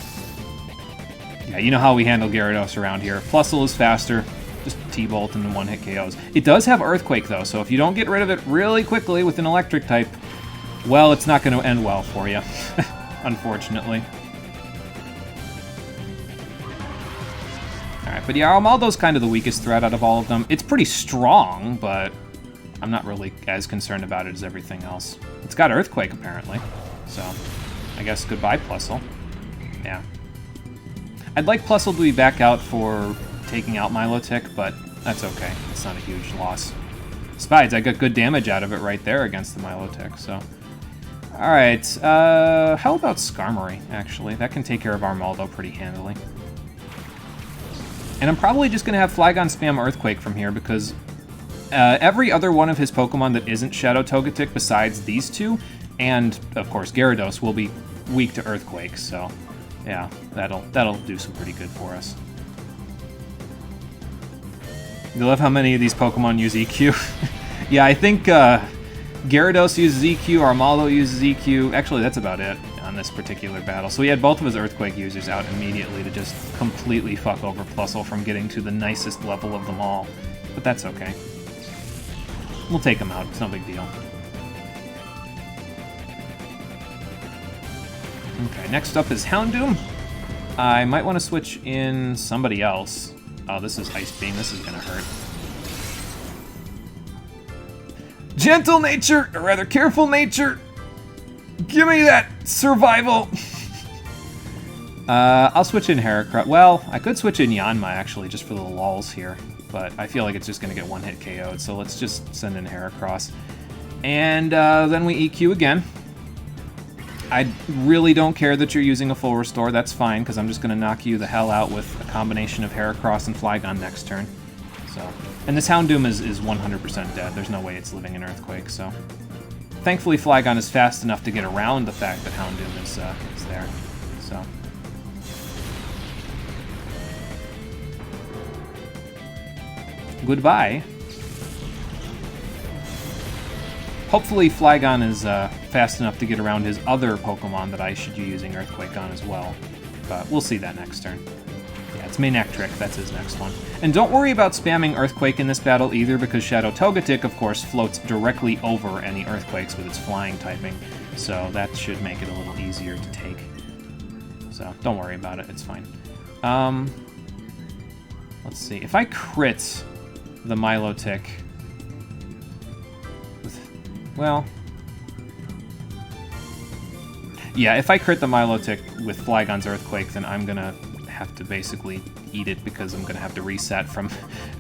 Yeah, you know how we handle Gyarados around here. Plusle is faster. Just T-Bolt and one-hit KOs. It does have Earthquake, though, so if you don't get rid of it really quickly with an Electric type, well, it's not going to end well for you, unfortunately. Alright, but yeah, Armaldo's kind of the weakest threat out of all of them. It's pretty strong, but I'm not really as concerned about it as everything else. It's got Earthquake, apparently. So, I guess goodbye, Plusle. Yeah. I'd like Plusle to be back out for taking out Milotic, but that's okay. It's not a huge loss. Besides, I got good damage out of it right there against the Milotic, so... Alright, how about Skarmory, actually? That can take care of Armaldo pretty handily. And I'm probably just going to have Flygon spam Earthquake from here, because every other one of his Pokemon that isn't Shadow Togetic besides these two, and, of course, Gyarados, will be weak to Earthquake, so... Yeah, that'll do some pretty good for us. You love how many of these Pokemon use EQ? Yeah, I think Gyarados uses EQ, Armaldo uses EQ. Actually, that's about it on this particular battle. So he had both of his Earthquake users out immediately to just completely fuck over Plusle from getting to the nicest level of them all. But that's okay. We'll take him out. It's no big deal. Okay, next up is Houndoom. I might want to switch in somebody else. Oh, this is Ice Beam. This is going to hurt. Gentle nature, or rather careful nature. Give me that survival. I'll switch in Heracross. Well, I could switch in Yanma, actually, just for the lulz here. But I feel like it's just going to get one-hit KO'd, so let's just send in Heracross. And then we EQ again. I really don't care that you're using a full restore. That's fine, because I'm just going to knock you the hell out with a combination of Heracross and Flygon next turn. So, and this Houndoom is 100% dead. There's no way it's living in Earthquake, so... Thankfully, Flygon is fast enough to get around the fact that Houndoom is there. So... Goodbye. Hopefully Flygon is fast enough to get around his other Pokemon that I should be using Earthquake on as well. But we'll see that next turn. Yeah, it's Manectric, that's his next one. And don't worry about spamming Earthquake in this battle either, because Shadow Togetic, of course, floats directly over any Earthquakes with its flying typing. So that should make it a little easier to take. So don't worry about it, it's fine. Let's see, if I crit the Milotic... Well... Yeah, if I crit the Milotic with Flygon's Earthquake, then I'm gonna have to basically eat it because I'm gonna have to reset from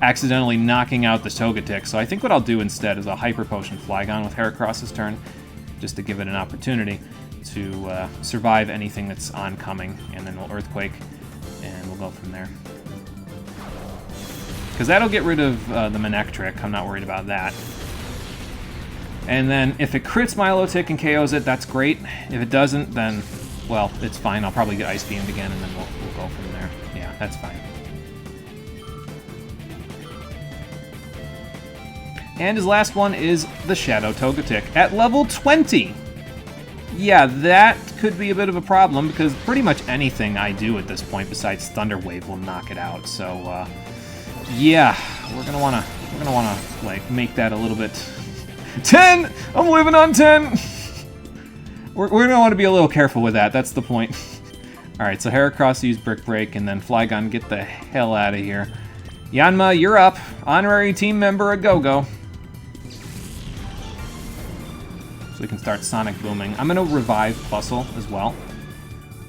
accidentally knocking out the Togetic. So I think what I'll do instead is I'll Hyper Potion Flygon with Heracross's turn, just to give it an opportunity to survive anything that's oncoming, and then we'll Earthquake, and we'll go from there. Because that'll get rid of the Manectric, I'm not worried about that. And then if it crits Milotic and KOs it, that's great. If it doesn't, then, well, it's fine. I'll probably get Ice Beamed again, and then we'll go from there. Yeah, that's fine. And his last one is the Shadow Togetic at level 20. Yeah, that could be a bit of a problem, because pretty much anything I do at this point besides Thunder Wave will knock it out. So, yeah, we're gonna wanna like make that a little bit... 10! I'm living on 10! We're going to want to be a little careful with that. That's the point. Alright, so Heracross use Brick Break, and then Flygon, get the hell out of here. Yanma, you're up. Honorary team member a go-go. So we can start Sonic Booming. I'm going to revive Plusle as well.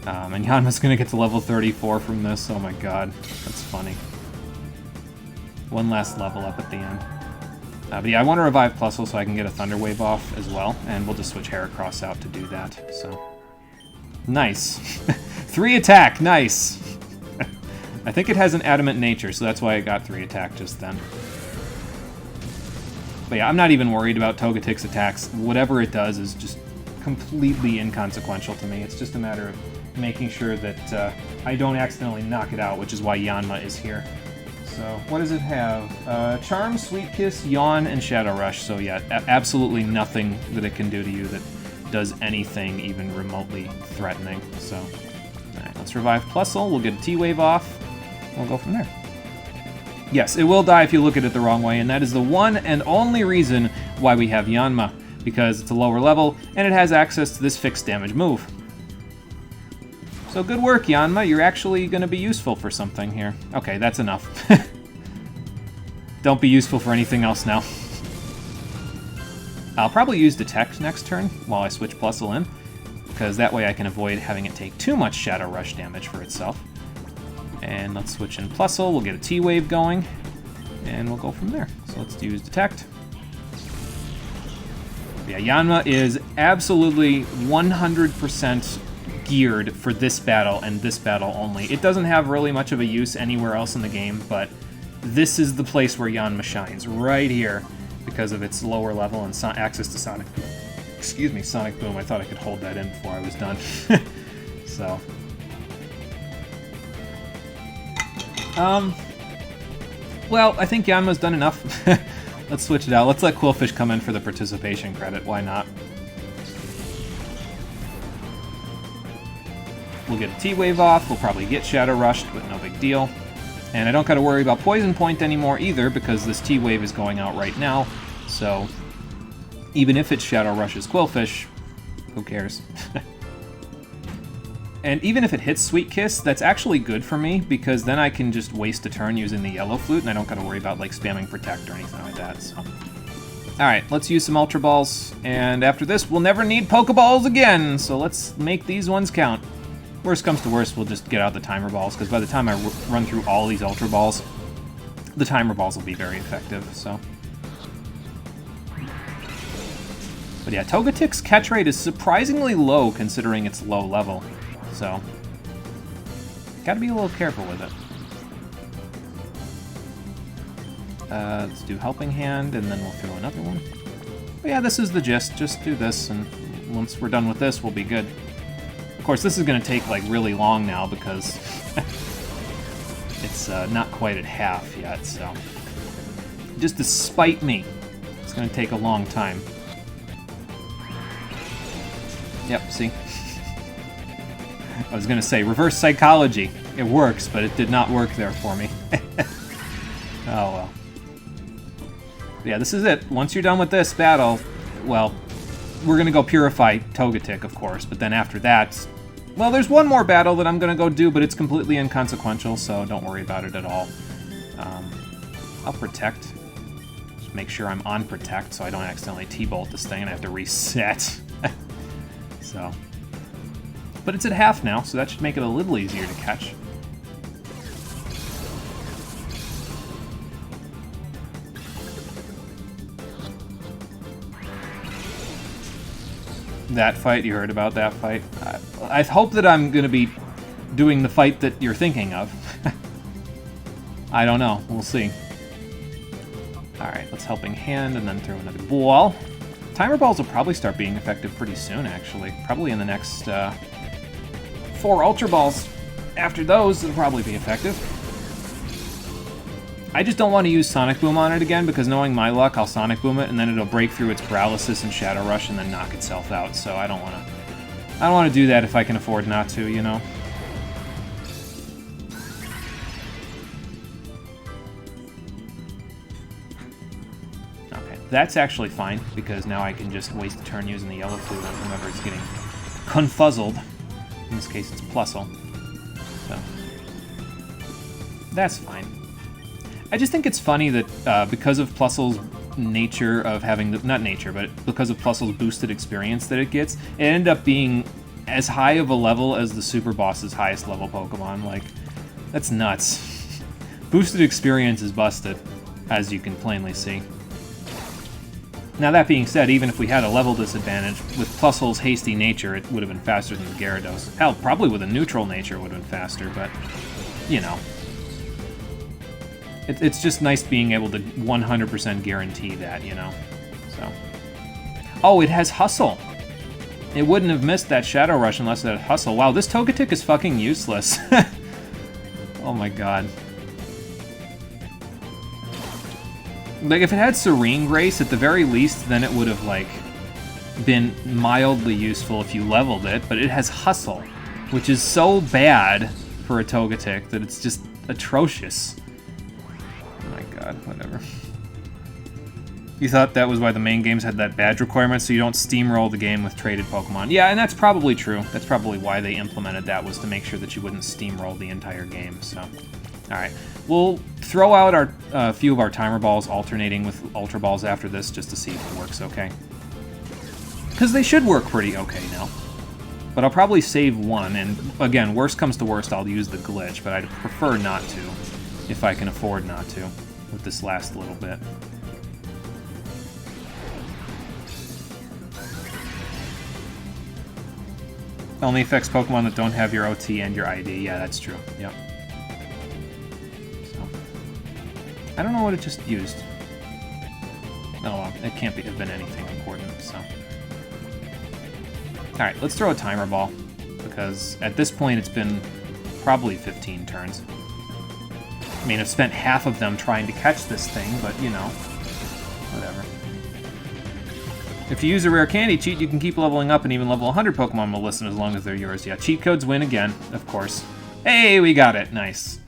And Yanma's going to get to level 34 from this. Oh my god. That's funny. One last level up at the end. But yeah, I want to revive Plusle so I can get a Thunder Wave off as well, and we'll just switch Heracross out to do that, so... Nice. 3 attack, nice! I think it has an Adamant nature, so that's why I got 3 attack just then. But yeah, I'm not even worried about Togetic's attacks. Whatever it does is just completely inconsequential to me. It's just a matter of making sure that I don't accidentally knock it out, which is why Yanma is here. So, what does it have? Charm, Sweet Kiss, Yawn, and Shadow Rush. So yeah, absolutely nothing that it can do to you that does anything even remotely threatening. So, alright, let's revive Plusle. We'll get a T-Wave off. We'll go from there. Yes, it will die if you look at it the wrong way, and that is the one and only reason why we have Yanma, because it's a lower level, and it has access to this fixed damage move. So good work, Yanma. You're actually going to be useful for something here. Okay, that's enough. Don't be useful for anything else now. I'll probably use Detect next turn while I switch Plusle in, because that way I can avoid having it take too much Shadow Rush damage for itself. And let's switch in Plusle, we'll get a T-Wave going, and we'll go from there. So let's use Detect. Yeah, Yanma is absolutely 100% geared for this battle and this battle only. It doesn't have really much of a use anywhere else in the game, but this is the place where Yanma shines, right here, because of its lower level and access to Sonic Boom. Excuse me, Sonic Boom. I thought I could hold that in before I was done. So. Well, I think Yanma's done enough. Let's switch it out. Let's let Quillfish come in for the participation credit. Why not? We'll get a T-Wave off. We'll probably get Shadow Rushed, but no big deal. And I don't got to worry about Poison Point anymore either, because this T-Wave is going out right now. So even if it Shadow Rushes Quillfish, who cares? And even if it hits Sweet Kiss, that's actually good for me, because then I can just waste a turn using the Yellow Flute, and I don't got to worry about like spamming Protect or anything like that. So, alright, let's use some Ultra Balls, and after this, we'll never need Pokeballs again, so let's make these ones count. Worst comes to worst, we'll just get out the Timer Balls, because by the time I run through all these Ultra Balls, the Timer Balls will be very effective, so. But yeah, Togetic's catch rate is surprisingly low considering its low level, so gotta be a little careful with it. Let's do Helping Hand, and then we'll throw another one. But yeah, this is the gist. Just do this, and once we're done with this, we'll be good. Of course, this is going to take, like, really long now, because it's not quite at half yet, so. Just to spite me, it's going to take a long time. Yep, see? I was going to say, reverse psychology. It works, but it did not work there for me. Oh, well. Yeah, this is it. Once you're done with this battle, well, we're going to go purify Togetic, of course, but then after that, well, there's one more battle that I'm going to go do, but it's completely inconsequential, so don't worry about it at all. I'll Protect. Just make sure I'm on Protect so I don't accidentally T-Bolt this thing and I have to reset. So. But it's at half now, so that should make it a little easier to catch. That fight, you heard about that fight? I hope that I'm going to be doing the fight that you're thinking of. I don't know. We'll see. Alright, let's Helping Hand and then throw another ball. Timer Balls will probably start being effective pretty soon, actually. Probably in the next 4 Ultra Balls. After those, it'll probably be effective. I just don't want to use Sonic Boom on it again, because knowing my luck, I'll Sonic Boom it, and then it'll break through its Paralysis and Shadow Rush and then knock itself out, so I don't want to do that if I can afford not to, you know? Okay, that's actually fine, because now I can just waste a turn using the Yellow Flute whenever it's getting confuzzled. In this case, it's Plusle. So, that's fine. I just think it's funny that because of Plusle's nature of having the, not nature, but because of Plusle's boosted experience that it gets, it ended up being as high of a level as the Super Boss's highest level Pokemon. Like, that's nuts. Boosted experience is busted, as you can plainly see. Now that being said, even if we had a level disadvantage, with Plusle's hasty nature, it would have been faster than the Gyarados. Hell, probably with a neutral nature it would have been faster, but, you know. It's just nice being able to 100% guarantee that, you know? So. Oh, it has Hustle! It wouldn't have missed that Shadow Rush unless it had Hustle. Wow, this Togetic is fucking useless. Oh my god. Like, if it had Serene Grace, at the very least, then it would have, like, been mildly useful if you leveled it, but it has Hustle, which is so bad for a Togetic that it's just atrocious. Oh my god, whatever. You thought that was why the main games had that badge requirement, so you don't steamroll the game with traded Pokemon. Yeah, and that's probably true. That's probably why they implemented that, was to make sure that you wouldn't steamroll the entire game, so. Alright, we'll throw out our few of our Timer Balls, alternating with Ultra Balls after this, just to see if it works okay. Because they should work pretty okay now. But I'll probably save one, and again, worst comes to worst, I'll use the glitch, but I'd prefer not to, if I can afford not to, with this last little bit. Only affects Pokemon that don't have your OT and your ID. Yeah, that's true. Yep. So, I don't know what it just used. Oh well, it can't have been anything important, so... Alright, let's throw a timer ball, because at this point it's been probably 15 turns. I mean, I've spent half of them trying to catch this thing, but, you know, whatever. If you use a rare candy cheat, you can keep leveling up and even level 100 Pokemon will listen as long as they're yours. Yeah, cheat codes win again, of course. Hey, we got it. Nice.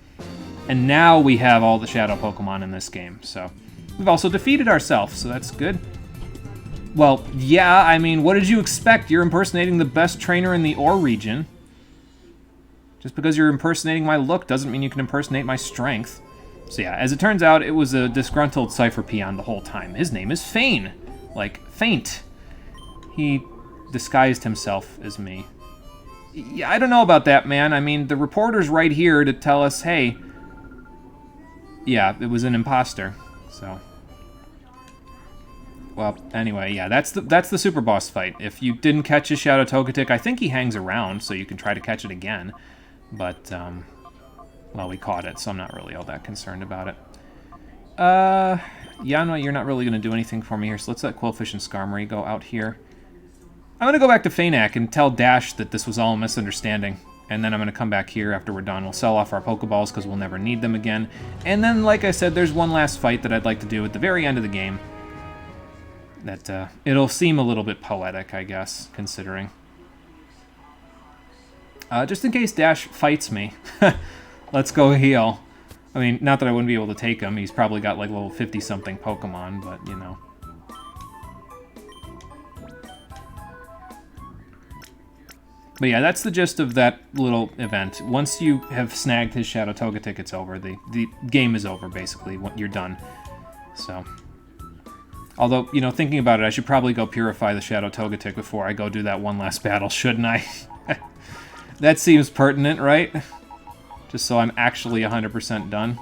And now we have all the Shadow Pokemon in this game, so... We've also defeated ourselves, so that's good. Well, yeah, I mean, what did you expect? You're impersonating the best trainer in the Ore region. Just because you're impersonating my look doesn't mean you can impersonate my strength. So yeah, as it turns out, it was a disgruntled Cypher Peon the whole time. His name is Fane. Like, Faint. He disguised himself as me. Yeah, I don't know about that, man. I mean, the reporter's right here to tell us, hey... Yeah, it was an imposter, so... Well, anyway, yeah, that's the super boss fight. If you didn't catch his Shadow Togetic, I think he hangs around, so you can try to catch it again. But, well, we caught it, so I'm not really all that concerned about it. Yeah, no, you're not really going to do anything for me here, so let's let Quillfish and Skarmory go out here. I'm going to go back to Fanac and tell Dash that this was all a misunderstanding. And then I'm going to come back here after we're done. We'll sell off our Pokeballs because we'll never need them again. And then, like I said, there's one last fight that I'd like to do at the very end of the game. That, it'll seem a little bit poetic, I guess, considering. Just in case Dash fights me, let's go heal. I mean, not that I wouldn't be able to take him. He's probably got, like, level 50-something Pokemon, but, you know. But yeah, that's the gist of that little event. Once you have snagged his Shadow Togetic, it's over. The game is over, basically. You're done. So... Although, you know, thinking about it, I should probably go purify the Shadow Togetic before I go do that one last battle, shouldn't I? That seems pertinent, right? Just so I'm actually 100% done.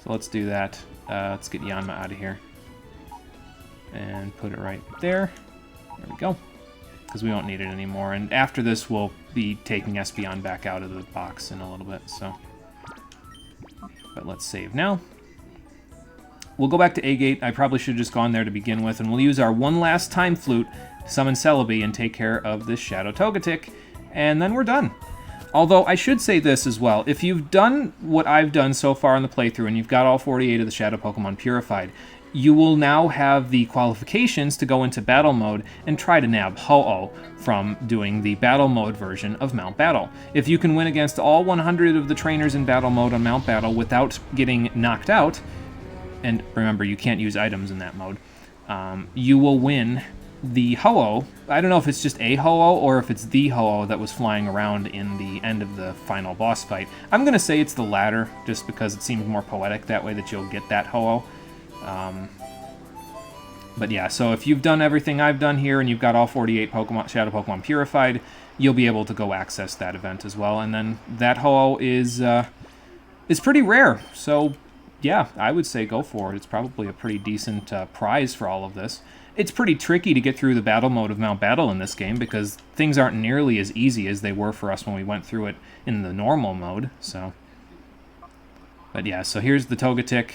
So let's do that. Let's get Yanma out of here. And put it right there. There we go. Because we won't need it anymore. And after this, we'll be taking Espeon back out of the box in a little bit, so... But let's save now. We'll go back to A-Gate. I probably should have just gone there to begin with, and we'll use our one last Time Flute, summon Celebi, and take care of this Shadow Togetic, and then we're done. Although, I should say this as well. If you've done what I've done so far in the playthrough, and you've got all 48 of the Shadow Pokemon purified, you will now have the qualifications to go into Battle Mode and try to nab Ho-Oh from doing the Battle Mode version of Mount Battle. If you can win against all 100 of the trainers in Battle Mode on Mount Battle without getting knocked out, and remember, you can't use items in that mode, you will win the Ho-Oh. I don't know if it's just a Ho-Oh or if it's the Ho-Oh that was flying around in the end of the final boss fight. I'm going to say it's the latter, just because it seems more poetic that way that you'll get that Ho-Oh. But yeah, so if you've done everything I've done here and you've got all 48 Shadow Pokemon purified, you'll be able to go access that event as well. And then that Ho-Oh is pretty rare, so... Yeah, I would say go for it. It's probably a pretty decent prize for all of this. It's pretty tricky to get through the battle mode of Mount Battle in this game because things aren't nearly as easy as they were for us when we went through it in the normal mode, so... But yeah, so here's the Togetic.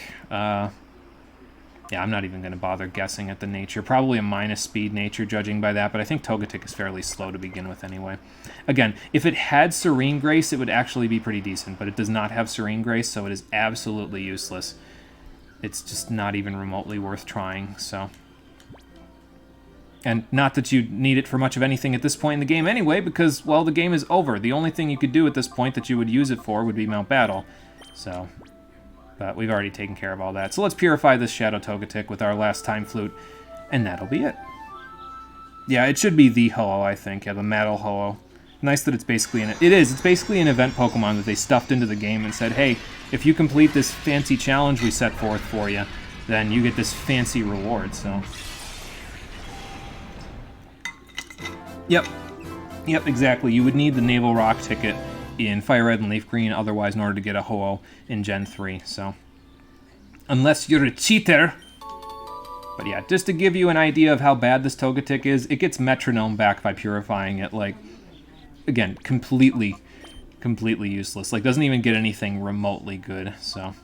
Yeah, I'm not even going to bother guessing at the nature. Probably a minus speed nature, judging by that, but I think Togetic is fairly slow to begin with anyway. Again, if it had Serene Grace, it would actually be pretty decent, but it does not have Serene Grace, so it is absolutely useless. It's just not even remotely worth trying, so... And not that you need it for much of anything at this point in the game anyway, because, well, the game is over. The only thing you could do at this point that you would use it for would be Mount Battle, so... But we've already taken care of all that. So let's purify this Shadow Togetic with our last Time Flute, and that'll be it. Yeah, it should be the Ho-Oh, I think. Yeah, the Metal Ho-Oh. Nice that it's basically it's basically an event Pokemon that they stuffed into the game and said, hey, if you complete this fancy challenge we set forth for you, then you get this fancy reward, so... Yep. Yep, exactly. You would need the Naval Rock ticket in Fire Red and Leaf Green otherwise in order to get a Ho-Oh in Gen 3, so... Unless you're a cheater. But yeah, just to give you an idea of how bad this Togetic is, it gets Metronome back by purifying it. Like, again, completely useless. Like, doesn't even get anything remotely good, so...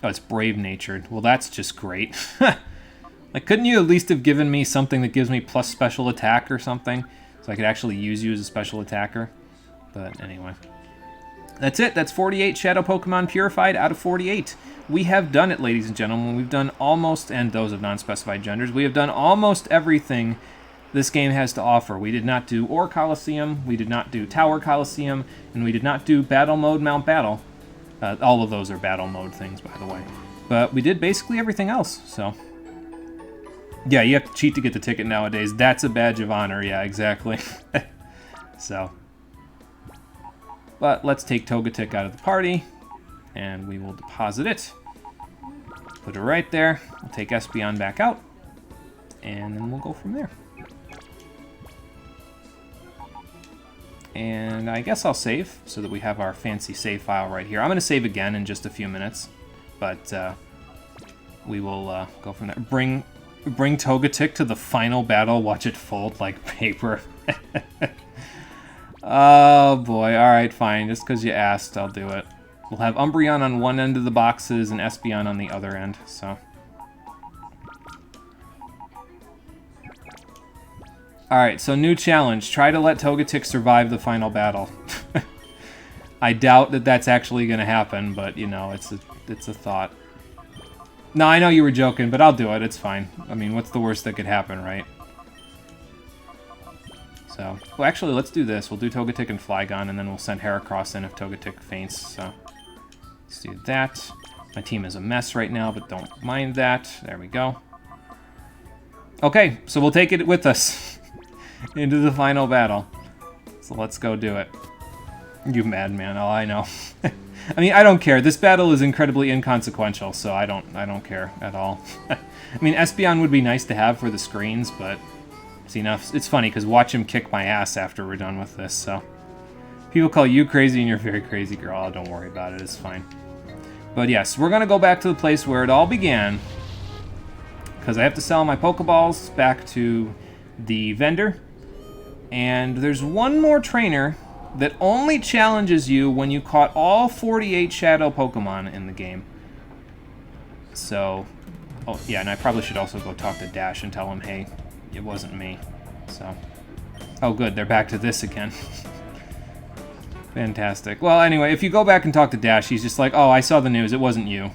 Oh, it's Brave-Natured. Well, that's just great. Like, couldn't you at least have given me something that gives me plus special attack or something? So I could actually use you as a special attacker? But anyway. That's it. That's 48 Shadow Pokemon purified out of 48. We have done it, ladies and gentlemen. We've done almost, and those of non-specified genders, we have done almost everything this game has to offer. We did not do Ore Colosseum, we did not do Tower Colosseum, and we did not do Battle Mode Mount Battle. All of those are Battle Mode things, by the way. But we did basically everything else, so... Yeah, you have to cheat to get the ticket nowadays. That's a badge of honor, yeah, exactly. So... But let's take Togetic out of the party, and we will deposit it. Put it right there. We'll take Espeon back out, and then we'll go from there. And I guess I'll save so that we have our fancy save file right here. I'm going to save again in just a few minutes, but we will go from there. Bring Togetic to the final battle. Watch it fold like paper. Oh boy, alright, fine. Just because you asked, I'll do it. We'll have Umbreon on one end of the boxes and Espeon on the other end, so... Alright, so new challenge. Try to let Togetic survive the final battle. I doubt that that's actually going to happen, but, you know, it's a thought. No, I know you were joking, but I'll do it. It's fine. I mean, what's the worst that could happen, right? So, well, actually, let's do this. We'll do Togetic and Flygon, and then we'll send Heracross in if Togetic faints, so... Let's do that. My team is a mess right now, but don't mind that. There we go. Okay, so we'll take it with us into the final battle. So let's go do it. You madman, oh, I know. I mean, I don't care. This battle is incredibly inconsequential, so I don't care at all. I mean, Espeon would be nice to have for the screens, but... See, now, it's funny, because watch him kick my ass after we're done with this, so... People call you crazy and you're very crazy, girl. Oh, don't worry about it, it's fine. But yes, we're going to go back to the place where it all began. Because I have to sell my Pokeballs back to the vendor. And there's one more trainer that only challenges you when you caught all 48 Shadow Pokemon in the game. So... Oh, yeah, and I probably should also go talk to Dash and tell him, hey... It wasn't me, so... Oh, good, they're back to this again. Fantastic. Well, anyway, if you go back and talk to Dash, he's just like, oh, I saw the news, it wasn't you,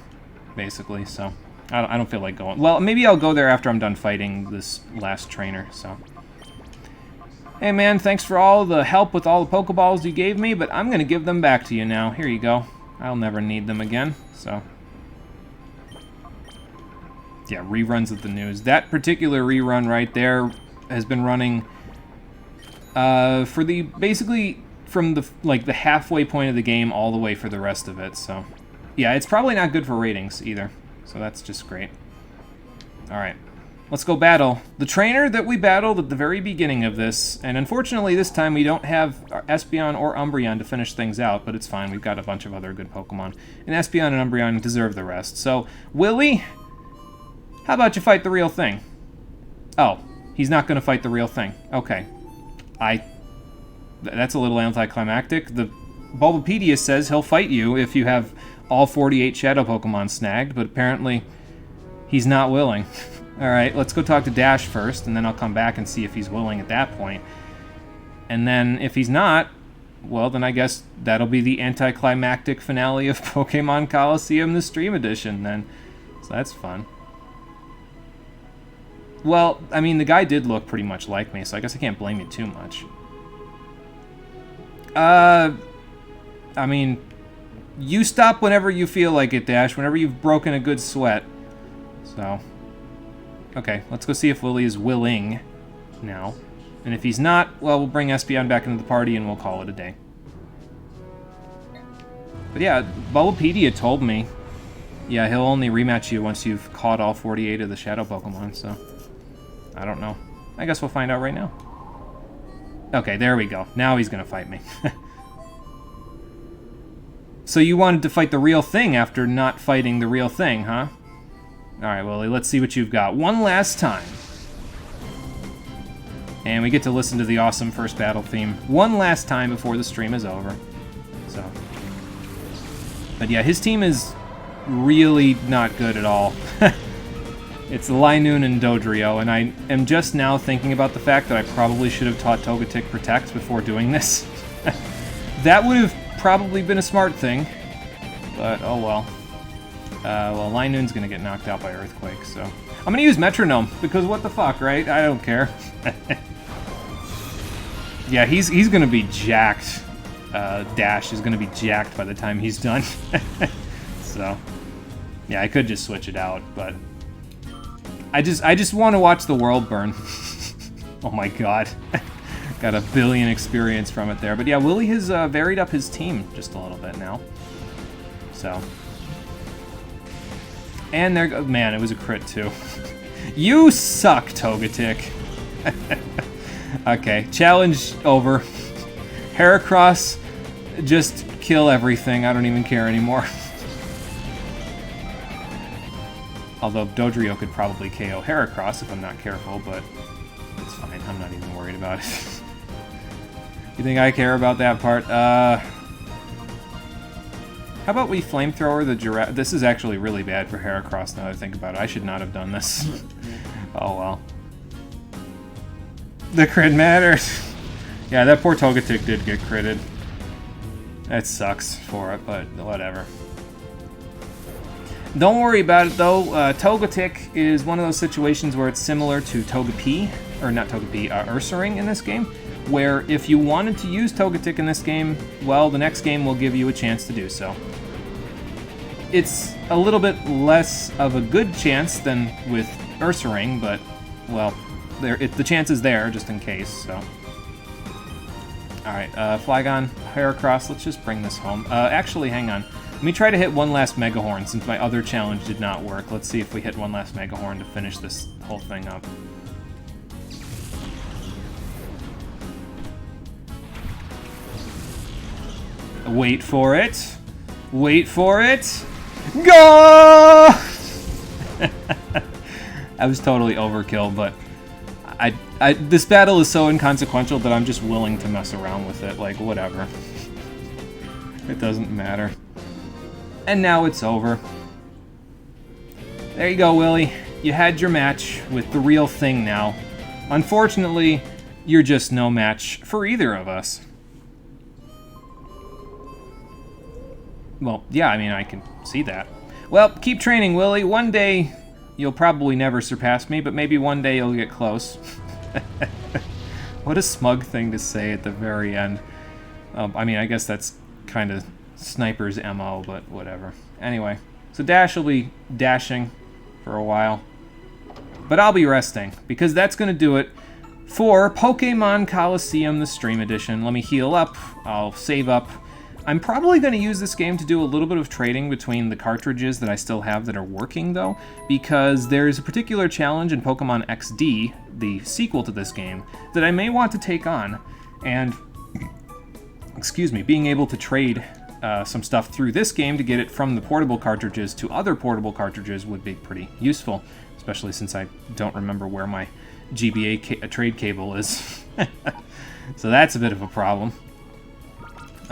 basically, so... I don't feel like going... Well, maybe I'll go there after I'm done fighting this last trainer, so... Hey, man, thanks for all the help with all the Pokeballs you gave me, but I'm gonna give them back to you now. Here you go. I'll never need them again, so... Yeah, reruns of the news. That particular rerun right there has been running for the basically from the halfway point of the game all the way for the rest of it. So, yeah, it's probably not good for ratings either. So that's just great. All right, let's go battle the trainer that we battled at the very beginning of this. And unfortunately, this time we don't have Espeon or Umbreon to finish things out, but it's fine. We've got a bunch of other good Pokemon, and Espeon and Umbreon deserve the rest. So, Willie. How about you fight the real thing? Oh, he's not going to fight the real thing. Okay. That's a little anticlimactic. The Bulbapedia says he'll fight you if you have all 48 Shadow Pokemon snagged, but apparently he's not willing. Alright, let's go talk to Dash first, and then I'll come back and see if he's willing at that point. And then if he's not, well, then I guess that'll be the anticlimactic finale of Pokémon Colosseum, the Stream Edition, then. So that's fun. Well, I mean, the guy did look pretty much like me, so I guess I can't blame you too much. I mean, you stop whenever you feel like it, Dash, whenever you've broken a good sweat. So, okay, let's go see if Willie is willing now. And if he's not, well, we'll bring Espeon back into the party and we'll call it a day. But yeah, Bulbapedia told me, yeah, he'll only rematch you once you've caught all 48 of the Shadow Pokemon, so... I don't know. I guess we'll find out right now. Okay, there we go. Now he's gonna fight me. So you wanted to fight the real thing after not fighting the real thing, huh? Alright, Willie, let's see what you've got. One last time. And we get to listen to the awesome first battle theme one last time before the stream is over. So. But yeah, his team is really not good at all. It's Linoon and Dodrio, and I am just now thinking about the fact that I probably should have taught Togetic Protect before doing this. That would have probably been a smart thing, but oh well. Well, Linoon's gonna get knocked out by Earthquake, so... I'm gonna use Metronome, because what the fuck, right? I don't care. Yeah, he's gonna be jacked. Dash is gonna be jacked by the time he's done. So... yeah, I could just switch it out, but... I just want to watch the world burn. Oh my god. Got a billion experience from it there. But yeah, Willie has varied up his team just a little bit now. So. And there goes... man, it was a crit too. You suck, Togetic. Okay, challenge over. Heracross, just kill everything. I don't even care anymore. Although Dodrio could probably KO Heracross if I'm not careful, but it's fine. I'm not even worried about it. You think I care about that part? How about we Flamethrower the Giraffe? This is actually really bad for Heracross now that I think about it. I should not have done this. Oh well. The crit matters. Yeah, that poor Togetic did get critted. That sucks for it, but whatever. Don't worry about it though. Togetic is one of those situations where it's similar to Togepi, or not Togepi, Ursaring in this game, where if you wanted to use Togetic in this game, well, the next game will give you a chance to do so. It's a little bit less of a good chance than with Ursaring, but, well, the chance is there just in case, so. Alright, Flygon, Heracross, let's just bring this home. Actually, hang on. Let me try to hit one last Mega Horn since my other challenge did not work. Let's see if we hit one last Mega Horn to finish this whole thing up. Wait for it. Wait for it. Go! I was totally overkill, but this battle is so inconsequential that I'm just willing to mess around with it. Like, whatever. It doesn't matter. And now it's over. There you go, Willie. You had your match with the real thing now. Unfortunately, you're just no match for either of us. Well, yeah, I mean, I can see that. Well, keep training, Willie. One day, you'll probably never surpass me, but maybe one day you'll get close. What a smug thing to say at the very end. I mean, I guess that's kind of Sniper's MO, but whatever. Anyway, so Dash will be dashing for a while. But I'll be resting, because that's going to do it for Pokémon Colosseum, the Stream Edition. Let me heal up. I'll save up. I'm probably going to use this game to do a little bit of trading between the cartridges that I still have that are working, though, because there's a particular challenge in Pokémon XD, the sequel to this game, that I may want to take on. And, excuse me, being able to trade some stuff through this game to get it from the portable cartridges to other portable cartridges would be pretty useful, especially since I don't remember where my GBA trade cable is. So that's a bit of a problem.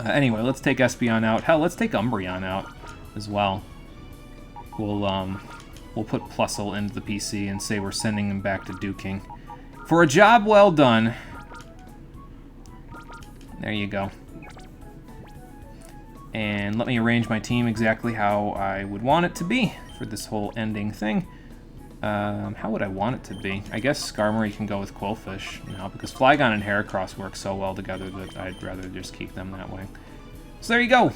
Anyway, let's take Espeon out. Hell, let's take Umbreon out as well. We'll put Plusle into the PC and say we're sending him back to Duking. For a job well done. There you go. And let me arrange my team exactly how I would want it to be for this whole ending thing. How would I want it to be? I guess Skarmory can go with Quillfish now, because Flygon and Heracross work so well together that I'd rather just keep them that way. So there you go.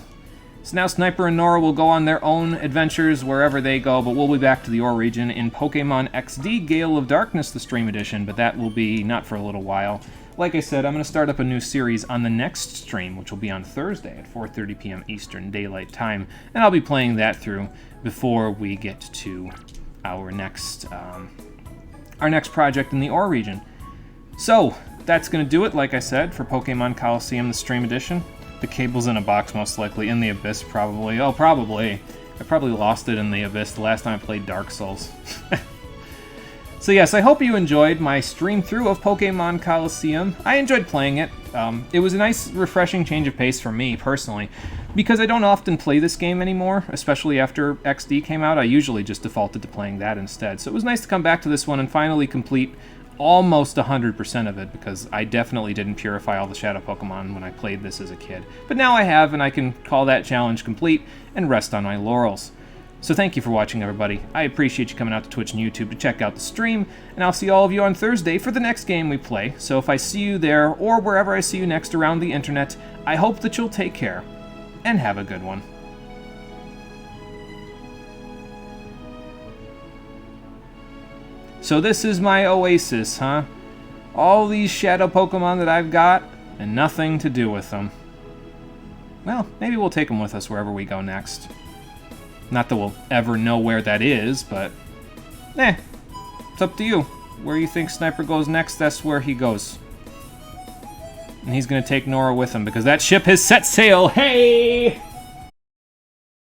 So now Sniper and Nora will go on their own adventures wherever they go, but we'll be back to the Ore region in Pokemon XD Gale of Darkness, the Stream Edition, but that will be not for a little while. Like I said, I'm going to start up a new series on the next stream, which will be on Thursday at 4:30 p.m. Eastern Daylight Time, and I'll be playing that through before we get to our next project in the Ore region. So, that's going to do it, like I said, for Pokemon Colosseum, the Stream Edition. The cable's in a box, most likely. In the Abyss, probably. Oh, probably. I probably lost it in the Abyss the last time I played Dark Souls. So yes, I hope you enjoyed my stream through of Pokemon Colosseum. I enjoyed playing it. It was a nice, refreshing change of pace for me, personally, because I don't often play this game anymore, especially after XD came out. I usually just defaulted to playing that instead. So it was nice to come back to this one and finally complete almost 100% of it, because I definitely didn't purify all the Shadow Pokemon when I played this as a kid. But now I have, and I can call that challenge complete and rest on my laurels. So thank you for watching, everybody. I appreciate you coming out to Twitch and YouTube to check out the stream, and I'll see all of you on Thursday for the next game we play. So if I see you there, or wherever I see you next around the internet, I hope that you'll take care, and have a good one. So this is my oasis, huh? All these Shadow Pokemon that I've got, and nothing to do with them. Well, maybe we'll take them with us wherever we go next. Not that we'll ever know where that is, but... it's up to you. Where you think Sniper goes next, that's where he goes. And he's gonna take Nora with him, because that ship has set sail! Hey!